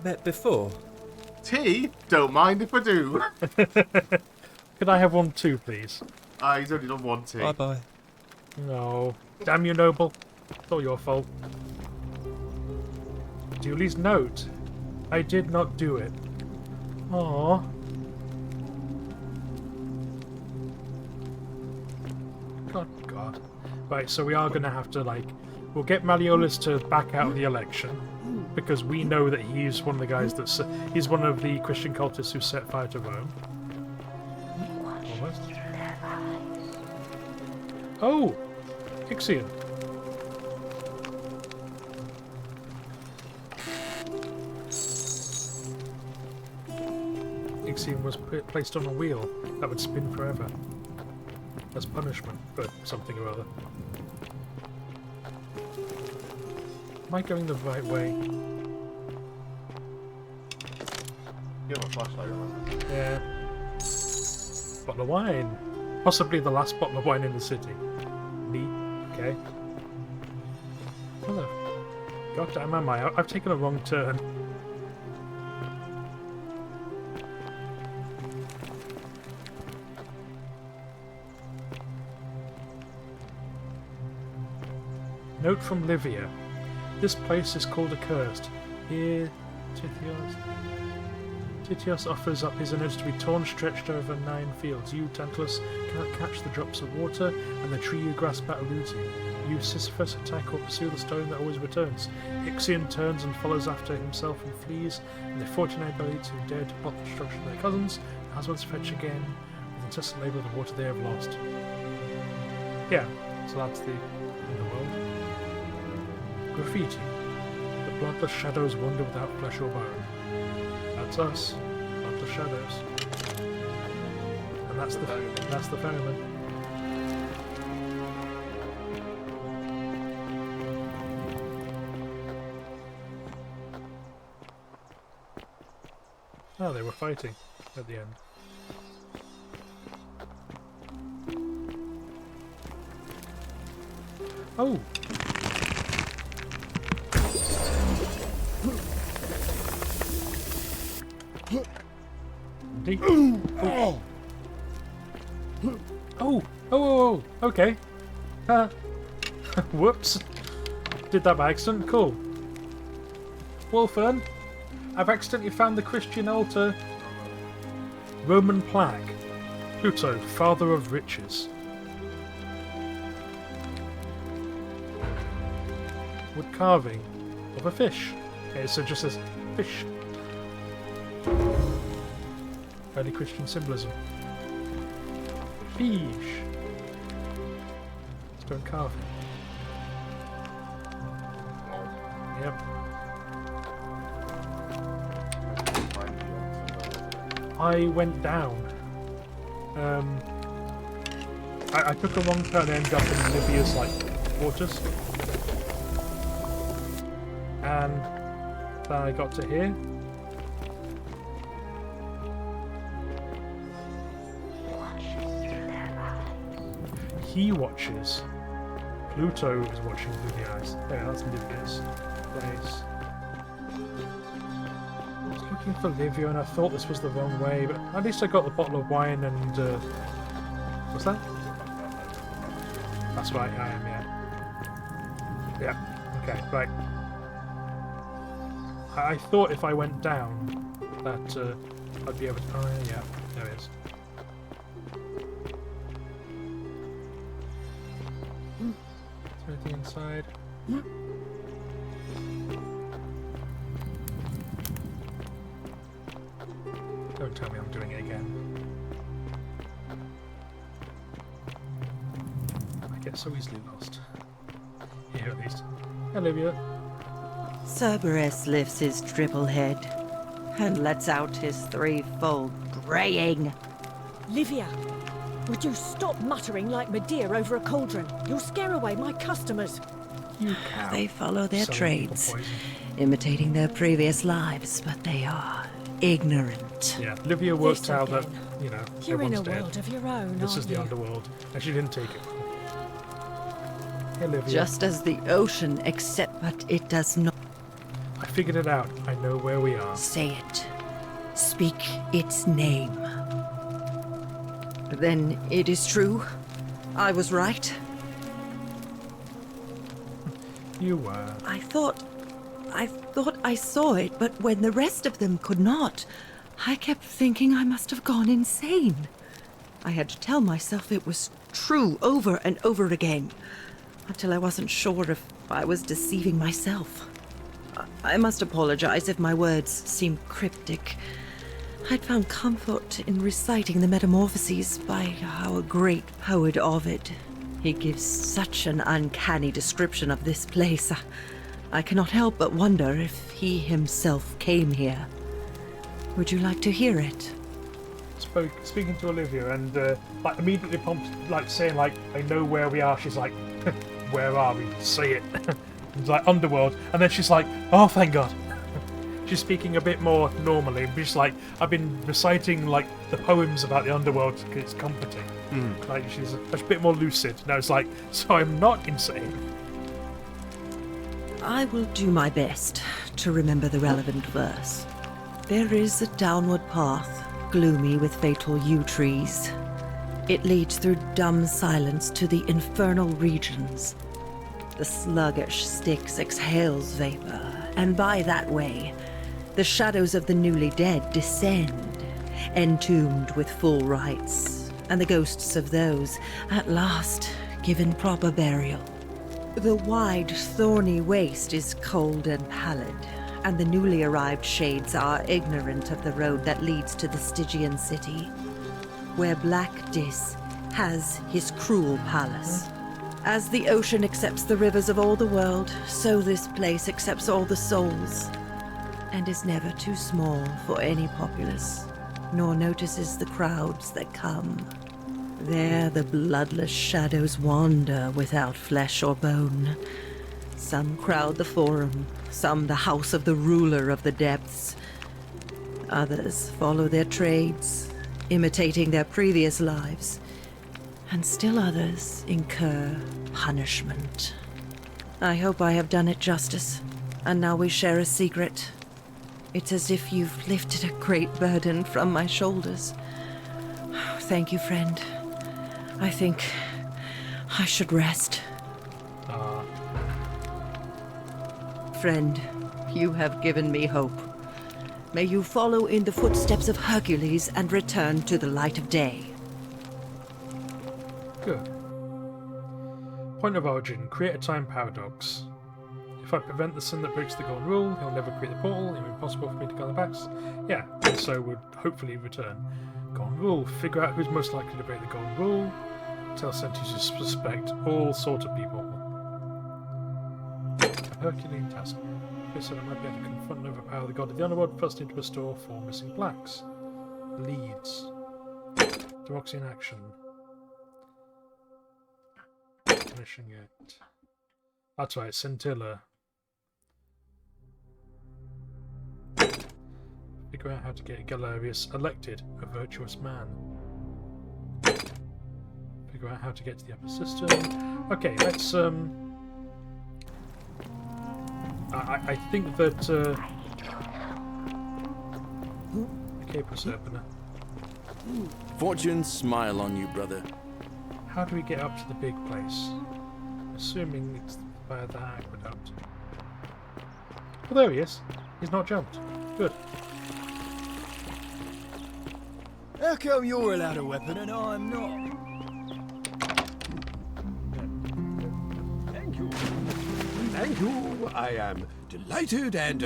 met before? Tea? Don't mind if I do. Could I have one too, please? He's only done one tea. Bye-bye. No. Damn you, Noble. It's all your fault. Dooley's note. I did not do it. Aww. God. Right, so we are going to have to, like... We'll get Malleolus to back out of the election. Because we know that he's one of the guys that's... he's one of the Christian cultists who set fire to Rome. Almost. Oh! Ixion. Ixion was placed on a wheel that would spin forever. As punishment for something or other. Am I going the right way? You have a flashlight, remember? Yeah. Bottle of wine. Possibly the last bottle of wine in the city. Neat. Okay. Where the goddamn am I? I've taken a wrong turn. Note from Livia. This place is called accursed. Here, Tithios. Titios offers up his innards to be torn, stretched over 9 fields. You, Tantalus, cannot catch the drops of water, and the tree you grasp at eludes you. You, Sisyphus, attack or pursue the stone that always returns. Ixion turns and follows after himself and flees, and the 49 bellied who dare to plot the destruction of their cousins, as once fetch again, with incessant labour the water they have lost. Yeah, so that's the underworld. Graffiti. The bloodless shadows wander without flesh or bone. That's us, bloodless shadows. And that's the ferryman. Oh, they were fighting at the end. Oh! Oh! Oh! Okay. Whoops. Did that by accident. Cool. Wolfern, I've accidentally found the Christian altar. Roman plaque. Pluto, father of riches. Wood carving of a fish. Okay, so just says fish. Early Christian symbolism. Fish. Stone carving. Yep. I went down. I took a wrong turn and ended up in Livia's quarters. And then I got to here. He watches. Pluto is watching through the eyes. There, that's Livia's place. I was looking for Livia and I thought this was the wrong way, but at least I got the bottle of wine and... what's that? That's right, I am, yeah. Yeah, okay, right. I thought if I went down that I'd be able to... Oh, yeah, there it is. Is there anything inside? Don't tell me I'm doing it again. I get so easily lost. Here at least. Olivia. Cerberus lifts his triple head and lets out his threefold braying. Livia, would you stop muttering like Medea over a cauldron? You'll scare away my customers. You cow. They follow their Selling trades, people poison. imitating their previous lives, but they are ignorant. Yeah, Livia worked This out that, again. you know, You're in everyone's a dead. world of your own, This is aren't the you? underworld, and she didn't take it. Hey, Livia. Just as the ocean accepts, but it does not. I figured it out. I know where we are. Say it. Speak its name. Then it is true. I was right. You were. I thought I saw it, but when the rest of them could not, I kept thinking I must have gone insane. I had to tell myself it was true over and over again, until I wasn't sure if I was deceiving myself. I must apologize if my words seem cryptic. I'd found comfort in reciting the Metamorphoses by our great poet Ovid. He gives such an uncanny description of this place. I cannot help but wonder if he himself came here. Would you like to hear it? Speaking to Olivia, and immediately prompted, saying I know where we are. She's like, where are we? Say it. It's like underworld, and then she's like, oh, thank God. She's speaking a bit more normally. She's like, I've been reciting the poems about the underworld because it's comforting. She's a bit more lucid. Now it's like, so I'm not insane. I will do my best to remember the relevant verse. There is a downward path, gloomy with fatal yew trees. It leads through dumb silence to the infernal regions. The sluggish Styx exhales vapor, and by that way, The shadows of the newly dead descend, entombed with full rites, and the ghosts of those, at last, given proper burial. The wide, thorny waste is cold and pallid, and the newly arrived shades are ignorant of the road that leads to the Stygian city, where Black Dis has his cruel palace. As the ocean accepts the rivers of all the world, so this place accepts all the souls, and is never too small for any populace, nor notices the crowds that come. There the bloodless shadows wander without flesh or bone. Some crowd the forum, some the house of the ruler of the depths. Others follow their trades, imitating their previous lives, and still others incur punishment. I hope I have done it justice, and now we share a secret. It's as if you've lifted a great burden from my shoulders. Thank you, friend. I think I should rest. Friend, you have given me hope. May you follow in the footsteps of Hercules and return to the light of day. Good. Point of origin. Create a time paradox. If I prevent the sin that breaks the golden rule, he'll never create the portal. It will be impossible for me to gather backs. Yeah, and so would hopefully return. Golden rule. Figure out who's most likely to break the golden rule. Tell Sentius to suspect all sorts of people. A Herculean task. This said I might be able to confront and overpower the god of the underworld, first into restore 4 missing blacks. Leads. Deroxy in action. Finishing it. That's right, Scintilla. Figure out how to get Galerius elected a virtuous man. Figure out how to get to the upper system. Okay, let's I think that okay, Proserpina. Fortune smile on you, brother. How do we get up to the big place? Assuming it's via the aqueduct. Well, there he is. He's not jumped. Good. How come you're allowed a weapon and I'm not? Thank you. Thank you. I am delighted and...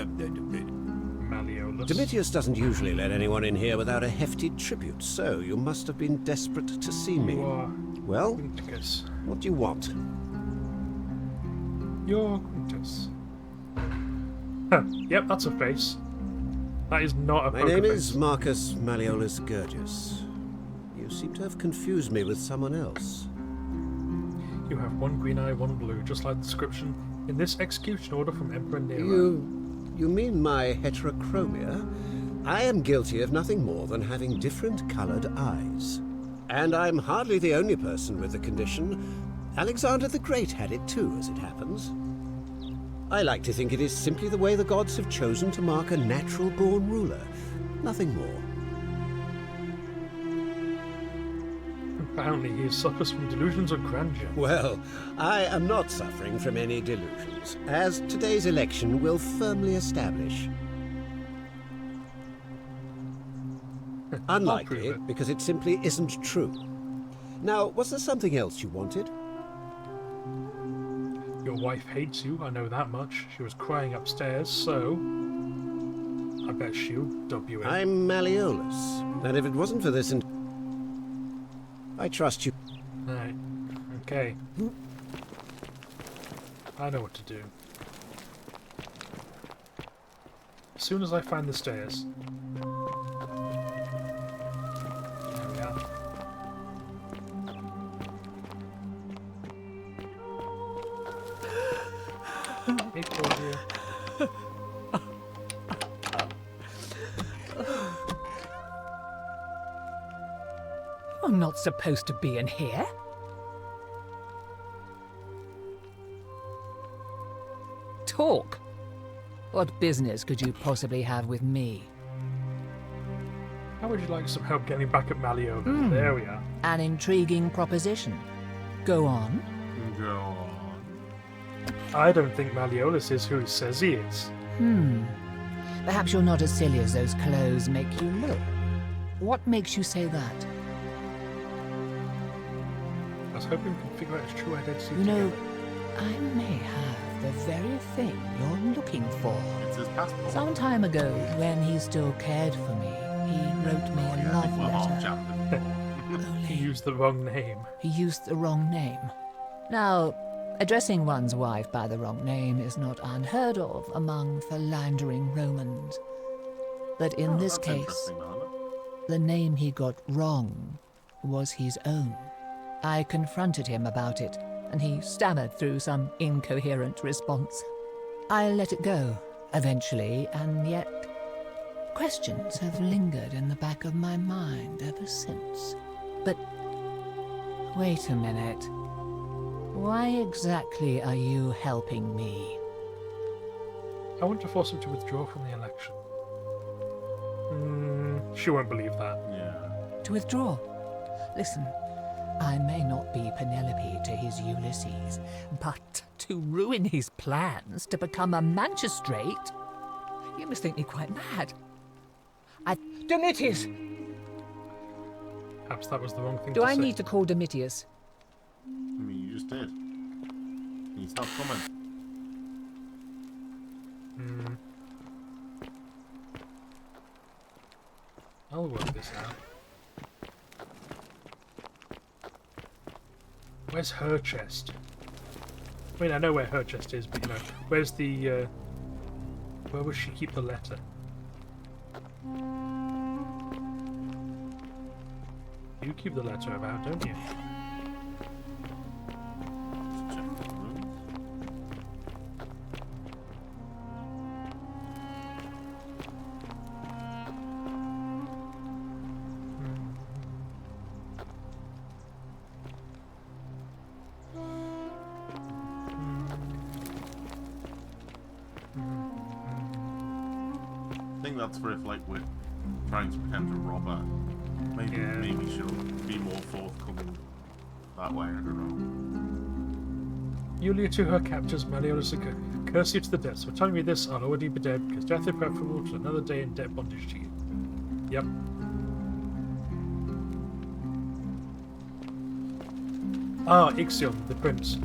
Malleolus. Domitius doesn't usually let anyone in here without a hefty tribute, so you must have been desperate to see me. Well, Quintus. what do you want? You're Quintus. Yep, that's a face. That is not a My poker name face. is Marcus Malleolus Gurgis. You seem to have confused me with someone else. You have one green eye, one blue, just like the description in this execution order from Emperor Nero. You mean my heterochromia? I am guilty of nothing more than having different coloured eyes. And I'm hardly the only person with the condition. Alexander the Great had it too, as it happens. I like to think it is simply the way the gods have chosen to mark a natural-born ruler. Nothing more. Apparently he suffers from delusions of grandeur. Well, I am not suffering from any delusions, as today's election will firmly establish. Unlikely, because it simply isn't true. Now, was there something else you wanted? Your wife hates you, I know that much. She was crying upstairs, so I bet she'll dub you in. I'm Malleolus, and if it wasn't for this I trust you. Right. Okay. I know what to do. As soon as I find the stairs. There we are. Hey, Claudia. I'm not supposed to be in here. Talk. What business could you possibly have with me? How would you like some help getting back at Malleolus? There we are. An intriguing proposition. Go on. Go on. I don't think Malleolus is who he says he is. Perhaps you're not as silly as those clothes make you look. What makes you say that? I was hoping we could figure out his true identity You know, together. I may have the very thing you're looking for. It's his passport. Some time ago, when he still cared for me, he wrote me a love letter. He used the wrong name. He used the wrong name. Now, addressing one's wife by the wrong name is not unheard of among philandering Romans. But in this that's case, interesting, Nana. the name he got wrong was his own. I confronted him about it, and he stammered through some incoherent response. I let it go, eventually, and yet questions have lingered in the back of my mind ever since. But wait a minute. Why exactly are you helping me? I want to force him to withdraw from the election. She won't believe that. Yeah. To withdraw? Listen, I may not be Penelope to his Ulysses, but to ruin his plans to become a magistrate? You must think me quite mad. Domitius! Perhaps that was the wrong thing Do to I say. need to call Domitius? I mean, you just did. He stopped coming. I'll work this out. Where's her chest? I mean, I know where her chest is, but, you know, where's the, where would she keep the letter? You keep the letter about, don't you? I think that's for if, like, we're trying to pretend to rob her. Maybe she'll be more forthcoming that way, I don't know. Yulia to her captors, Malleolus, curse you to the death. So telling me this, I'll already be dead, because death is preferable to another day in debt bondage to you. Yep. Ah, Ixion, the prince.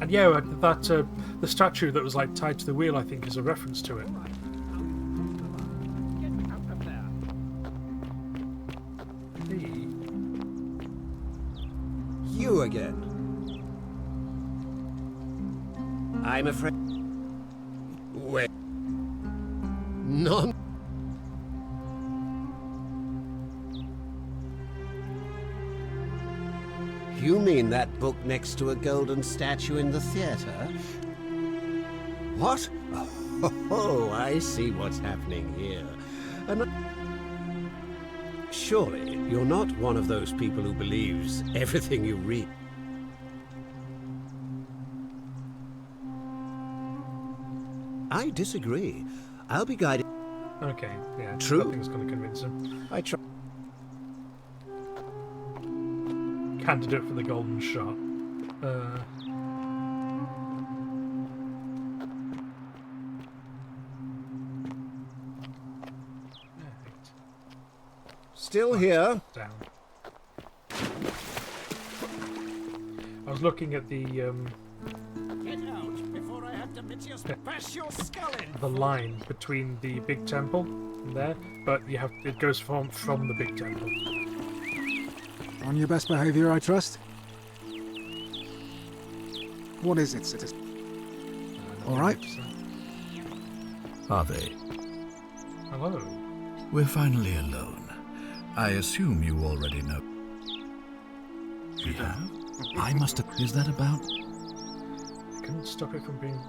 And yeah, that the statue that was like tied to the wheel, I think, is a reference to it. You again. I'm afraid. Wait. None. You mean that book next to a golden statue in the theater? What? Oh, I see what's happening here. Surely, you're not one of those people who believes everything you read. I disagree. I'll be guided. Okay, yeah. True. Nothing's going to convince him. I try. Candidate for the golden shot. Still here. Down. I was looking at the Get out before I have Domitius bash your skull in. the line between the big temple and there, but it goes from the big temple. On your best behavior, I trust? What is it, citizen? All right? Are they? Hello. We're finally alone. I assume you already know. We have? I must have... Is that about... Couldn't stop it from being...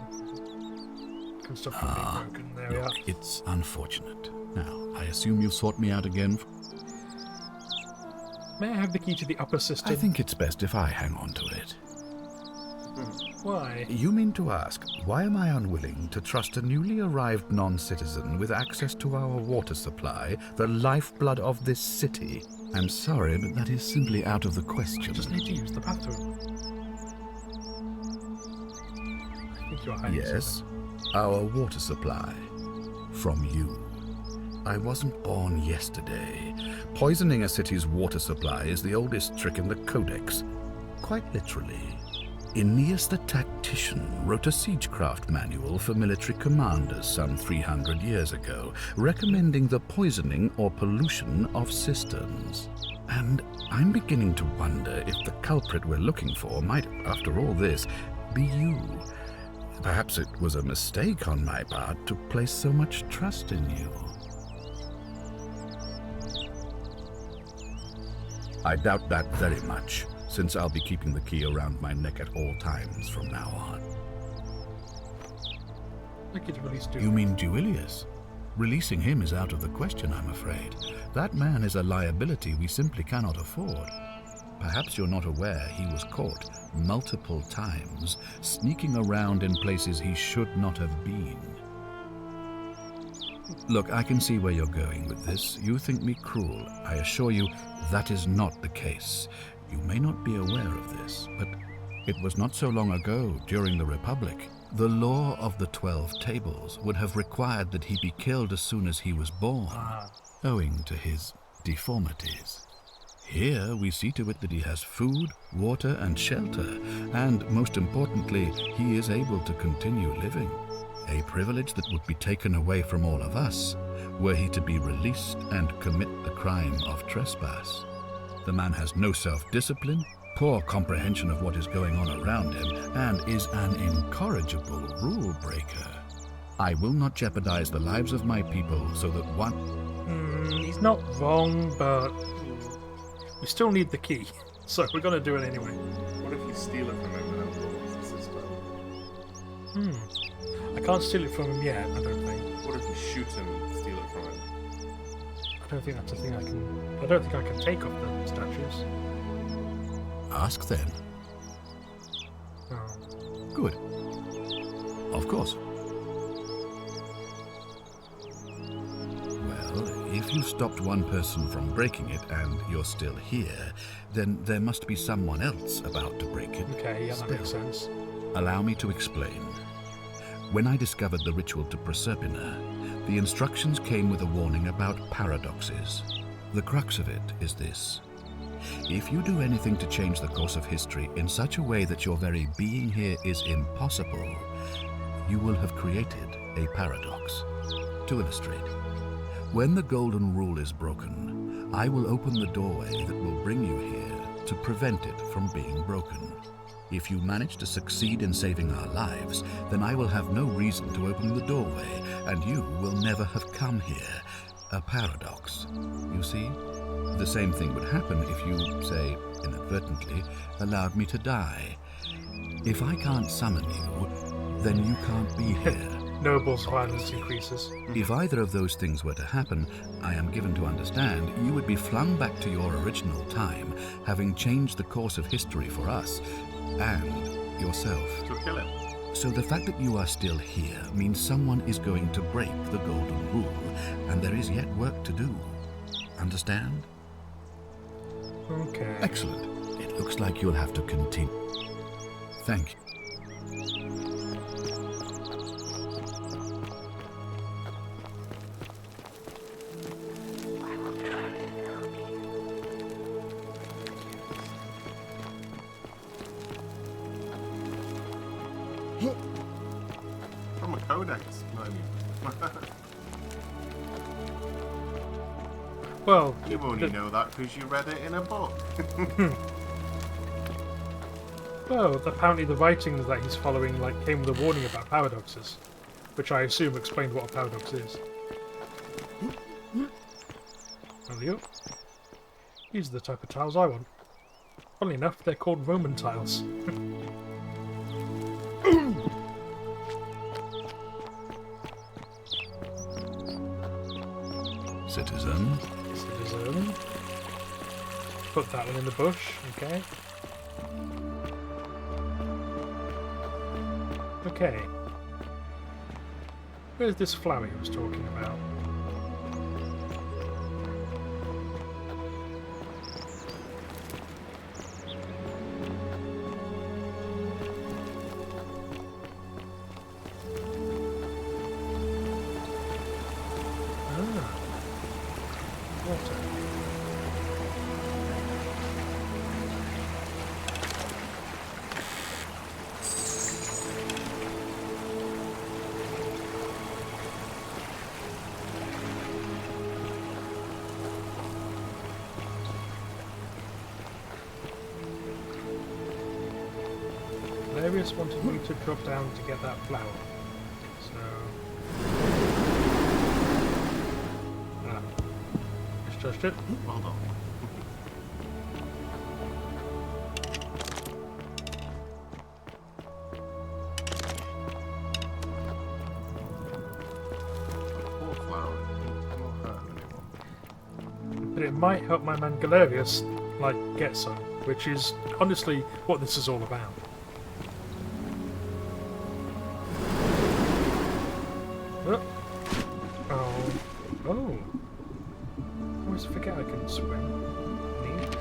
Couldn't stop it from being broken. There we are. It's unfortunate. Now, I assume you've sought me out again. May I have the key to the upper cistern? I think it's best if I hang on to it. Why? You mean to ask, why am I unwilling to trust a newly arrived non-citizen with access to our water supply, the lifeblood of this city? I'm sorry, but that is simply out of the question. Just need to use the bathroom. I think you're hiding Yes? Our water supply. From you. I wasn't born yesterday. Poisoning a city's water supply is the oldest trick in the Codex. Quite literally. Aeneas the Tactician wrote a siegecraft manual for military commanders some 300 years ago, recommending the poisoning or pollution of cisterns. And I'm beginning to wonder if the culprit we're looking for might, after all this, be you. Perhaps it was a mistake on my part to place so much trust in you. I doubt that very much, since I'll be keeping the key around my neck at all times from now on. I could release Duilius. You mean Duilius? Releasing him is out of the question, I'm afraid. That man is a liability we simply cannot afford. Perhaps you're not aware he was caught multiple times, sneaking around in places he should not have been. Look, I can see where you're going with this. You think me cruel. I assure you that is not the case. You may not be aware of this, but it was not so long ago, during the Republic, the law of the 12 Tables would have required that he be killed as soon as he was born, owing to his deformities. Here we see to it that he has food, water, and shelter, and most importantly, he is able to continue living. A privilege that would be taken away from all of us were he to be released and commit the crime of trespass. The man has no self-discipline, poor comprehension of what is going on around him, and is an incorrigible rule breaker. I will not jeopardize the lives of my people so that one... He's not wrong, but we still need the key, so we're going to do it anyway. What if you steal it from him and then lose the system? I can't steal it from him yet, I don't think. What if you shoot him and steal it from him? I don't think that's a thing I can... I don't think I can take off the statues. Ask then. Oh. Good. Of course. Well, if you stopped one person from breaking it and you're still here, then there must be someone else about to break it. Okay, yeah, that makes sense. Allow me to explain. When I discovered the ritual to Proserpina, the instructions came with a warning about paradoxes. The crux of it is this. If you do anything to change the course of history in such a way that your very being here is impossible, you will have created a paradox. To illustrate, when the Golden Rule is broken, I will open the doorway that will bring you here to prevent it from being broken. If you manage to succeed in saving our lives, then I will have no reason to open the doorway, and you will never have come here. A paradox. You see? The same thing would happen if you, say, inadvertently, allowed me to die. If I can't summon you, then you can't be here. Noble's violence increases. If either of those things were to happen, I am given to understand you would be flung back to your original time, having changed the course of history for us, and yourself. To kill him. So the fact that you are still here means someone is going to break the Golden Rule, and there is yet work to do. Understand? Okay. Excellent. It looks like you'll have to continue. Thank you. From a codex, mind you. Well, you only know that because you read it in a book. Well, apparently the writings that he's following came with a warning about paradoxes, which I assume explained what a paradox is. Elio, these are the type of tiles I want. Funnily enough, they're called Roman tiles. Citizen. Put that one in the bush, okay. Okay. Where's this flower he was talking about? Galerius wanted me to drop down to get that flower. So... misjudged it. Well done. But it might help my man Galerius, like, get some, which is honestly what this is all about. Oh. I always forget I can swim. Neat.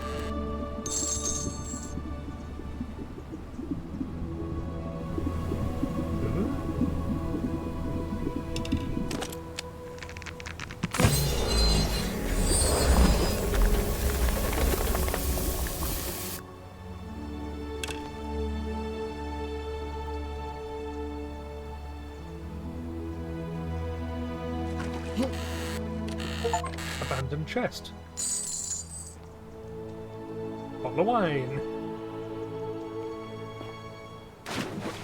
Abandoned chest. Bottle of wine.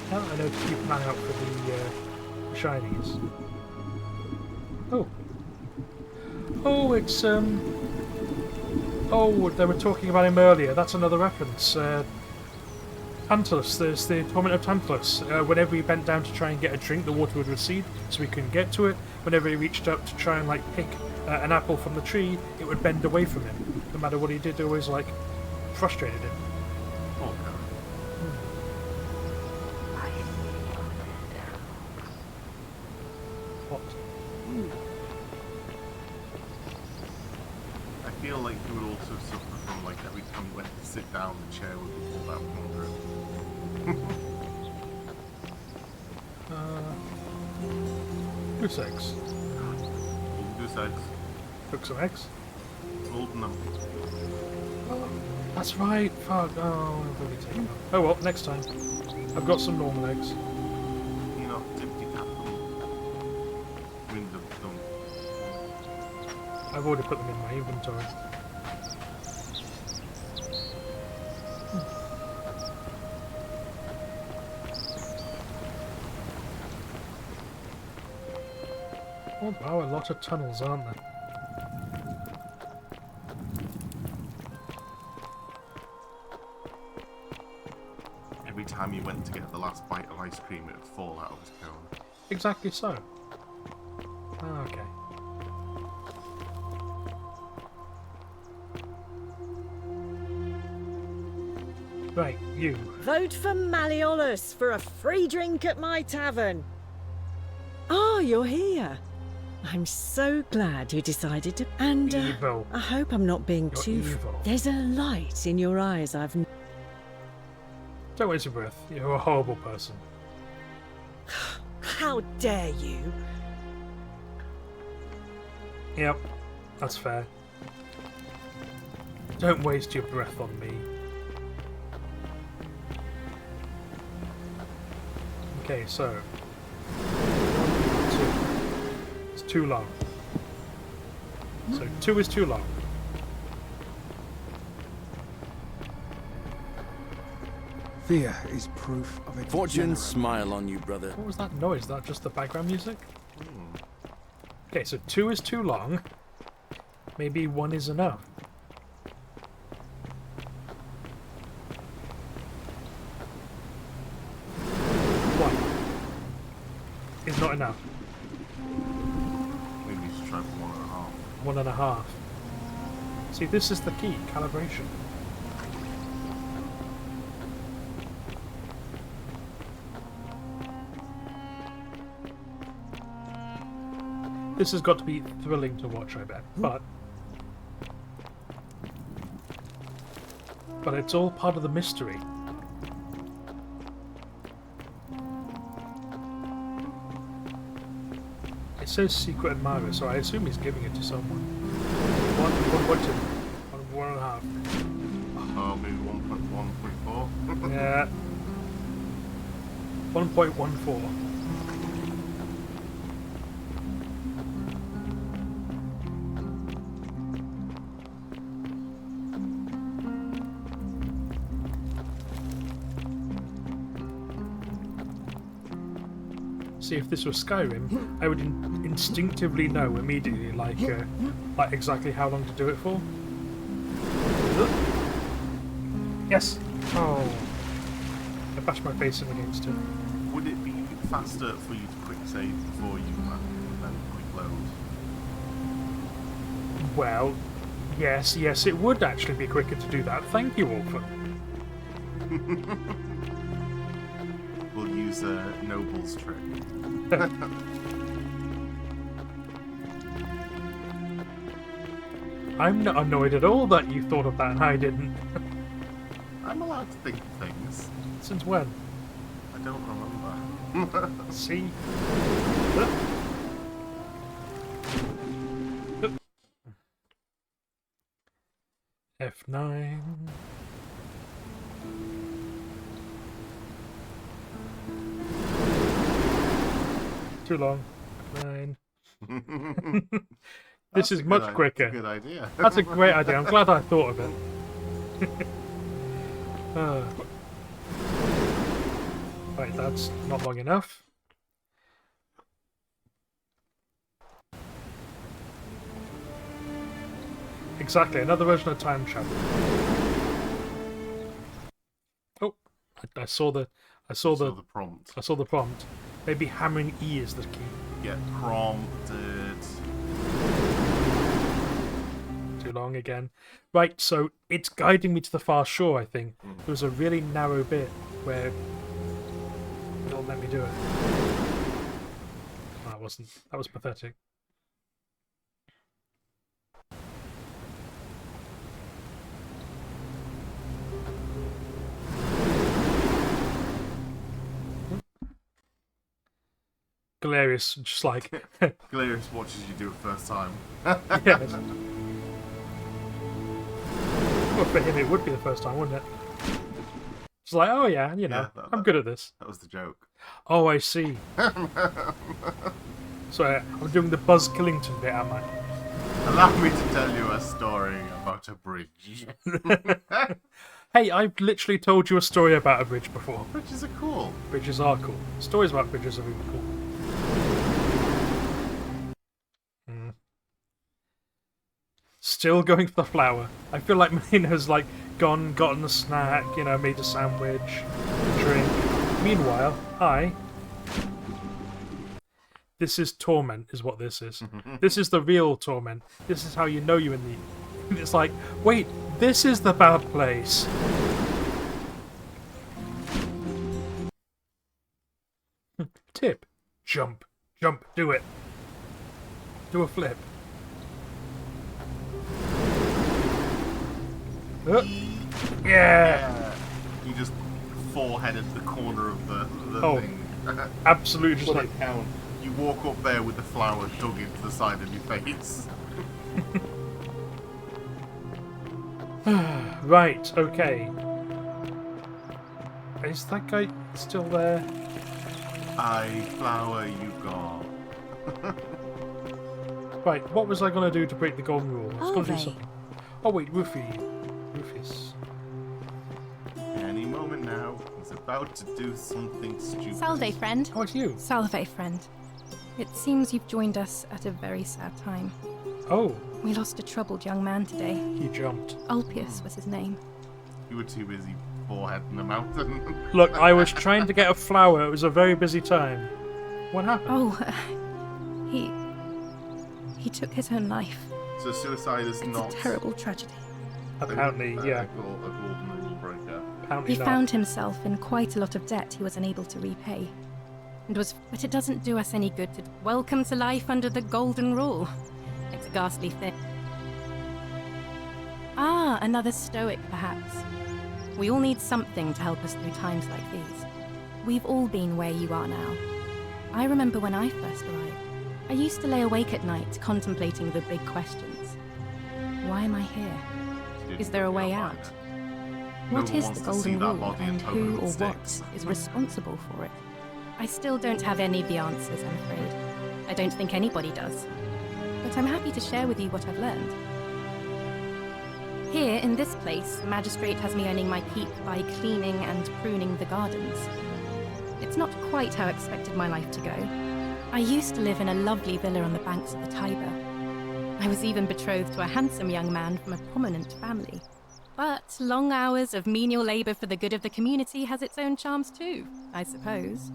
Now I know to keep an eye out for the shinies. Oh. Oh, it's oh, they were talking about him earlier. That's another reference. Tantalus, there's the Torment of Tantalus. Whenever he bent down to try and get a drink, the water would recede, so he couldn't get to it. Whenever he reached up to try and like pick an apple from the tree, it would bend away from him. No matter what he did, it always like frustrated him. Oh, What? I feel like you would also suffer from like every time you went to sit down, the chair would be pulled out from under it. Goose eggs. Goose eggs. Cook some eggs. Golden them. Oh, that's right. Fuck. Oh, I've already taken them. Oh well, next time. I've got some normal eggs. You know, tipsy tap them. Wind them. I've already put them in my inventory. Oh wow, a lot of tunnels, aren't there? Every time you went to get the last bite of ice cream, it would fall out of his cone. Exactly so. Ah, okay. Right, you. Vote for Malleolus for a free drink at my tavern. Ah, you're here. I'm so glad you decided to. And Evil. I hope I'm not being You're too. evil. There's a light in your eyes. Don't waste your breath. You're a horrible person. How dare you? Yep, that's fair. Don't waste your breath on me. Okay, so 1, 2. It's too long. So 2 is too long. Fear is proof of its Fortune generous. smile on you, brother. What was that noise? Is that just the background music? Okay, so 2 is too long. Maybe 1 is enough. Is not enough. Maybe you should try for 1.5. 1.5. See, this is the key, calibration. This has got to be thrilling to watch, I bet. But it's all part of the mystery. It says secret admirer, so I assume he's giving it to someone. 1.2. 1.5. Oh, maybe 1.1.4. Yeah. 1.14. See, if this was Skyrim, I would instinctively know immediately, like exactly how long to do it for. Yes. Oh, I bashed my face in against it. Would it be faster for you to quick save before you then quick load? Well, yes, it would actually be quicker to do that. Thank you, Orphan. We'll use Noble's trick. I'm not annoyed at all that you thought of that and I didn't. I'm allowed to think of things. Since when? I don't remember. See? F9. Too long. F9. This is much quicker. That's a good idea. That's a great idea. I'm glad I thought of it. Right, that's not long enough. Exactly, another version of time travel. Oh, I saw the prompt. I saw the prompt. Maybe hammering E is the key. Get prompted. Too long again. Right, so it's guiding me to the far shore, I think. There was a really narrow bit where it won't let me do it. That wasn't. That was pathetic. Galerius just like Galerius watches you do it first time. Yes. Well, for him it would be the first time, wouldn't it? It's like, oh yeah, you know, I'm good at this. That was the joke. Oh, I see. So I'm doing the Buzz Killington bit, am I? Allow me to tell you a story about a bridge. Hey, I've literally told you a story about a bridge before. Bridges are cool. Bridges are cool. Stories about bridges are really cool. Still going for the flower. I feel like Melina's like gone, gotten a snack, you know, made a sandwich, a drink. Meanwhile, this is torment, is what this is. This is the real torment. This is how you know you're in the... It's like, wait, this is the bad place. Tip. Jump. Jump. Do it. Do a flip. Yeah! You just foreheaded the corner of the thing. Absolutely just Put like... it down. You walk up there with the flower dug into the side of your face. Right, okay. Is that guy still there? Flower you got. Right, what was I going to do to break the golden rule? I was going to do Alvey. something. Oh wait, Rufus. Any moment now, he's about to do something stupid. Salve, friend. Oh, it's you. Salve, friend. It seems you've joined us at a very sad time. Oh. We lost a troubled young man today. He jumped. Ulpius was his name. You were too busy foreheading the mountain. Look, I was trying to get a flower. It was a very busy time. What happened? Oh, he took his own life. So suicide is not It's a terrible tragedy. Apparently, yeah. A golden rule breaker. Apparently He not. found himself in quite a lot of debt he was unable to repay. But it doesn't do us any good to welcome to life under the golden rule. It's a ghastly thing. Ah, another stoic, perhaps. We all need something to help us through times like these. We've all been where you are now. I remember when I first arrived. I used to lay awake at night contemplating the big questions. Why am I here? Is there a way out? What is the golden rule, and who or what is responsible for it? I still don't have any of the answers, I'm afraid. I don't think anybody does. But I'm happy to share with you what I've learned. Here, in this place, the magistrate has me earning my keep by cleaning and pruning the gardens. it's not quite how I expected my life to go. I used to live in a lovely villa on the banks of the Tiber. I was even betrothed to a handsome young man from a prominent family. But long hours of menial labour for the good of the community has its own charms too, I suppose.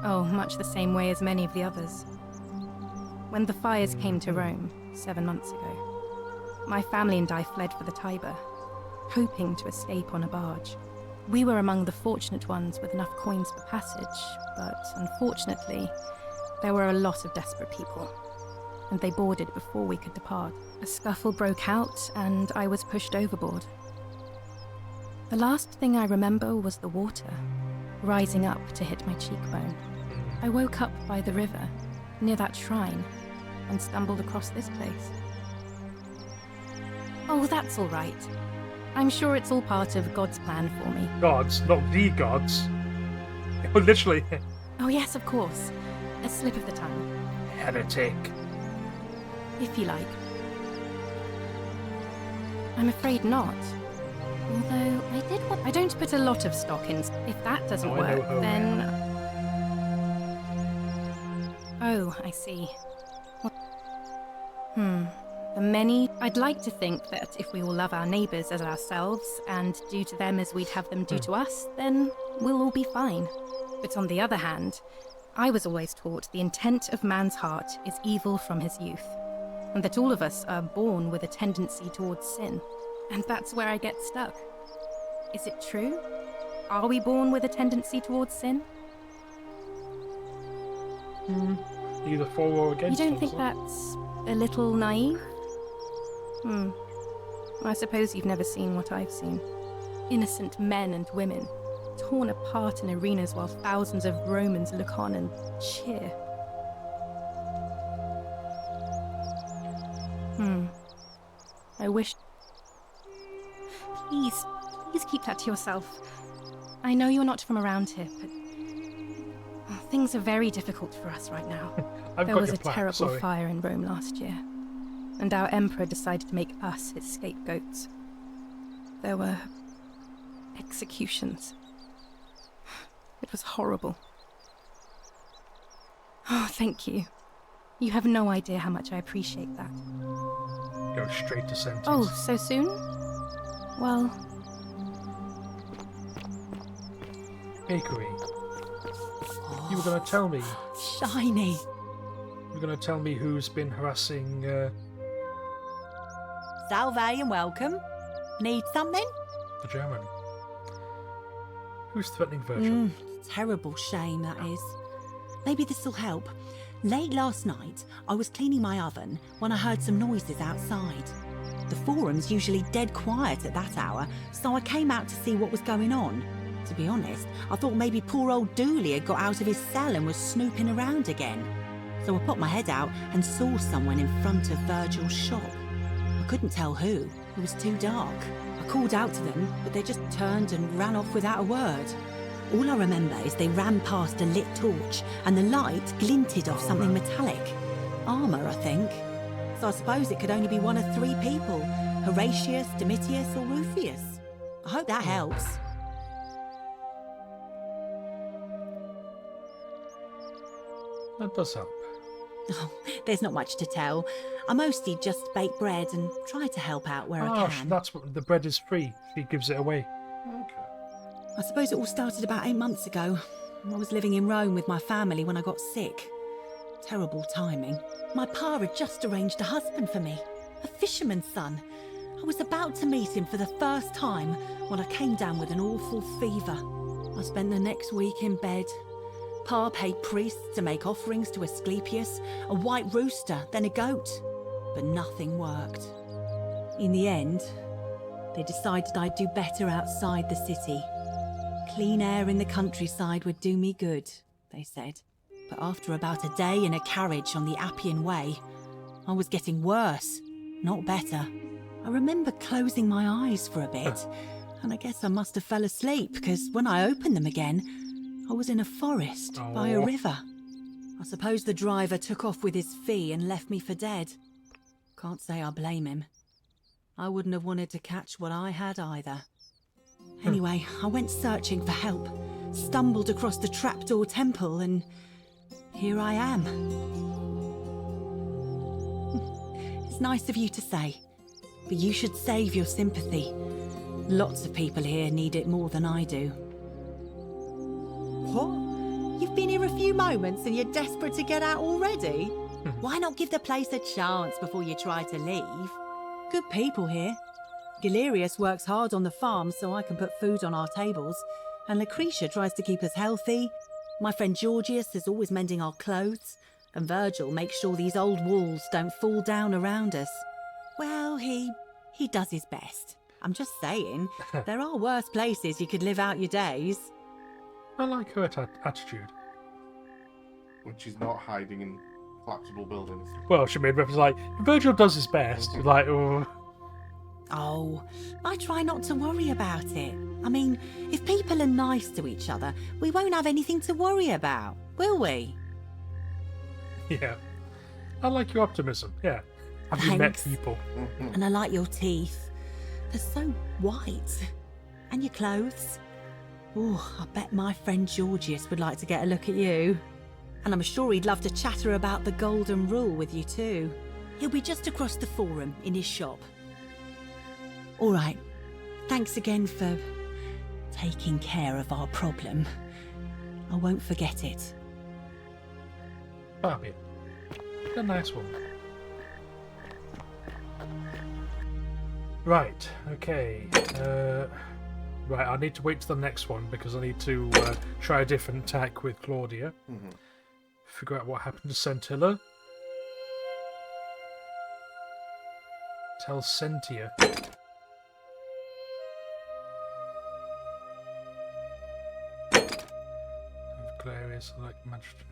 Oh, much the same way as many of the others. When the fires came to Rome 7 months ago, my family and I fled for the Tiber, hoping to escape on a barge. We were among the fortunate ones with enough coins for passage, but unfortunately, there were a lot of desperate people, and they boarded before we could depart. A scuffle broke out, and I was pushed overboard. The last thing I remember was the water, rising up to hit my cheekbone. I woke up by the river, near that shrine, and stumbled across this place. Oh, that's all right. I'm sure it's all part of God's plan for me. Gods, not the gods. Oh, literally. Oh yes, of course. A slip of the tongue. Heretic. If you like. I'm afraid not. Although I don't put a lot of stock in. If that doesn't work, then... Oh, I see. The many... I'd like to think that if we all love our neighbours as ourselves, and do to them as we'd have them do to us, then we'll all be fine. But on the other hand, I was always taught the intent of man's heart is evil from his youth, and that all of us are born with a tendency towards sin. And that's where I get stuck. Is it true? Are we born with a tendency towards sin? Either for or against. You don't think that's a little naive? I suppose you've never seen what I've seen. Innocent men and women, torn apart in arenas while thousands of Romans look on and cheer. I wish... Please keep that to yourself. I know you're not from around here, but things are very difficult for us right now. There was a terrible fire in Rome last year, and our emperor decided to make us his scapegoats. There were executions. It was horrible. Oh, thank you. You have no idea how much I appreciate that. Go straight to sentence. Oh, so soon? Well... Bakery. You were going to tell me. Shiny. You were going to tell me who's been harassing... Salve and welcome. Need something? The German. Who's threatening Virgil? Terrible shame, that is. Maybe this'll help. Late last night, I was cleaning my oven when I heard some noises outside. The forum's usually dead quiet at that hour, so I came out to see what was going on. To be honest, I thought maybe poor old Dooley had got out of his cell and was snooping around again. So I popped my head out and saw someone in front of Virgil's shop. I couldn't tell who, it was too dark. I called out to them, but they just turned and ran off without a word. All I remember is they ran past a lit torch and the light glinted off something metallic. Armour, I think. So I suppose it could only be one of 3 people. Horatius, Domitius or Rufius. I hope that helps. That does help. Oh, there's not much to tell. I mostly just bake bread and try to help out where I can. That's what the bread is free. She gives it away. I suppose it all started about 8 months ago. I was living in Rome with my family when I got sick. Terrible timing. My pa had just arranged a husband for me, a fisherman's son. I was about to meet him for the first time when I came down with an awful fever. I spent the next week in bed. Pa paid priests to make offerings to Asclepius, a white rooster, then a goat. But nothing worked. In the end, they decided I'd do better outside the city. Clean air in the countryside would do me good, they said. But after about a day in a carriage on the Appian Way, I was getting worse, not better. I remember closing my eyes for a bit, and I guess I must have fell asleep, because when I opened them again, I was in a forest by a river. I suppose the driver took off with his fee and left me for dead. Can't say I blame him. I wouldn't have wanted to catch what I had either. Anyway, I went searching for help, stumbled across the trapdoor temple, and here I am. It's nice of you to say, but you should save your sympathy. Lots of people here need it more than I do. What? You've been here a few moments and you're desperate to get out already? Why not give the place a chance before you try to leave? Good people here. Galerius works hard on the farm so I can put food on our tables, and Lucretia tries to keep us healthy. My friend Georgius is always mending our clothes, and Virgil makes sure these old walls don't fall down around us. Well, he does his best. I'm just saying, there are worse places you could live out your days. I like her attitude. When she's not hiding in collapsible buildings. Well, she made reference like, Virgil does his best. Like, oh. Oh, I try not to worry about it. I mean, if people are nice to each other, we won't have anything to worry about, will we? Yeah. I like your optimism, yeah. Have you met Thanks. people? And I like your teeth. They're so white. And your clothes. Oh, I bet my friend Georgius would like to get a look at you. And I'm sure he'd love to chatter about the Golden Rule with you too. He'll be just across the forum in his shop. All right. Thanks again for taking care of our problem. I won't forget it. Barbie. A nice one. Right, okay. Right, I need to wait till the next one because I need to try a different attack with Claudia. Figure out what happened to Centilla. Tell Sentia. Galerius, I like magistrate.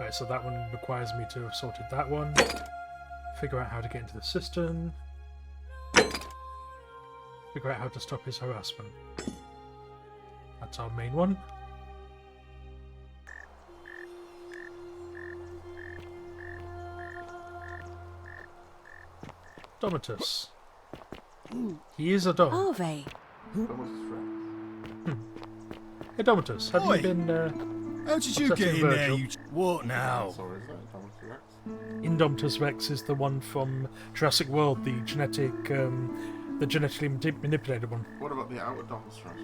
Right, so that one requires me to have sorted that one. Figure out how to get into the system. Figure out how to stop his harassment. That's our main one. Domitus. He is a dog. Harvey. Hey Domitus, have Oi. you been How did you testing get in there, Virgil? you... What now? Indomitus Rex is the one from Jurassic World, the genetically manipulated one. What about the outer Dominus Rex?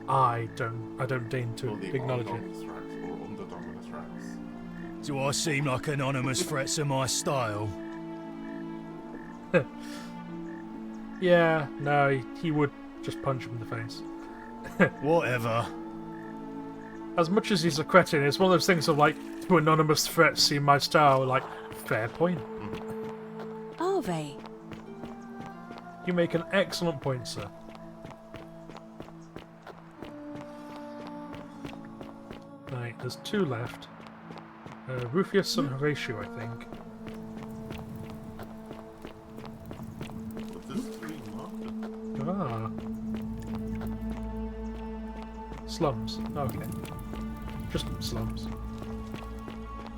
I don't deign to Or the acknowledge it. Dominus Rex, or under Dominus Rex? Do I seem like anonymous threats in my style? Yeah, no, he would just punch him in the face. Whatever. As much as he's a cretin, it's one of those things of like, do anonymous threats seem my style? Like, fair point. Harvey. You make an excellent point, sir. Right, there's two left. Rufius and Horatio, I think. But there's three marked. Ah. Slums. Okay. Just slums.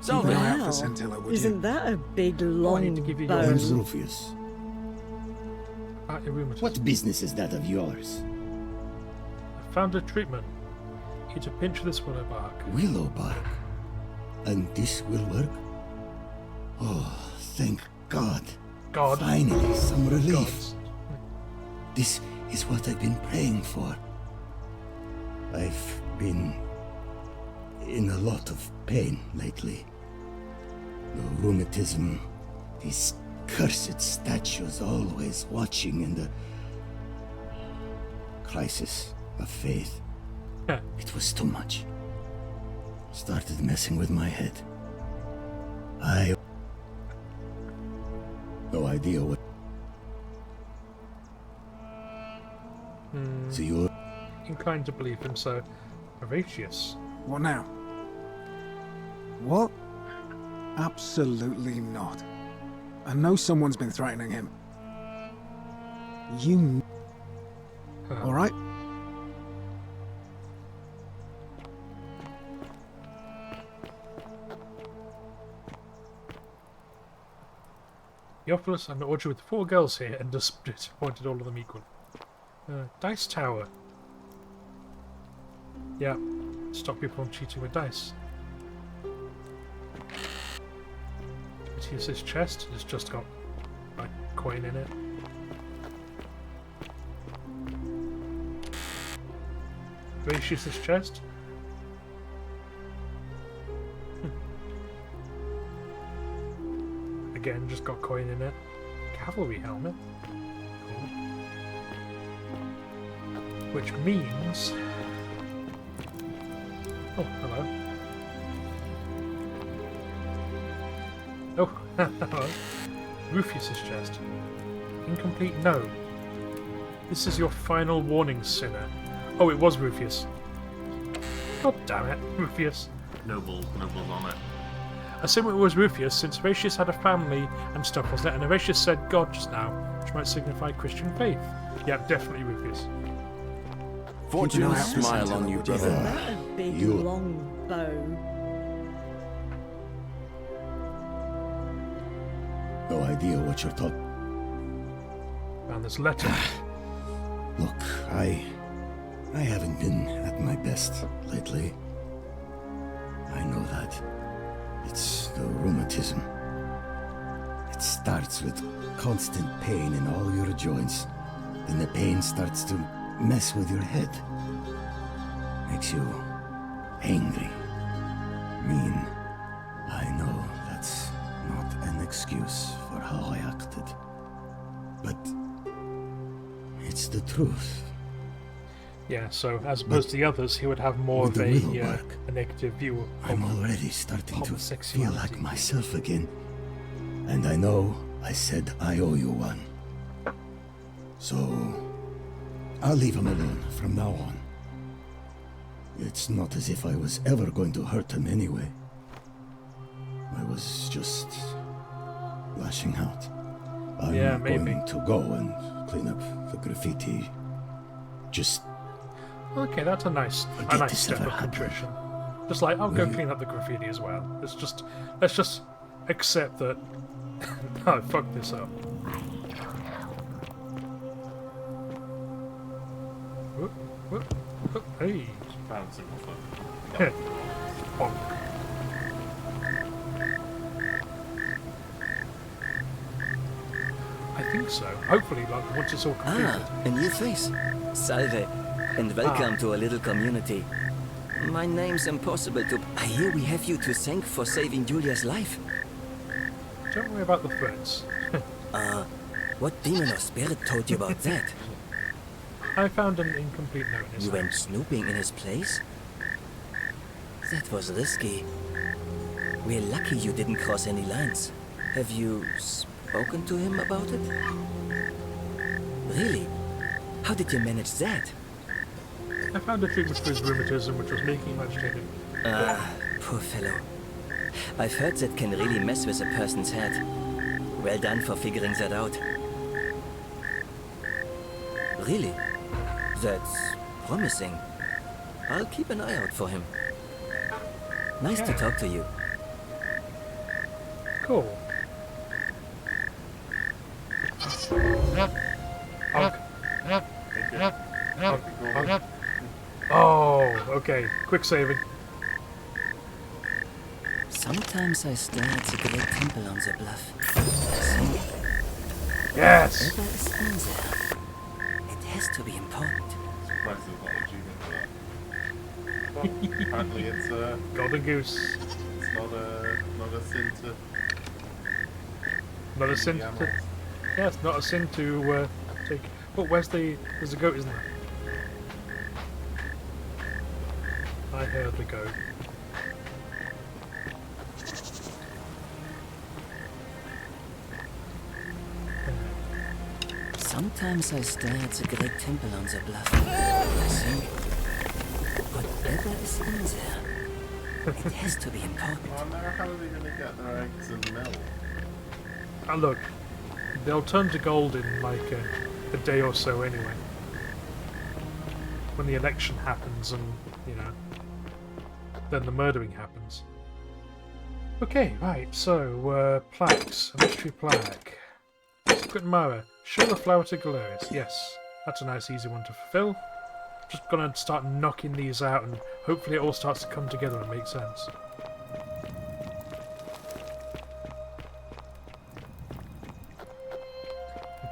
Keep an eye out for Wow. Centilla, would you? Isn't that a big Oh, I long need to give you bone? your Where's Rufius? Erumatus. What business is that of yours? I found a treatment. Eat a pinch of this willow bark. Willow bark. And this will work? Oh, thank God. God. Finally, some relief. Gods. This is what I've been praying for. I've been in a lot of pain lately. The rheumatism, these cursed statues always watching, and the crisis of faith. It was too much. Started messing with my head. I... no idea what... So you're... Inclined to believe him, so Horatius. What now? What? Absolutely not. I know someone's been threatening him. You... Alright? Theophilus, I'm at orgy with 4 girls here and disappointed all of them equally. Dice tower. Yeah, stop people from cheating with dice. Here's his chest. It's just got a coin in it. Vatius' chest. Again, just got coin in it. Cavalry helmet. Cool. Which means... Oh, hello. Oh, hello. Rufius' chest. Incomplete, no. This is your final warning, sinner. Oh, it was Rufius. God damn it, Rufius. Nobles on it. I assume it was Rufius, since Vatius had a family and stuff, wasn't it? And Vatius said God just now, which might signify Christian faith. Yeah, definitely Rufius. Fortune will smile on you, brother. Isn't that a big, long bow? No idea what you're talking. Found this letter. Look, I haven't been at my best lately. I know that. It's the rheumatism. It starts with constant pain in all your joints. Then the pain starts to mess with your head. Makes you angry, mean. I know that's not an excuse for how I acted. But it's the truth. Yeah, so as opposed to the others, he would have more of a negative view of I'm already starting to feel homosexuality. like myself again. And I know I said I owe you one. So I'll leave him alone from now on. It's not as if I was ever going to hurt him anyway. I was just lashing out. I'm going to go and clean up the graffiti. Just Okay, that's a nice step of contrition. Just like, I'll go clean up the graffiti as well. Let's just accept that I fucked this up. Whoop, whoop, whoop, hey. Bouncing off it. Bonk. I think so. Hopefully, like, once it's all completed. A new face. Salve, and welcome to a little community. My name's impossible to... I hear we have you to thank for saving Julia's life. Don't worry about the threats. What demon or spirit told you about that? I found an incomplete note in his You went house. snooping in his place? That was risky. We're lucky you didn't cross any lines. Have you spoken to him about it? Really? How did you manage that? I found a treatment for his rheumatism, which was making much to him. Poor fellow. I've heard that can really mess with a person's head. Well done for figuring that out. Really? That's promising. I'll keep an eye out for him. Nice to talk to you. Cool. Oh, okay. Quick saving. Sometimes I stare at the great temple on the bluff. Yes! Whatever is in there, it has to be important. Surprised there's not a achievement for that. Well, apparently it's Golden Goose. It's not a sin to... Not a sin to... Yeah, it's not a sin to take... Oh, there's a goat, isn't there? I heard the goat. Sometimes I stare at the great temple on the bluff. I think, whatever is in there, it has to be important. Well, now how are they going to get their eggs and milk? And look, they'll turn to gold in like a day or so anyway. When the election happens and, you know, then the murdering happens. Okay, right, so, plaques. A mystery plaque. Secret Mara. Show the flower to Galerius. Yes. That's a nice easy one to fulfill. Just gonna start knocking these out and hopefully it all starts to come together and make sense.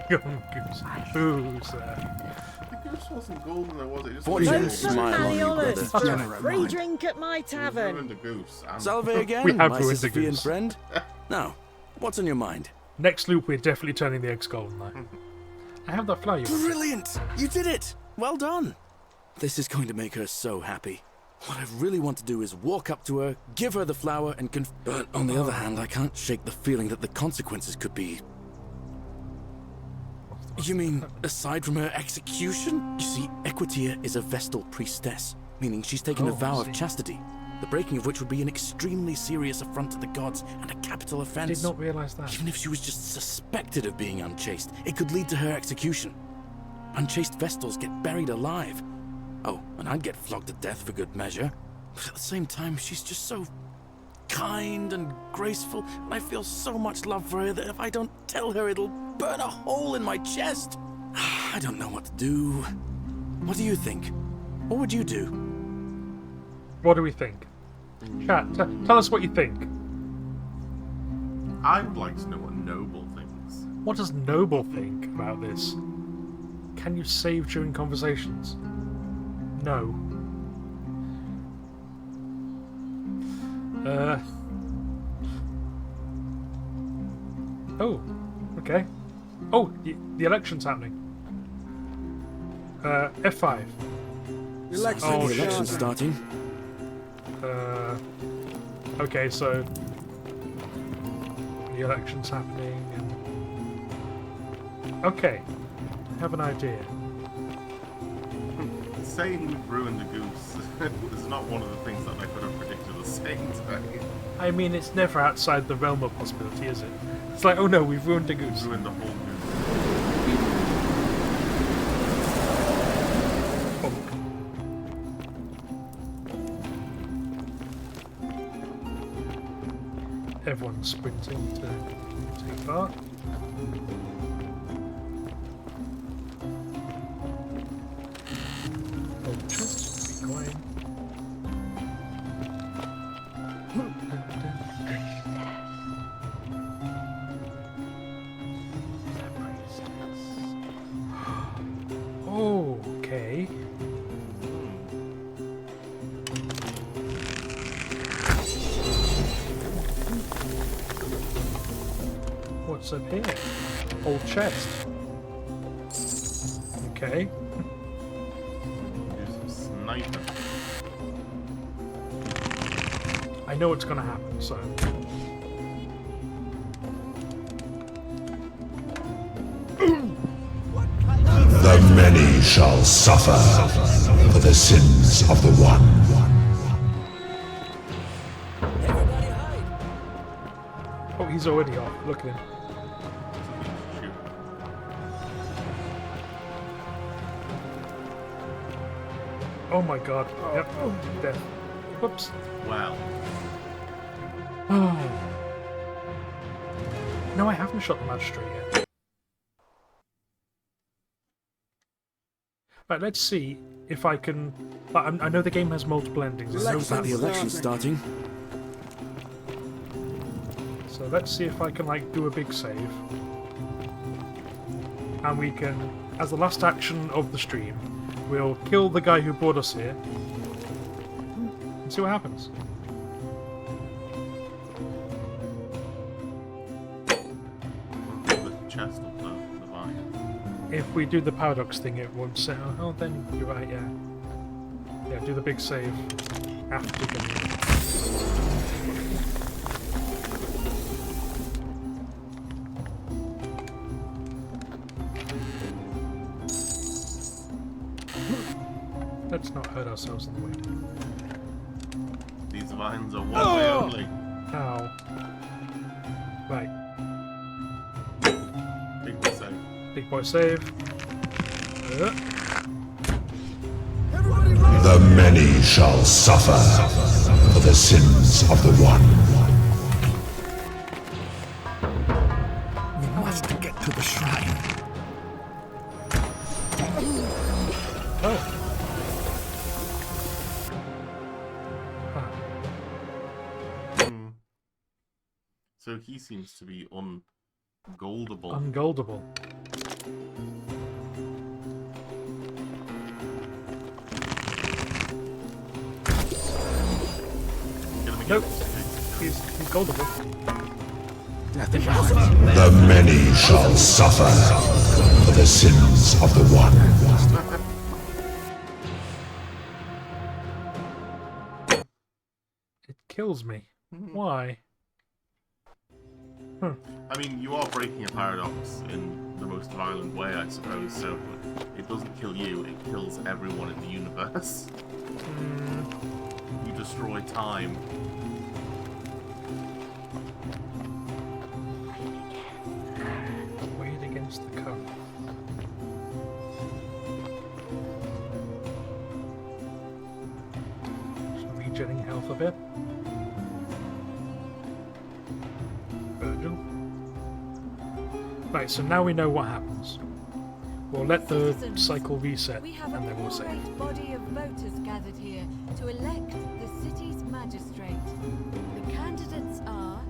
Young goose. Who's there? The goose wasn't golden, though, was it? Just Fortune smile on you, brother. for a free drink at my ruined tavern. the goose. And Salve again, We have my ruined the Sisyphean goose. friend. Now, what's on your mind? Next loop, we're definitely turning the eggs golden though. I have that flower you wanted. Brilliant! You did it! Well done! This is going to make her so happy. What I really want to do is walk up to her, give her the flower, and But on the other hand, I can't shake the feeling that the consequences could be... You mean, aside from her execution? You see, Equitia is a Vestal priestess, meaning she's taken a vow of chastity, the breaking of which would be an extremely serious affront to the gods and a capital offense. I did not realise that. Even if she was just suspected of being unchaste, it could lead to her execution. Unchaste Vestals get buried alive. Oh, and I'd get flogged to death for good measure. But at the same time, she's just so kind and graceful, and I feel so much love for her that if I don't tell her, it'll burn a hole in my chest. I don't know what to do. What do you think? What would you do? What do we think? Chat, tell us what you think. I'd like to know what Noble thinks. What does Noble think about this? Can you save during conversations? No. Oh, okay. Oh, the election's happening. F5. The election's starting. Okay, so the election's happening. And... Okay, I have an idea. Saying we've ruined a goose is not one of the things that I could have predicted us saying today. I mean, it's never outside the realm of possibility, is it? It's like, oh no, we've ruined a goose. Ruined the whole goose. Everyone's sprinting to take part. Oh, just be quiet. Okay. What's up here? Old chest. Okay. Do some sniping. I know what's gonna happen, so. The many shall suffer for the sins of the one. Oh, he's already off. Look at him. Oh my god. Yep. Death. Whoops. Wow. Oh. No, I haven't shot the magistrate yet. Right, let's see if I can... I know the game has multiple endings. I know that. The election's starting. So let's see if I can, like, do a big save. And we can, as the last action of the stream, we'll kill the guy who brought us here. And see what happens. The chest of the vine. If we do the paradox thing, it won't say. Oh, then you're right. Yeah. Yeah. Do the big save after the. Let's not hurt ourselves on the way. These vines are one way only. Ow. Right. Big boy save. Big boy save. The many shall suffer for the sins of the one. We must get to the shrine. So he seems to be ungoldable. Ungoldable. Nope. He's goldable. The many shall suffer for the sins of the one. It kills me. Why? I mean, you are breaking a paradox in the most violent way, I suppose, so it doesn't kill you, it kills everyone in the universe. You destroy time. Wade against the current. Just regenerating health a bit. Virgil. Right, so now we know what happens. We'll let the cycle reset, and then we'll see. We have a great body of voters gathered here to elect the city's magistrate. The candidates are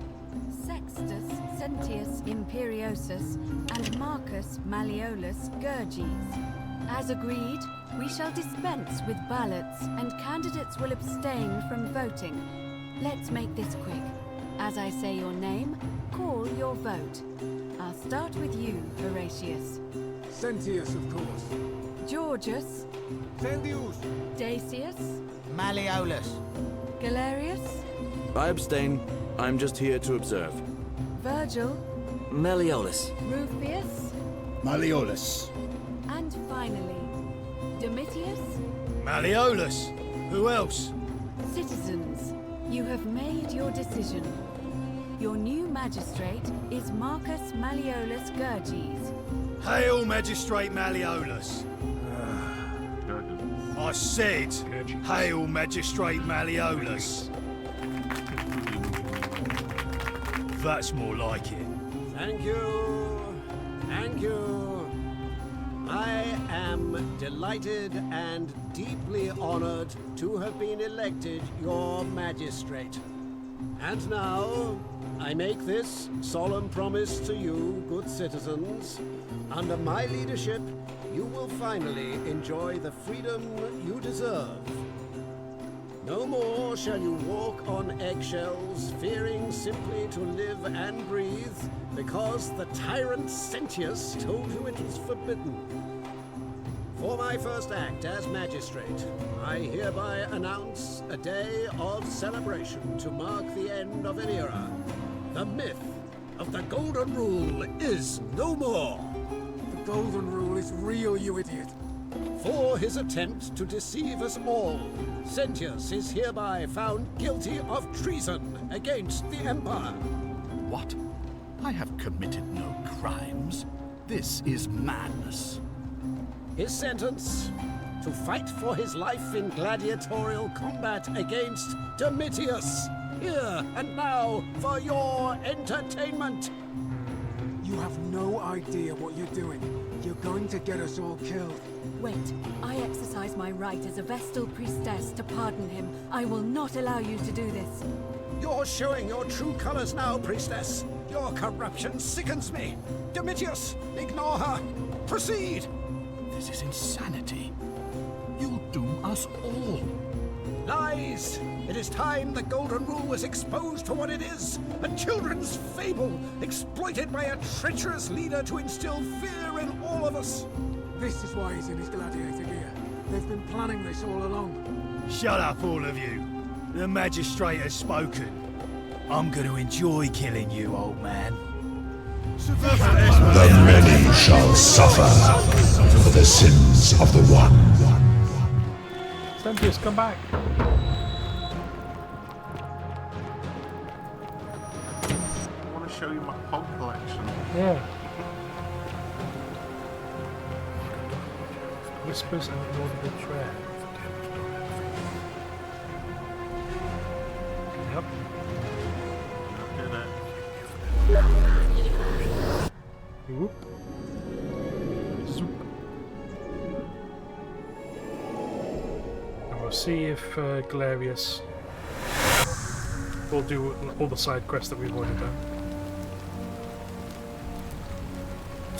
Sextus Sentius Imperiosus and Marcus Malleolus Gurges. As agreed, we shall dispense with ballots, and candidates will abstain from voting. Let's make this quick. As I say your name, call your vote. I'll start with you, Horatius. Sentius, of course. Georgius. Sendius. Dacius. Malleolus. Galerius. I abstain. I'm just here to observe. Virgil. Malleolus. Rufius. Malleolus. And finally, Domitius. Malleolus. Who else? Citizens, you have made your decision. Your new magistrate is Marcus Malleolus Gurges. Hail, Magistrate Malleolus. I said, hail, Magistrate Malleolus. That's more like it. Thank you. Thank you. I am delighted and deeply honored to have been elected your magistrate. And now, I make this solemn promise to you, good citizens. Under my leadership, you will finally enjoy the freedom you deserve. No more shall you walk on eggshells, fearing simply to live and breathe, because the tyrant Sentius told you it was forbidden. For my first act as magistrate, I hereby announce a day of celebration to mark the end of an era. The myth of the Golden Rule is no more. The Golden Rule is real, you idiot. For his attempt to deceive us all, Sentius is hereby found guilty of treason against the Empire. What? I have committed no crimes. This is madness. His sentence: to fight for his life in gladiatorial combat against Domitius. Here and now for your entertainment. You have no idea what you're doing. You're going to get us all killed. Wait, I exercise my right as a Vestal priestess to pardon him. I will not allow you to do this. You're showing your true colors now, priestess. Your corruption sickens me. Domitius, ignore her. Proceed. This is insanity. You'll doom us all. Lies! It is time the Golden Rule was exposed for what it is, a children's fable, exploited by a treacherous leader to instill fear in all of us. This is why he's in his gladiator gear. They've been planning this all along. Shut up, all of you. The magistrate has spoken. I'm going to enjoy killing you, old man. The many shall suffer for the sins of the one. Sentius, come back. I want to show you my pog collection. Yeah. Whispers and inaudible prayer. Yep. Whoop. Zoop. And we'll see if Galerius will do all the side quests that we've already done.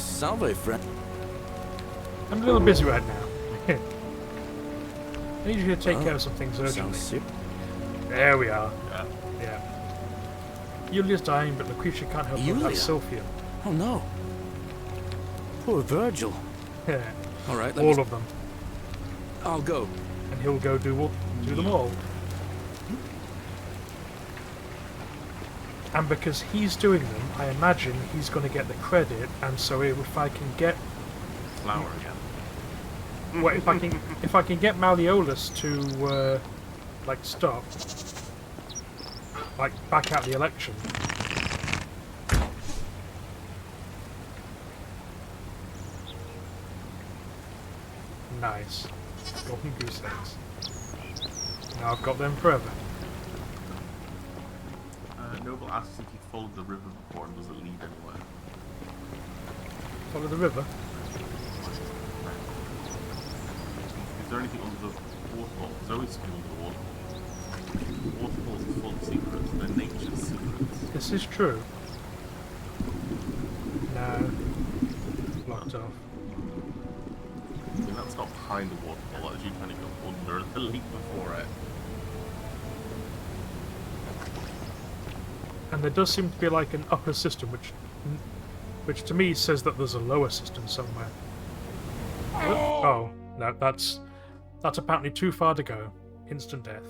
Salve, friend. I'm a little busy right now. I need you to take care of some things urgently. There we are. Yeah. Julia's dying, but Lucretia can't help but have Sylphia. Oh no. Poor Virgil. Yeah. All right, all of them. I'll go. And he'll go do them all. And because he's doing them, I imagine he's going to get the credit. And so if I can get flower again. Well, if I can get Malleolus to like stop, like back out the election. Nice. Golden goose eggs. Now I've got them forever. Noble asks if you followed the river before and does it lead anywhere? Follow the river? Is there anything under the waterfall? There's always something under the waterfall. Waterfalls are full of secrets. They're nature's secrets. This is true. No. Blocked off. I mean, that's not behind the waterfall. That's you trying to go under the leap before it. And there does seem to be like an upper system, which to me says that there's a lower system somewhere. Oh, no, that's apparently too far to go. Instant death.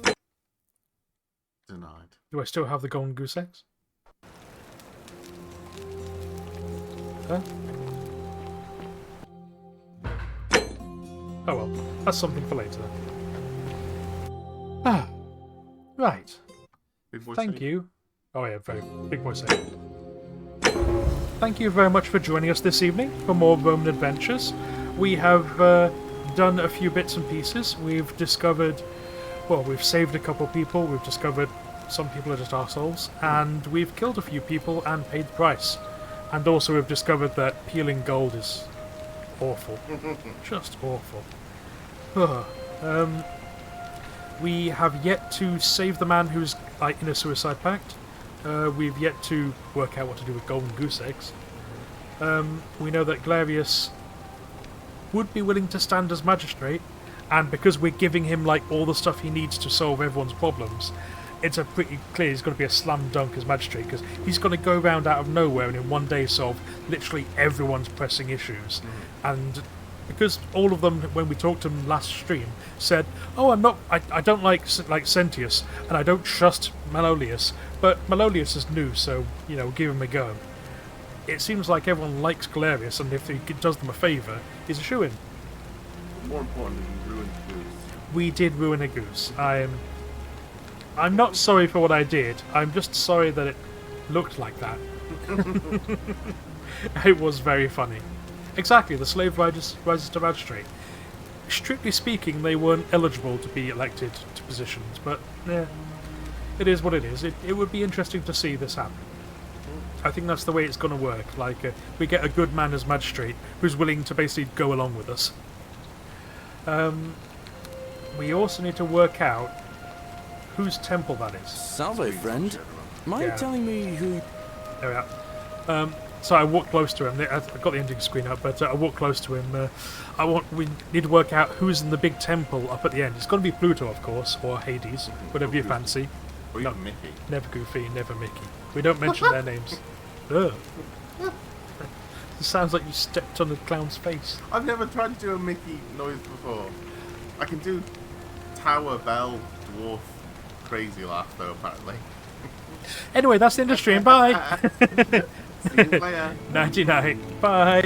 Denied. Do I still have the golden goose eggs? Huh? Oh well, that's something for later. Ah, right. Thank you. Oh yeah, very big boy say. Thank you very much for joining us this evening for more Roman adventures. We have done a few bits and pieces. We've discovered, well, we've saved a couple people. We've discovered some people are just arseholes, and we've killed a few people and paid the price. And also we've discovered that peeling gold is awful, just awful. We have yet to save the man who's like in a suicide pact. We've yet to work out what to do with golden goose eggs. We know that Galerius would be willing to stand as magistrate, and because we're giving him like all the stuff he needs to solve everyone's problems, it's a pretty clear he's going to be a slam dunk as magistrate, because he's going to go around out of nowhere and in one day solve literally everyone's pressing issues. And because all of them, when we talked to them last stream, said, "Oh, I don't like Sentius, and I don't trust Malleolus, but Malleolus is new, so you know, give him a go." It seems like everyone likes Galerius, and if he does them a favour, he's a shoo-in. More importantly, we ruined the goose. We did ruin a goose. I'm not sorry for what I did. I'm just sorry that it looked like that. It was very funny. Exactly, the slave rises to magistrate. Strictly speaking, they weren't eligible to be elected to positions, but yeah, it is what it is. It would be interesting to see this happen. I think that's the way it's going to work. Like, we get a good man as magistrate who's willing to basically go along with us. We also need to work out whose temple that is. Salve, friend. Mind telling me who... There we are. So I walked close to him. I've got the ending screen up, but I walked close to him. We need to work out who's in the big temple up at the end. It's going to be Pluto, of course, or Hades, whatever you fancy. Or even Mickey. Never Goofy, never Mickey. We don't mention their names. Ugh. It sounds like you stepped on a clown's face. I've never tried to do a Mickey noise before. I can do tower, bell, dwarf, crazy laugh though, apparently. Anyway, that's the end of the stream. Bye. See you later. 99. Bye.